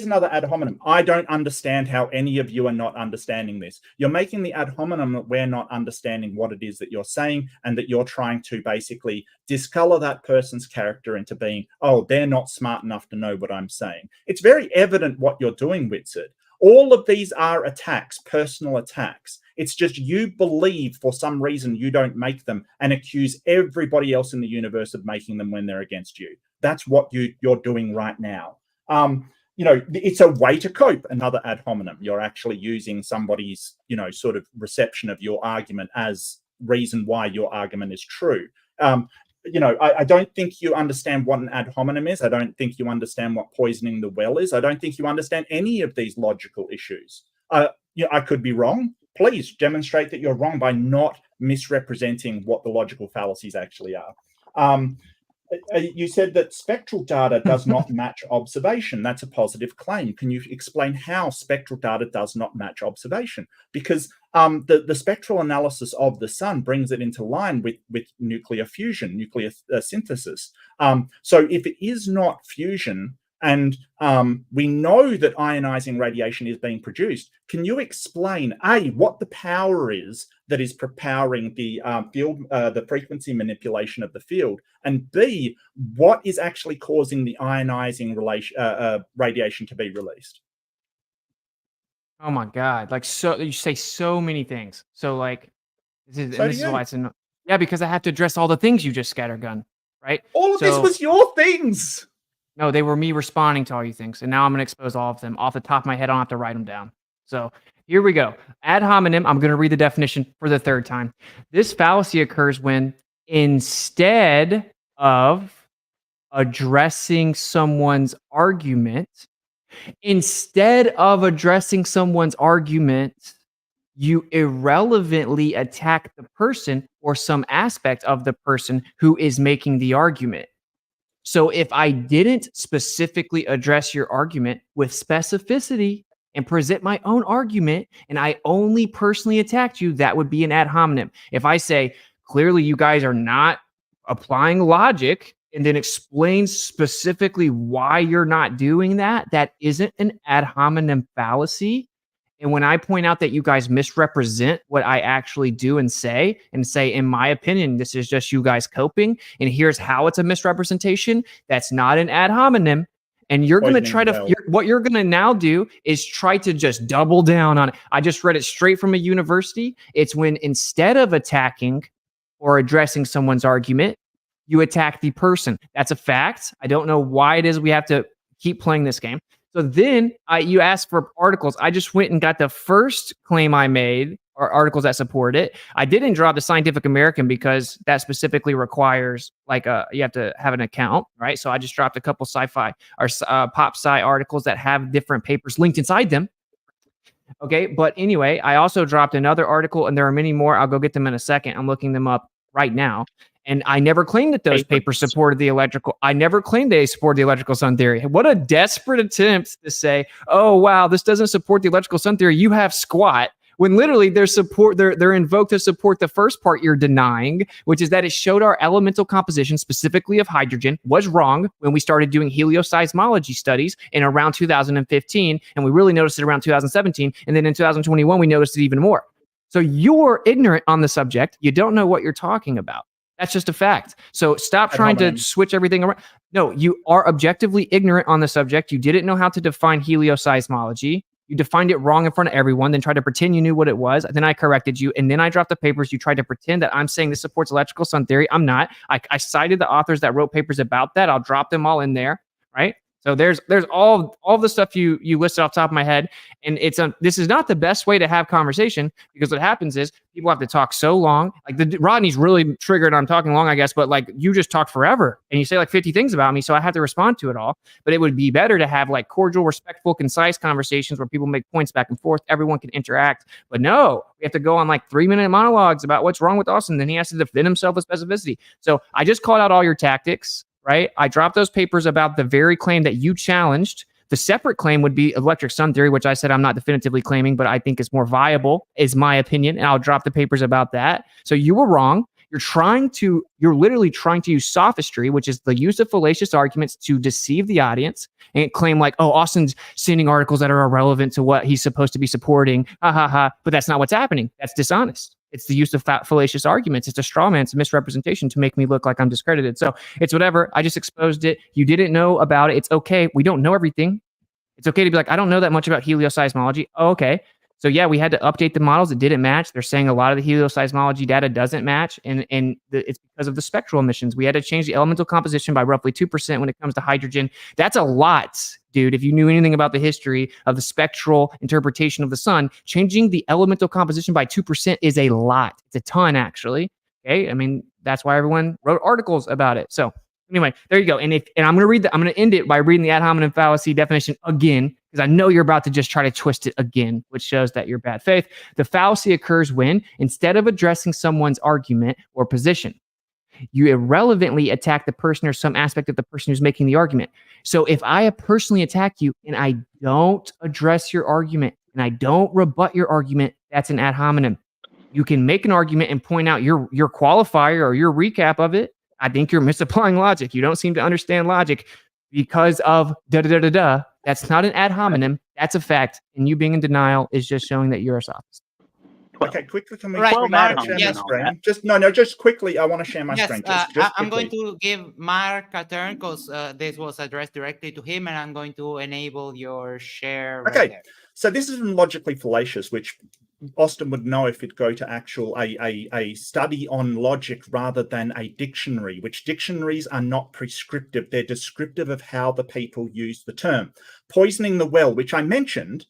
Speaker 3: another ad hominem. I don't understand how any of you are not understanding this. You're making the ad hominem that we're not understanding what it is that you're saying, and that you're trying to basically discolor that person's character into being, oh, they're not smart enough to know what I'm saying. It's very evident what you're doing, Whitsett. All of these are attacks, personal attacks. It's just you believe for some reason you don't make them and accuse everybody else in the universe of making them when they're against you. That's what you're doing right now. It's a way to cope. Another ad hominem. You're actually using somebody's, sort of reception of your argument as reason why your argument is true. I don't think you understand what an ad hominem is. I don't think you understand what poisoning the well is. I don't think you understand any of these logical issues. I could be wrong. Please demonstrate that you're wrong by not misrepresenting what the logical fallacies actually are. You said that spectral data does not match observation. That's a positive claim. Can you explain how spectral data does not match observation? Because the spectral analysis of the sun brings it into line with nuclear fusion, nuclear synthesis. So if it is not fusion, and we know that ionizing radiation is being produced, can you explain, A, what the power is that is powering the field, the frequency manipulation of the field, and B, what is actually causing the ionizing radiation to be released?
Speaker 4: Oh my God. So you say so many things. So this is why it's yeah, because I have to address all the things you just scattergun, right?
Speaker 3: All of this was your things.
Speaker 4: No, they were me responding to all you things, and now I'm going to expose all of them off the top of my head. I don't have to write them down. So here we go. Ad hominem, I'm going to read the definition for the third time. This fallacy occurs when instead of addressing someone's argument, you irrelevantly attack the person or some aspect of the person who is making the argument. So if I didn't specifically address your argument with specificity and present my own argument, and I only personally attacked you, that would be an ad hominem. If I say, clearly you guys are not applying logic, and then explain specifically why you're not doing that, that isn't an ad hominem fallacy. And when I point out that you guys misrepresent what I actually do and say, in my opinion, this is just you guys coping, and here's how it's a misrepresentation, that's not an ad hominem. And you're going to try to, what you're going to now do is try to just double down on it. I just read it straight from a university. It's when instead of attacking or addressing someone's argument, you attack the person. That's a fact. I don't know why it is we have to keep playing this game. So then you asked for articles. I just went and got the first claim I made, or articles that support it. I didn't drop the Scientific American because that specifically requires you have to have an account, right? So I just dropped a couple sci-fi or pop sci articles that have different papers linked inside them. Okay, but anyway, I also dropped another article, and there are many more. I'll go get them in a second. I'm looking them up right now. And I never claimed that those papers supported the electrical. I never claimed they supported the electrical sun theory. What a desperate attempt to say, oh, wow, this doesn't support the electrical sun theory. You have squat. When literally they're invoked to support the first part you're denying, which is that it showed our elemental composition, specifically of hydrogen, was wrong when we started doing helioseismology studies in around 2015. And we really noticed it around 2017. And then in 2021, we noticed it even more. So you're ignorant on the subject. You don't know what you're talking about. That's just a fact. So stop trying to switch everything around. No, you are objectively ignorant on the subject. You didn't know how to define helioseismology. You defined it wrong in front of everyone, then tried to pretend you knew what it was. Then I corrected you, and then I dropped the papers. You tried to pretend that I'm saying this supports electrical sun theory. I'm not. I cited the authors that wrote papers about that. I'll drop them all in there, right? So there's all the stuff you listed off the top of my head, and this is not the best way to have conversation, because what happens is people have to talk so long. Rodney's really triggered. I'm talking long, I guess, but you just talk forever and you say 50 things about me, so I have to respond to it all. But it would be better to have cordial, respectful, concise conversations where people make points back and forth. Everyone can interact. But no, we have to go on 3-minute monologues about what's wrong with Austin. Then he has to defend himself with specificity. So I just called out all your tactics. Right? I dropped those papers about the very claim that you challenged, The separate claim would be electric sun theory, which I said I'm not definitively claiming, but I think is more viable, is my opinion. And I'll drop the papers about that. So you were wrong. You're literally trying to use sophistry, which is the use of fallacious arguments to deceive the audience and claim like, oh, Austin's sending articles that are irrelevant to what he's supposed to be supporting. Ha ha ha. But that's not what's happening. That's dishonest. It's the use of fallacious arguments. It's a straw man. It's a misrepresentation to make me look like I'm discredited. So it's whatever. I just exposed it. You didn't know about it. It's okay. We don't know everything. It's okay to be like, I don't know that much about helioseismology. Oh, okay. So yeah, we had to update the models. It didn't match. They're saying a lot of the helioseismology data doesn't match, and it's because of the spectral emissions. We had to change the elemental composition by roughly 2% when it comes to hydrogen. That's a lot, dude. If you knew anything about the history of the spectral interpretation of the sun, changing the elemental composition by 2% is a lot. It's a ton, actually. Okay, I mean that's why everyone wrote articles about it. So anyway, there you go. And I'm going to end it by reading the ad hominem fallacy definition again, because I know you're about to just try to twist it again, which shows that you're bad faith. The fallacy occurs when, instead of addressing someone's argument or position, you irrelevantly attack the person or some aspect of the person who's making the argument. So if I personally attack you and I don't address your argument and I don't rebut your argument, that's an ad hominem. You can make an argument and point out your qualifier or your recap of it. I think you're misapplying logic. You don't seem to understand logic because of da-da-da-da-da. That's not an ad hominem. That's a fact. And you being in denial is just showing that you're a sophist.
Speaker 3: Okay, quickly, can we
Speaker 1: Right,
Speaker 3: share
Speaker 1: Mark,
Speaker 3: my
Speaker 1: yes.
Speaker 3: screen? Just quickly, I want to share my screen. Just
Speaker 1: I'm going
Speaker 3: quickly.
Speaker 1: to give Mark a turn because this was addressed directly to him, and I'm going to enable your share.
Speaker 3: Okay,
Speaker 1: right there.
Speaker 3: so this is logically fallacious, which Austin would know if it go to actual a study on logic rather than a dictionary, which dictionaries are not prescriptive. They're descriptive of how the people use the term. Poisoning the well, which I mentioned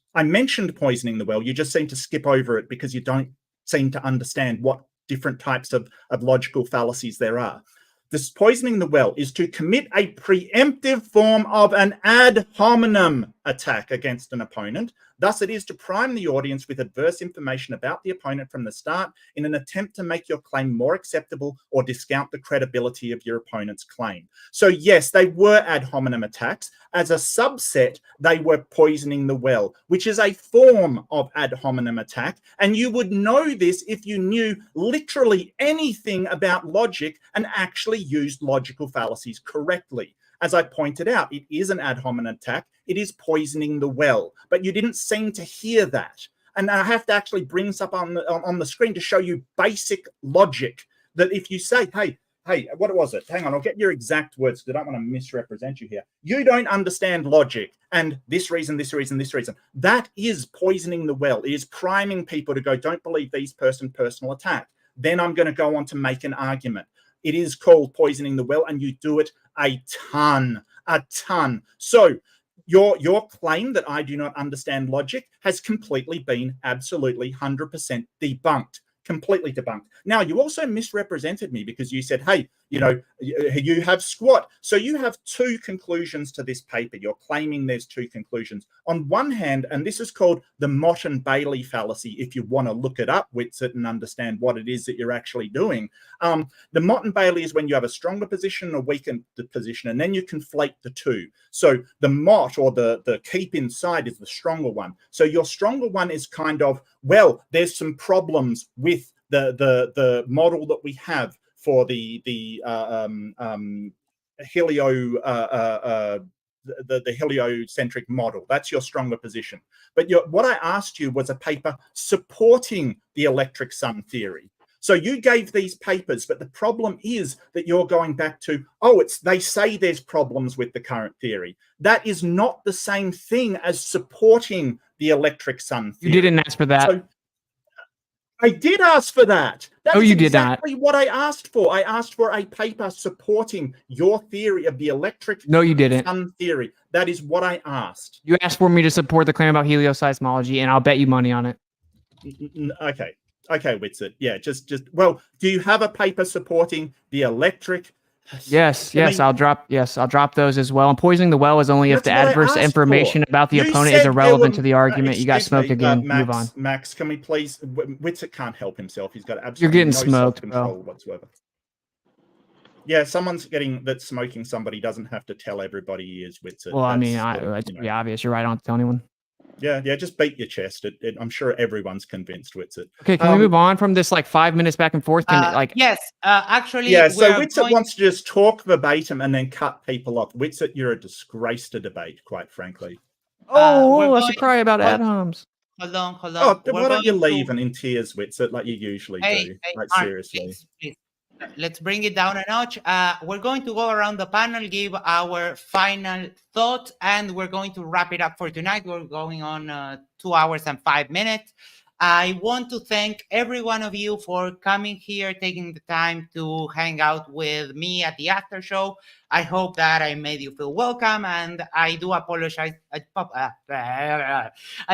Speaker 3: poisoning the well. You just seem to skip over it because you don't seem to understand what different types of logical fallacies there are. This poisoning the well is to commit a preemptive form of an ad hominem attack against an opponent. Thus, it is to prime the audience with adverse information about the opponent from the start in an attempt to make your claim more acceptable or discount the credibility of your opponent's claim. So yes, they were ad hominem attacks. As a subset, they were poisoning the well, which is a form of ad hominem attack. And you would know this if you knew literally anything about logic and actually used logical fallacies correctly. As I pointed out, it is an ad hominem attack. It is poisoning the well, but you didn't seem to hear that. And I have to actually bring this up on the screen to show you basic logic that if you say, hey, what was it? Hang on, I'll get your exact words because I don't want to misrepresent you here. You don't understand logic and this reason. That is poisoning the well. It is priming people to go, don't believe these personal attack. Then I'm going to go on to make an argument. It is called poisoning the well, and you do it a ton. So your claim that I do not understand logic has completely been absolutely 100% debunked. Completely debunked. Now, you also misrepresented me because you said, hey, you have squat. So you have two conclusions to this paper. You're claiming there's two conclusions. On one hand, and this is called the Mott and Bailey fallacy, if you want to look it up, Whitsett, and understand what it is that you're actually doing. The Mott and Bailey is when you have a stronger position and a weaker position, and then you conflate the two. So the Mott, or the keep inside, is the stronger one. So your stronger one is kind of, well, there's some problems with the model that we have for the heliocentric model. That's your stronger position. But what I asked you was a paper supporting the electric sun theory. So you gave these papers, but the problem is that you're going back to, they say there's problems with the current theory. That is not the same thing as supporting the electric sun theory.
Speaker 4: You didn't ask for that.
Speaker 3: So, I did ask for that.
Speaker 4: No, you did not.
Speaker 3: That's exactly what I asked for. I asked for a paper supporting your theory of the electric
Speaker 4: No, you didn't.
Speaker 3: sun theory. That is what I asked.
Speaker 4: You asked for me to support the claim about helioseismology, and I'll bet you money on it.
Speaker 3: Okay, Whitsett. Yeah, just. Well, do you have a paper supporting the electric?
Speaker 4: Yes, I'll drop those as well. And poisoning the well is only if the adverse information about the opponent is irrelevant to the argument. You got smoked again. Move on.
Speaker 3: Max, can we please? Whitsett can't help himself. He's got absolutely
Speaker 4: You're getting
Speaker 3: no
Speaker 4: smoked,
Speaker 3: self-control
Speaker 4: bro.
Speaker 3: whatsoever. Yeah, someone's that's smoking somebody doesn't have to tell everybody he is Witsit.
Speaker 4: Well, I mean,
Speaker 3: That's
Speaker 4: it's pretty obvious. You're right. I don't have to tell anyone.
Speaker 3: Yeah, just beat your chest. I'm sure everyone's convinced Witsit.
Speaker 4: Okay, can we move on from this like 5 minutes back and forth?
Speaker 1: Yes, actually,
Speaker 3: yeah. So
Speaker 1: we're
Speaker 3: Witsit wants to just talk verbatim and then cut people off. Witsit, you're a disgrace to debate, quite frankly.
Speaker 4: I should cry about ad homs.
Speaker 1: Hold on.
Speaker 3: Oh, why don't you leave and in tears, Witsit, like you usually do?
Speaker 1: Hey,
Speaker 3: Like
Speaker 1: Mark,
Speaker 3: seriously.
Speaker 1: please. Let's bring it down a notch. We're going to go around the panel, give our final thoughts, and we're going to wrap it up for tonight. We're going on 2 hours and 5 minutes. I want to thank every one of you for coming here, taking the time to hang out with me at the after show. I hope that I made you feel welcome, and I do apologize. I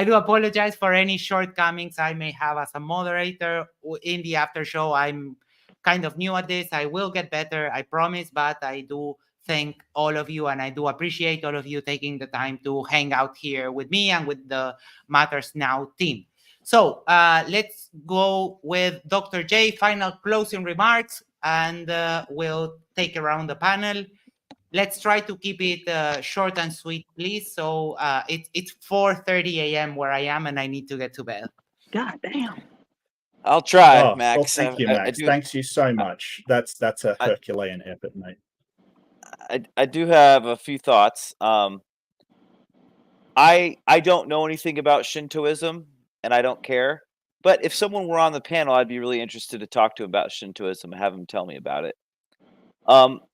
Speaker 1: do apologize for any shortcomings I may have as a moderator in the after show. I'm kind of new at this. I will get better, I promise, but I do thank all of you, and I do appreciate all of you taking the time to hang out here with me and with the Matters Now team. So let's go with Dr. J, final closing remarks, and we'll take around the panel. Let's try to keep it short and sweet, please. So it's 4:30 a.m. where I am, and I need to get to bed.
Speaker 7: God damn.
Speaker 6: I'll try,
Speaker 3: Well,
Speaker 6: Max.
Speaker 3: thank you, Max. Thanks you so much. That's a Herculean effort, mate.
Speaker 6: I do have a few thoughts. I don't know anything about Shintoism, and I don't care. But if someone were on the panel, I'd be really interested to talk to him about Shintoism and have him tell me about it.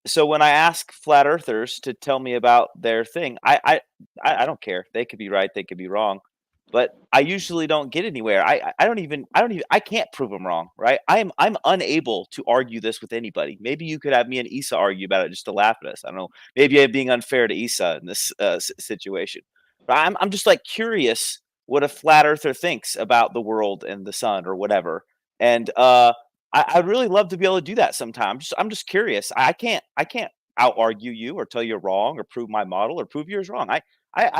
Speaker 6: So when I ask flat earthers to tell me about their thing, I don't care. They could be right, they could be wrong, but I usually don't get anywhere. I can't prove them wrong, right? I'm unable to argue this with anybody. Maybe you could have me and Issa argue about it just to laugh at us. I don't know. Maybe I'm being unfair to Issa in this situation. But I'm just like curious what a flat earther thinks about the world and the sun or whatever. And I'd really love to be able to do that sometime. I'm just curious. I can't out argue you or tell you wrong or prove my model or prove yours wrong. I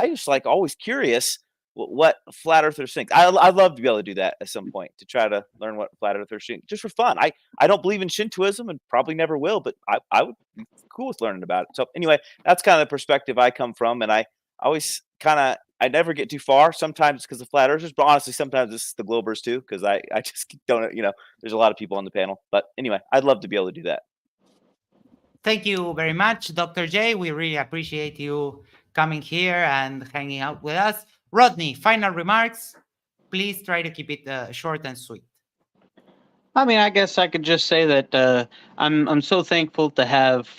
Speaker 6: just like always curious what flat earthers think. I'd love to be able to do that at some point to try to learn what flat earthers think just for fun. I don't believe in Shintoism and probably never will, but I would be cool with learning about it. So anyway, that's kind of the perspective I come from, and I always I never get too far. Sometimes because of flat earthers, but honestly, sometimes it's the Globers too, because I just don't, there's a lot of people on the panel. But anyway, I'd love to be able to do that.
Speaker 1: Thank you very much, Dr. J. We really appreciate you coming here and hanging out with us. Rodney, final remarks. Please try to keep it short and sweet.
Speaker 7: I mean, I guess I could just say that I'm so thankful to have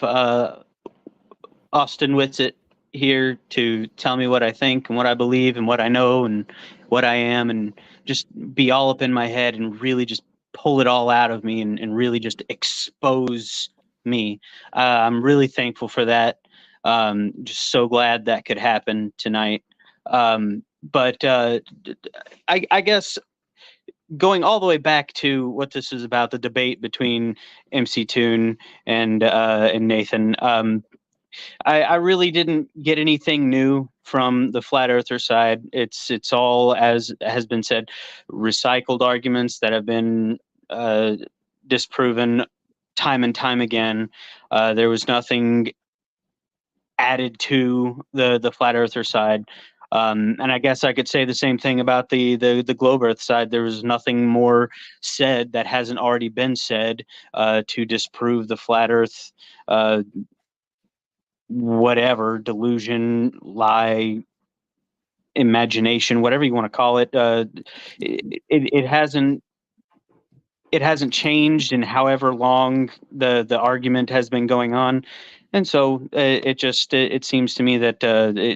Speaker 7: Austin Witsit here to tell me what I think and what I believe and what I know and what I am, and just be all up in my head and really just pull it all out of me and really just expose me. I'm really thankful for that. Just so glad that could happen tonight. But I guess going all the way back to what this is about, the debate between MC Toon and Nathan, I really didn't get anything new from the flat earther side. It's all, as has been said, recycled arguments that have been disproven time and time again. There was nothing added to the flat earther side. And I guess I could say the same thing about the globe earth side. There was nothing more said that hasn't already been said to disprove the flat earth whatever delusion, lie, imagination, whatever you want to call it. It hasn't changed in however long the argument has been going on. And so it seems to me that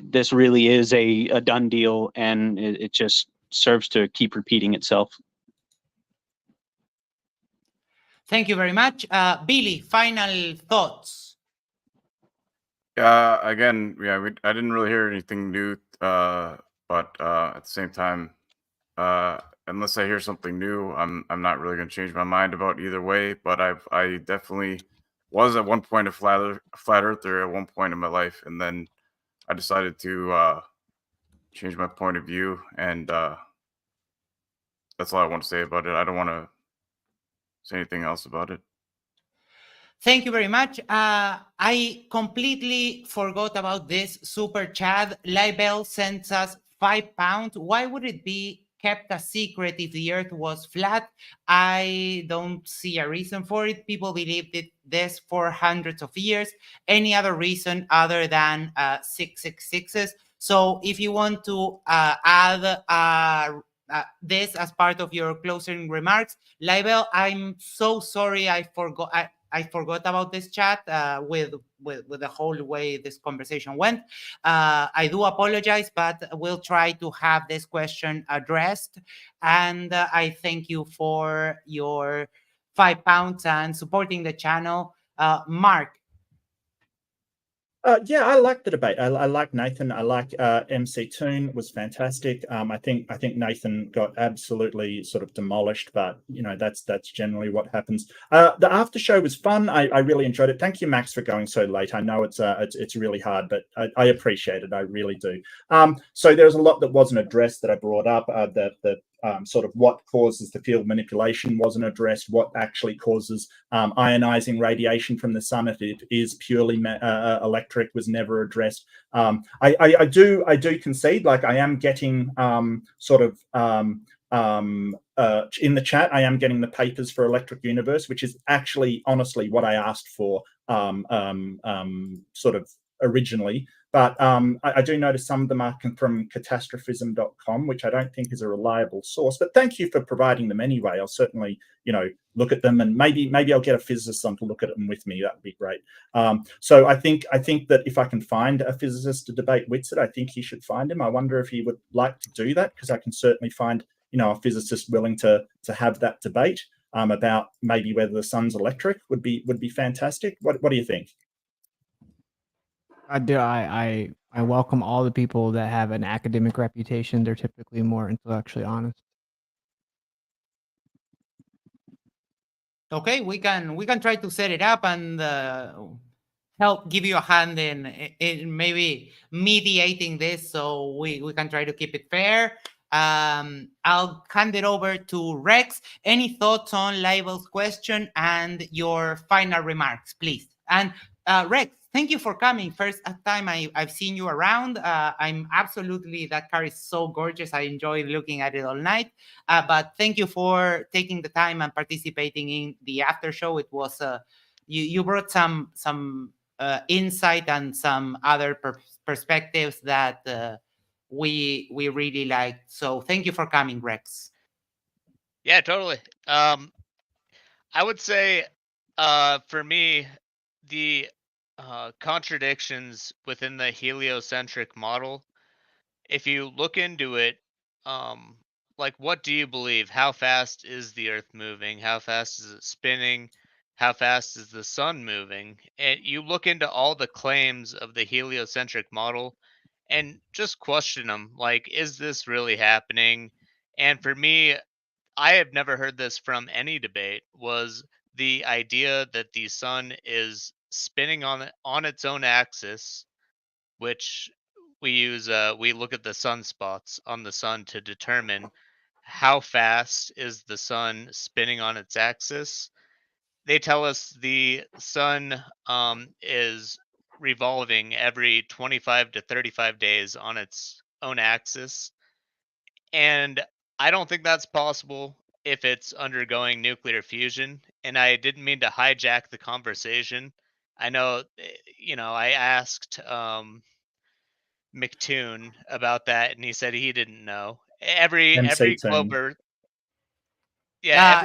Speaker 7: this really is a done deal, and it just serves to keep repeating itself.
Speaker 1: Thank you very much. Billy, final thoughts.
Speaker 8: Again, I didn't really hear anything new, but at the same time, unless I hear something new, I'm not really going to change my mind about either way. But I definitely was at one point a flat earther at one point in my life, and then I decided to change my point of view, and that's all I want to say about it. I don't want to say anything else about it.
Speaker 1: Thank you very much. I completely forgot about this super chat. Libel sends us £5. Why would it be kept a secret if the Earth was flat? I don't see a reason for it. People believed this for hundreds of years. Any other reason other than 666s? So if you want to add this as part of your closing remarks, Libel, I'm so sorry I forgot. I forgot about this chat with the whole way this conversation went. I do apologize, but we'll try to have this question addressed. And I thank you for your £5 and supporting the channel. Mark,
Speaker 3: Yeah, I like the debate. I like Nathan. I like MC Toon was fantastic. I think Nathan got absolutely sort of demolished, but that's generally what happens. The after show was fun. I really enjoyed it. Thank you, Max, for going so late. I know it's really hard, but I appreciate it. I really do. So there was a lot that wasn't addressed that I brought up. That sort of what causes the field manipulation wasn't addressed. What actually causes ionizing radiation from the sun if it is purely electric was never addressed. I do concede, like I am getting in the chat, I am getting the papers for Electric Universe, which is actually honestly what I asked for sort of originally. But I do notice some of them are from catastrophism.com, which I don't think is a reliable source. But thank you for providing them anyway. I'll certainly, look at them, and maybe I'll get a physicist on to look at them with me. That would be great. So I think that if I can find a physicist to debate Whitsitt, I think he should find him. I wonder if he would like to do that, because I can certainly find a physicist willing to have that debate about maybe whether the sun's electric would be fantastic. What do you think?
Speaker 4: I do. I welcome all the people that have an academic reputation. They're typically more intellectually honest.
Speaker 1: okay, we can try to set it up and help give you a hand in maybe mediating this, so we can try to keep it fair. I'll hand it over to Rex. Any thoughts on Libel's question and your final remarks, please? And Rex, thank you for coming. First time I've seen you around. I'm absolutely, that car is so gorgeous. I enjoy looking at it all night. But thank you for taking the time and participating in the after show. It was you brought some insight and some other perspectives that we really liked. So thank you for coming, Rex.
Speaker 5: Yeah, totally. I would say, for me, the contradictions within the heliocentric model, if you look into it, like, what do you believe? How fast is the Earth moving? How fast is it spinning? How fast is the sun moving? And you look into all the claims of the heliocentric model and just question them. Like, is this really happening? And for me, I have never heard this from any debate, was the idea that the sun is spinning on its own axis, which we look at the sunspots on the sun to determine how fast is the sun spinning on its axis. They tell us the sun is revolving every 25 to 35 days on its own axis, and I don't think that's possible if it's undergoing nuclear fusion. And I didn't mean to hijack the conversation. I know, I asked McToon about that, and he said he didn't know. Every
Speaker 3: MC
Speaker 5: globe
Speaker 3: Toon.
Speaker 5: Earth, yeah,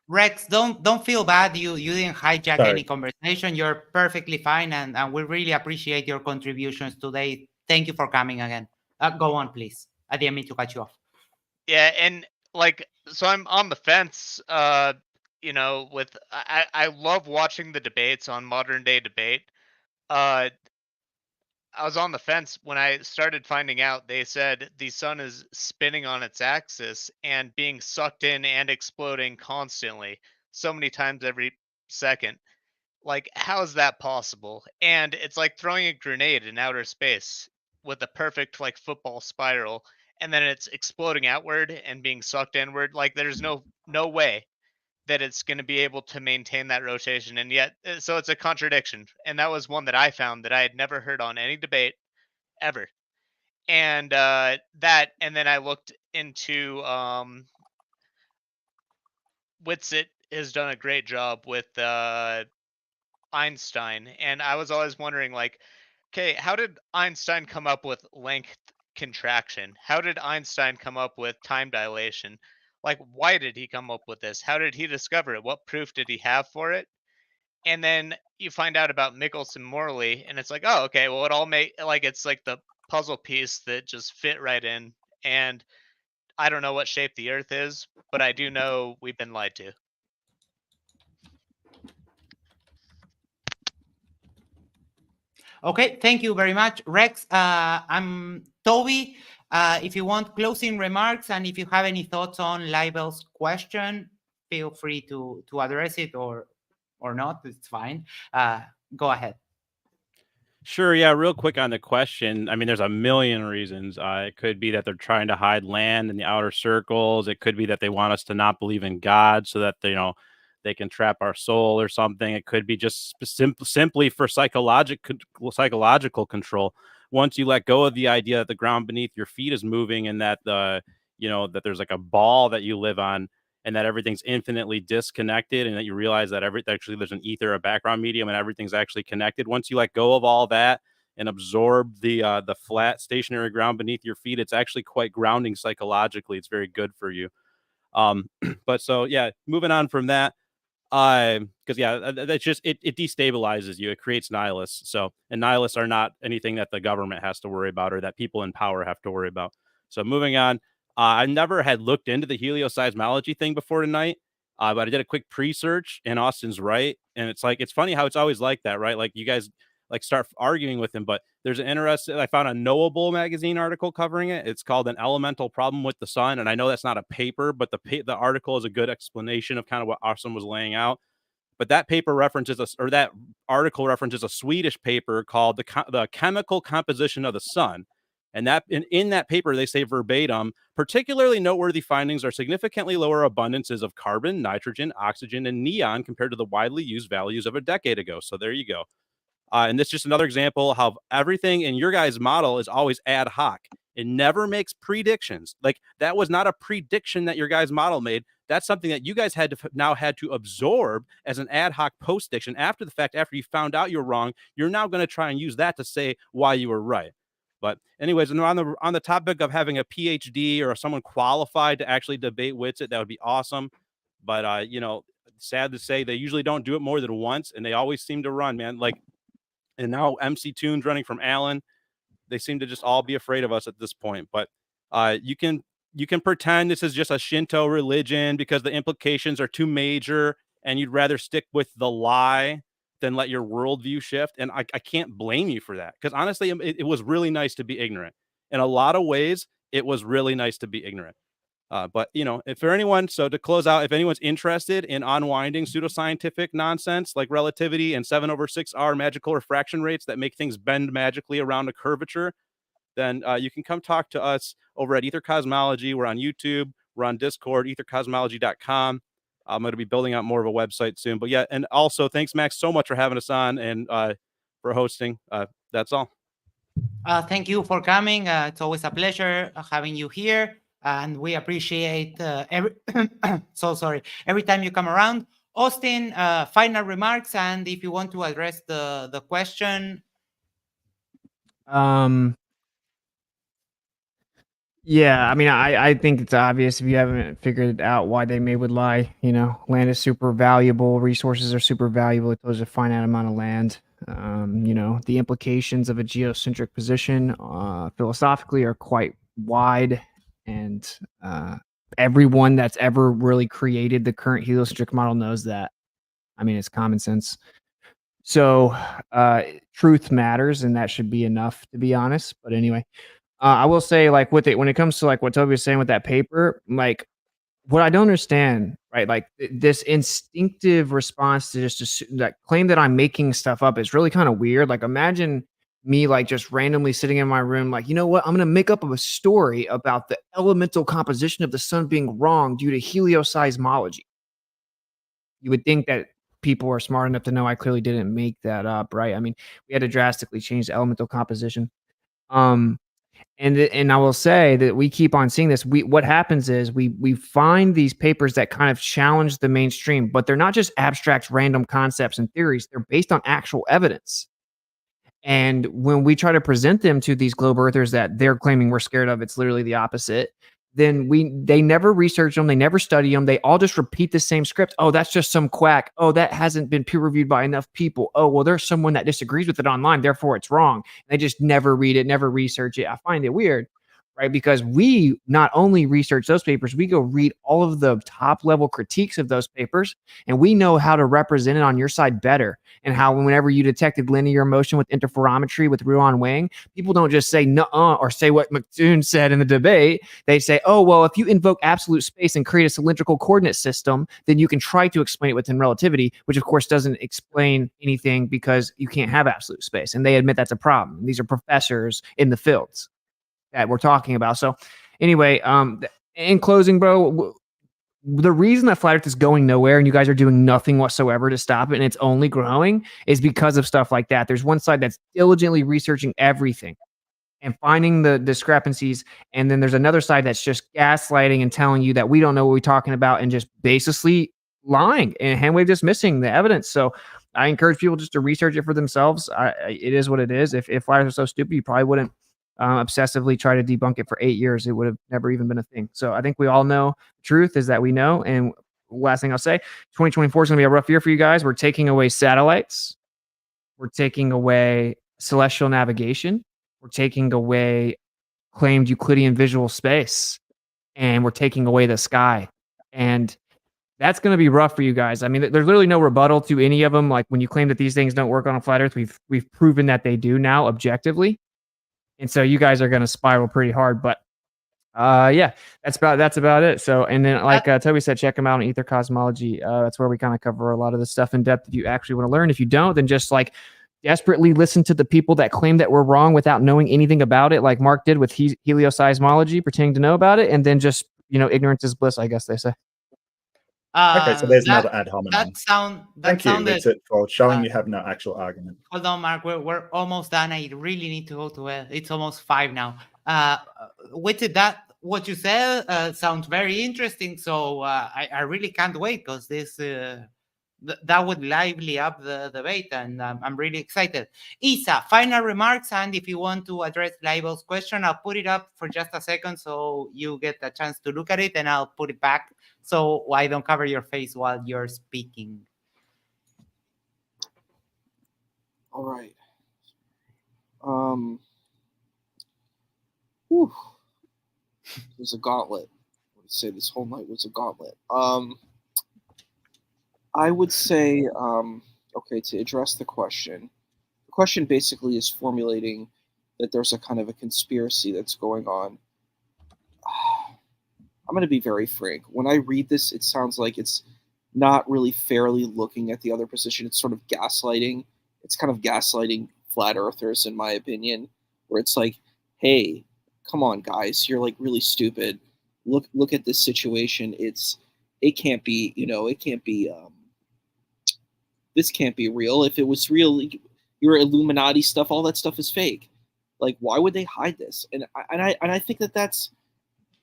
Speaker 1: Rex, don't feel bad. You didn't hijack
Speaker 3: Sorry.
Speaker 1: any conversation. You're perfectly fine, and we really appreciate your contributions today. Thank you for coming again. Go on, please. I didn't mean to cut you off.
Speaker 5: yeah, and like, so I'm on the fence. With I love watching the debates on modern day debate. Uh, I was on the fence when I started finding out they said the sun is spinning on its axis and being sucked in and exploding constantly, so many times every second. Like, how is that possible? And it's like throwing a grenade in outer space with a perfect, like, football spiral, and then it's exploding outward and being sucked inward. Like, there's no way. that it's going to be able to maintain that rotation, and yet so it's a contradiction. And that was one that I found that I had never heard on any debate ever. And and then I looked into Witsit has done a great job with Einstein, and I was always wondering, like, okay, how did Einstein come up with length contraction? How did Einstein come up with time dilation? Like, why did he come up with this? How did he discover it? What proof did he have for it? And then you find out about Michelson-Morley, and it's like, oh, okay, well, it all it's like the puzzle piece that just fit right in. And I don't know what shape the Earth is, but I do know we've been lied to.
Speaker 1: Okay, thank you very much, Rex. I'm Toby. If you want closing remarks, and if you have any thoughts on Libel's question, feel free to address it or not. It's fine. Go ahead.
Speaker 9: Sure. Yeah. Real quick on the question. I mean, there's a million reasons. It could be that they're trying to hide land in the outer circles. It could be that they want us to not believe in God so that they can trap our soul or something. It could be just simply for psychological control. Once you let go of the idea that the ground beneath your feet is moving and that that there's like a ball that you live on, and that everything's infinitely disconnected, and that you realize that actually there's an ether, a background medium, and everything's actually connected. Once you let go of all that and absorb the flat stationary ground beneath your feet, it's actually quite grounding psychologically. It's very good for you. But so yeah, moving on from that, because that's just it destabilizes you. It creates nihilists. So, and nihilists are not anything that the government has to worry about or that people in power have to worry about. So moving on, I never had looked into the helioseismology thing before tonight, but I did a quick pre-search, and Austin's right. And it's funny how it's always like that, right? Like you guys like start arguing with him, but there's an interesting, I found a Knowable magazine article covering it. It's called An Elemental Problem with the Sun. And I know that's not a paper, but the article is a good explanation of kind of what Austin was laying out. But that that article references a Swedish paper called the Chemical Composition of the Sun. And that in that paper, they say verbatim, particularly noteworthy findings are significantly lower abundances of carbon, nitrogen, oxygen, and neon compared to the widely used values of a decade ago. So there you go. And this is just another example of how everything in your guys' model is always ad hoc. It never makes predictions. Like that was not a prediction that your guys' model made. That's something that you guys had to absorb as an ad hoc post-diction after the fact. After you found out you're wrong, you're now going to try and use that to say why you were right. But anyways, and on the topic of having a PhD or someone qualified to actually debate Witsit, that would be awesome. But sad to say, they usually don't do it more than once, and they always seem to run, man. Like, and now MC Tunes running from Allen, they seem to just all be afraid of us at this point. But you can pretend this is just a Shinto religion because the implications are too major, and you'd rather stick with the lie than let your worldview shift. And I can't blame you for that, because honestly, it was really nice to be ignorant. In a lot of ways, it was really nice to be ignorant. But if for anyone, so to close out, if anyone's interested in unwinding pseudoscientific nonsense like relativity and 7/6R magical refraction rates that make things bend magically around a curvature, then you can come talk to us over at Ether Cosmology. We're on YouTube, we're on Discord, ethercosmology.com. I'm going to be building out more of a website soon. But yeah, and also thanks, Max, so much for having us on and for hosting. That's all.
Speaker 1: Thank you for coming. It's always a pleasure having you here, and we appreciate every time you come around. Austin, final remarks, and if you want to address the question.
Speaker 4: Yeah, I mean, I think it's obvious if you haven't figured out why they would lie. Land is super valuable, resources are super valuable. There's a finite amount of land. The implications of a geocentric position philosophically are quite wide, and everyone that's ever really created the current heliocentric model knows that. I mean, it's common sense. So truth matters, and that should be enough, to be honest. But anyway. I will say, like, when it comes to like what Toby was saying with that paper, like what I don't understand, right? Like this instinctive response to just that claim that I'm making stuff up is really kind of weird. Like imagine me like just randomly sitting in my room, like, you know what? I'm going to make up a story about the elemental composition of the sun being wrong due to helioseismology. you would think that people are smart enough to know I clearly didn't make that up, right? I mean, we had to drastically change the elemental composition. And I will say that we keep on seeing this. What happens is we find these papers that kind of challenge the mainstream, but they're not just abstract random concepts and theories. They're based on actual evidence. And when we try to present them to these globe earthers that they're claiming we're scared of, it's literally the opposite. Then they never research them, they never study them. They all just repeat the same script. Oh, that's just some quack. Oh, that hasn't been peer reviewed by enough people. Oh, well, there's someone that disagrees with it online, therefore it's wrong. They just never read it, never research it. I find it weird, right? Because we not only research those papers, we go read all of the top level critiques of those papers, and we know how to represent it on your side better. And how whenever you detected linear motion with interferometry with Ruan Wang, people don't just say nuh-uh or say what McToon said in the debate. They say, oh, well, if you invoke absolute space and create a cylindrical coordinate system, then you can try to explain it within relativity, which of course doesn't explain anything because you can't have absolute space. And they admit that's a problem. These are professors in the fields that we're talking about. So anyway, in closing, bro, the reason that flat earth is going nowhere and you guys are doing nothing whatsoever to stop it and it's only growing is because of stuff like that. There's one side that's diligently researching everything and finding the discrepancies, and then there's another side that's just gaslighting and telling you that we don't know what we're talking about and just basically lying and handwave dismissing the evidence. So I encourage people just to research it for themselves. It is what it is. If flat earth was so stupid, you probably wouldn't obsessively try to debunk it for 8 years. It would have never even been a thing. So I think we all know the truth is that we know. And last thing I'll say, 2024 is going to be a rough year for you guys. We're taking away satellites. We're taking away celestial navigation. We're taking away claimed Euclidean visual space. And we're taking away the sky. And that's going to be rough for you guys. I mean, there's literally no rebuttal to any of them. Like when you claim that these things don't work on a flat earth, we've proven that they do now objectively. And so you guys are going to spiral pretty hard, but yeah, that's about it. So, and then like Toby said, check them out on Ether Cosmology. That's where we kind of cover a lot of the stuff in depth. If you actually want to learn, if you don't, then just like desperately listen to the people that claim that we're wrong without knowing anything about it, like Mark did with helioseismology, pretending to know about it, and then just ignorance is bliss, I guess they say.
Speaker 3: Okay, so there's another ad hominem.
Speaker 1: Thank
Speaker 3: you, Richard, for showing you have no actual argument.
Speaker 1: Hold on, Mark. We're almost done. I really need to go to it. It's almost 5 now. With that, what you said sounds very interesting. So I really can't wait because this that would lively up the debate, and I'm really excited. Isa, final remarks, and if you want to address Libel's question, I'll put it up for just a second so you get a chance to look at it, and I'll put it back so I don't cover your face while you're speaking.
Speaker 2: All right. It was a gauntlet. I would say this whole night was a gauntlet. I would say, okay, to address the question basically is formulating that there's a kind of a conspiracy that's going on. I'm going to be very frank. When I read this, it sounds like it's not really fairly looking at the other position. It's sort of gaslighting. It's kind of gaslighting flat earthers, in my opinion, where it's like, hey, come on, guys, you're like really stupid. Look at this situation. It can't be, this can't be real. If it was real, your Illuminati stuff, all that stuff is fake. Like, why would they hide this? And I think that's,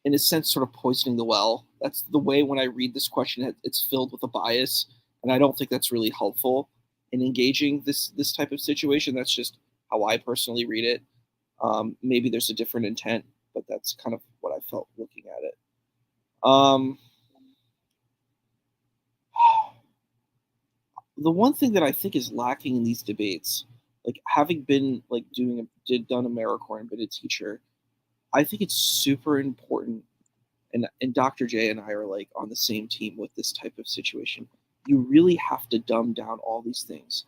Speaker 2: in a sense, sort of poisoning the well. That's the way when I read this question, it's filled with a bias, and I don't think that's really helpful in engaging this type of situation. That's just how I personally read it. Maybe there's a different intent, but that's kind of what I felt looking at it. The one thing that I think is lacking in these debates, like having been like done AmeriCorps and been a teacher, I think it's super important, and Dr. J and I are like on the same team with this type of situation. You really have to dumb down all these things.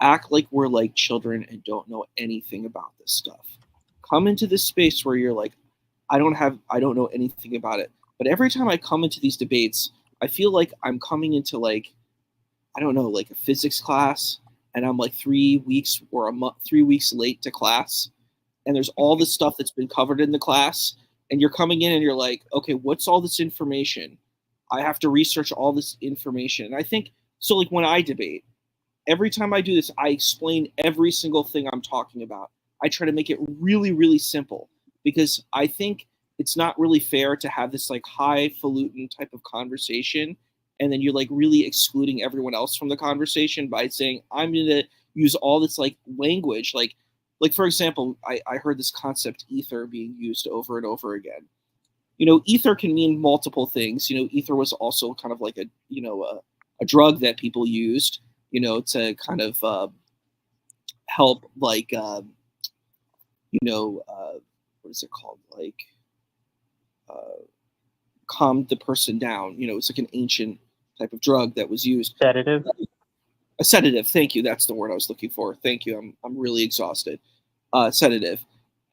Speaker 2: Act like we're like children and don't know anything about this stuff. Come into this space where you're like, I don't know anything about it. But every time I come into these debates, I feel like I'm coming into like, I don't know, like a physics class, and I'm like 3 weeks or 3 weeks late to class, and there's all this stuff that's been covered in the class, and you're coming in and you're like, okay, what's all this information? I have to research all this information. And I think So like when I debate, every time I do this, I explain every single thing I'm talking about. I try to make it really, really simple because I think it's not really fair to have this like highfalutin type of conversation and then you're like really excluding everyone else from the conversation by saying I'm going to use all this like language like for example, I heard this concept ether being used over and over again. Ether can mean multiple things. Ether was also kind of like a drug that people used, to kind of help, like, what is it called? Like, calm the person down. It's like an ancient type of drug that was used.
Speaker 7: Sedative.
Speaker 2: A sedative. Thank you. That's the word I was looking for. Thank you. I'm really exhausted. Sedative.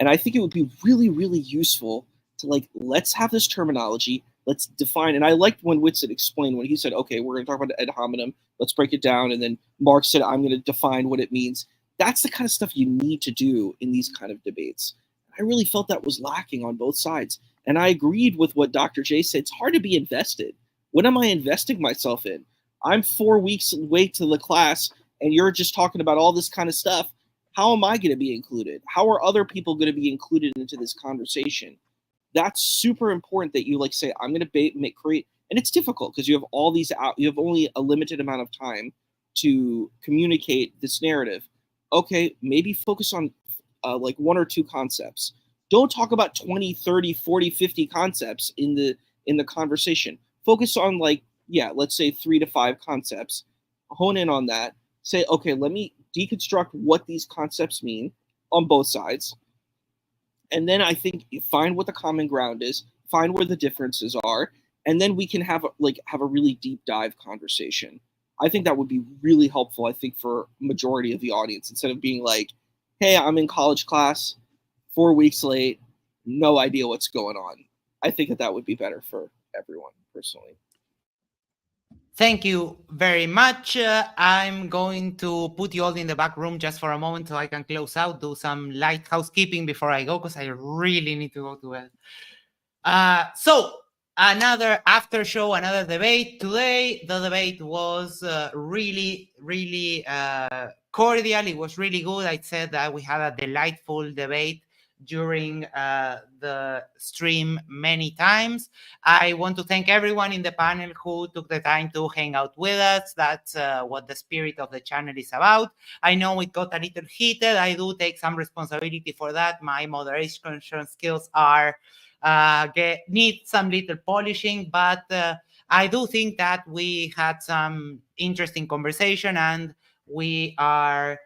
Speaker 2: And I think it would be really, really useful to like, let's have this terminology. Let's define. And I liked when Whitsitt explained when he said, okay, we're going to talk about ad hominem. Let's break it down. And then Mark said, I'm going to define what it means. That's the kind of stuff you need to do in these kind of debates. I really felt that was lacking on both sides. And I agreed with what Dr. J said. It's hard to be invested. What am I investing myself in? I'm 4 weeks away to the class and you're just talking about all this kind of stuff. How am I going to be included? How are other people going to be included into this conversation? That's super important that you like say, I'm going to create, and it's difficult because you have all these out, you have only a limited amount of time to communicate this narrative. Okay, maybe focus on like 1 or 2 concepts. Don't talk about 20, 30, 40, 50 concepts in the conversation. Focus on like, yeah, let's say 3 to 5 concepts. Hone in on that. Say, okay, let me deconstruct what these concepts mean on both sides. And then I think you find what the common ground is, find where the differences are, and then we can have a really deep dive conversation. I think that would be really helpful, I think, for majority of the audience, instead of being like, hey, I'm in college class, 4 weeks late, no idea what's going on. I think that would be better for everyone, personally.
Speaker 1: Thank you very much. I'm going to put you all in the back room just for a moment so I can close out, do some light housekeeping before I go, because I really need to go to bed. So another after show, another debate. Today, the debate was really, really cordial. It was really good. I said that we had a delightful debate during the stream many times. I want to thank everyone in the panel who took the time to hang out with us. That's what the spirit of the channel is about. I know it got a little heated. I do take some responsibility for that. My moderation skills are need some little polishing, but I do think that we had some interesting conversation, and we are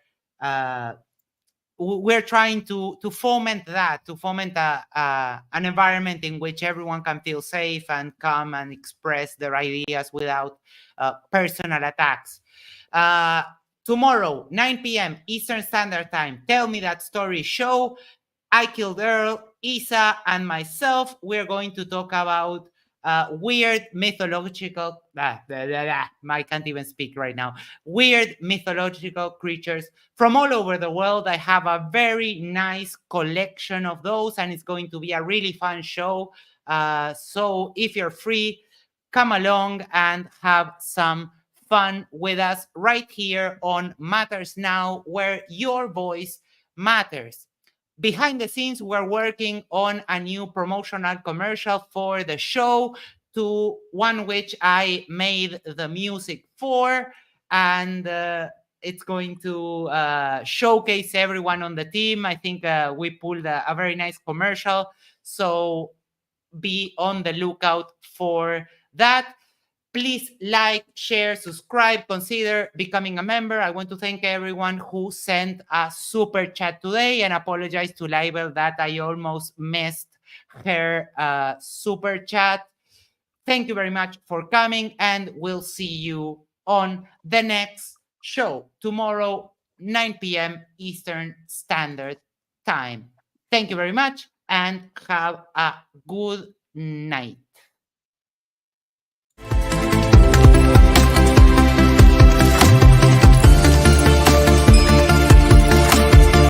Speaker 1: we're trying to foment that, to foment an environment in which everyone can feel safe and come and express their ideas without personal attacks. Tomorrow, 9 p.m. Eastern Standard Time, Tell Me That Story show. I Killed Earl, Isa, and myself. We're going to talk about weird mythological, I can't even speak right now, weird mythological creatures from all over the world. I have a very nice collection of those, and it's going to be a really fun show. So if you're free, come along and have some fun with us right here on Matters Now, where your voice matters. Behind the scenes, we're working on a new promotional commercial for the show, to one which I made the music for, and it's going to showcase everyone on the team. I think we pulled a very nice commercial, so be on the lookout for that. Please like, share, subscribe, consider becoming a member. I want to thank everyone who sent a super chat today, and apologize to Libel that I almost missed her super chat. Thank you very much for coming, and we'll see you on the next show tomorrow, 9 p.m. Eastern Standard Time. Thank you very much, and have a good night.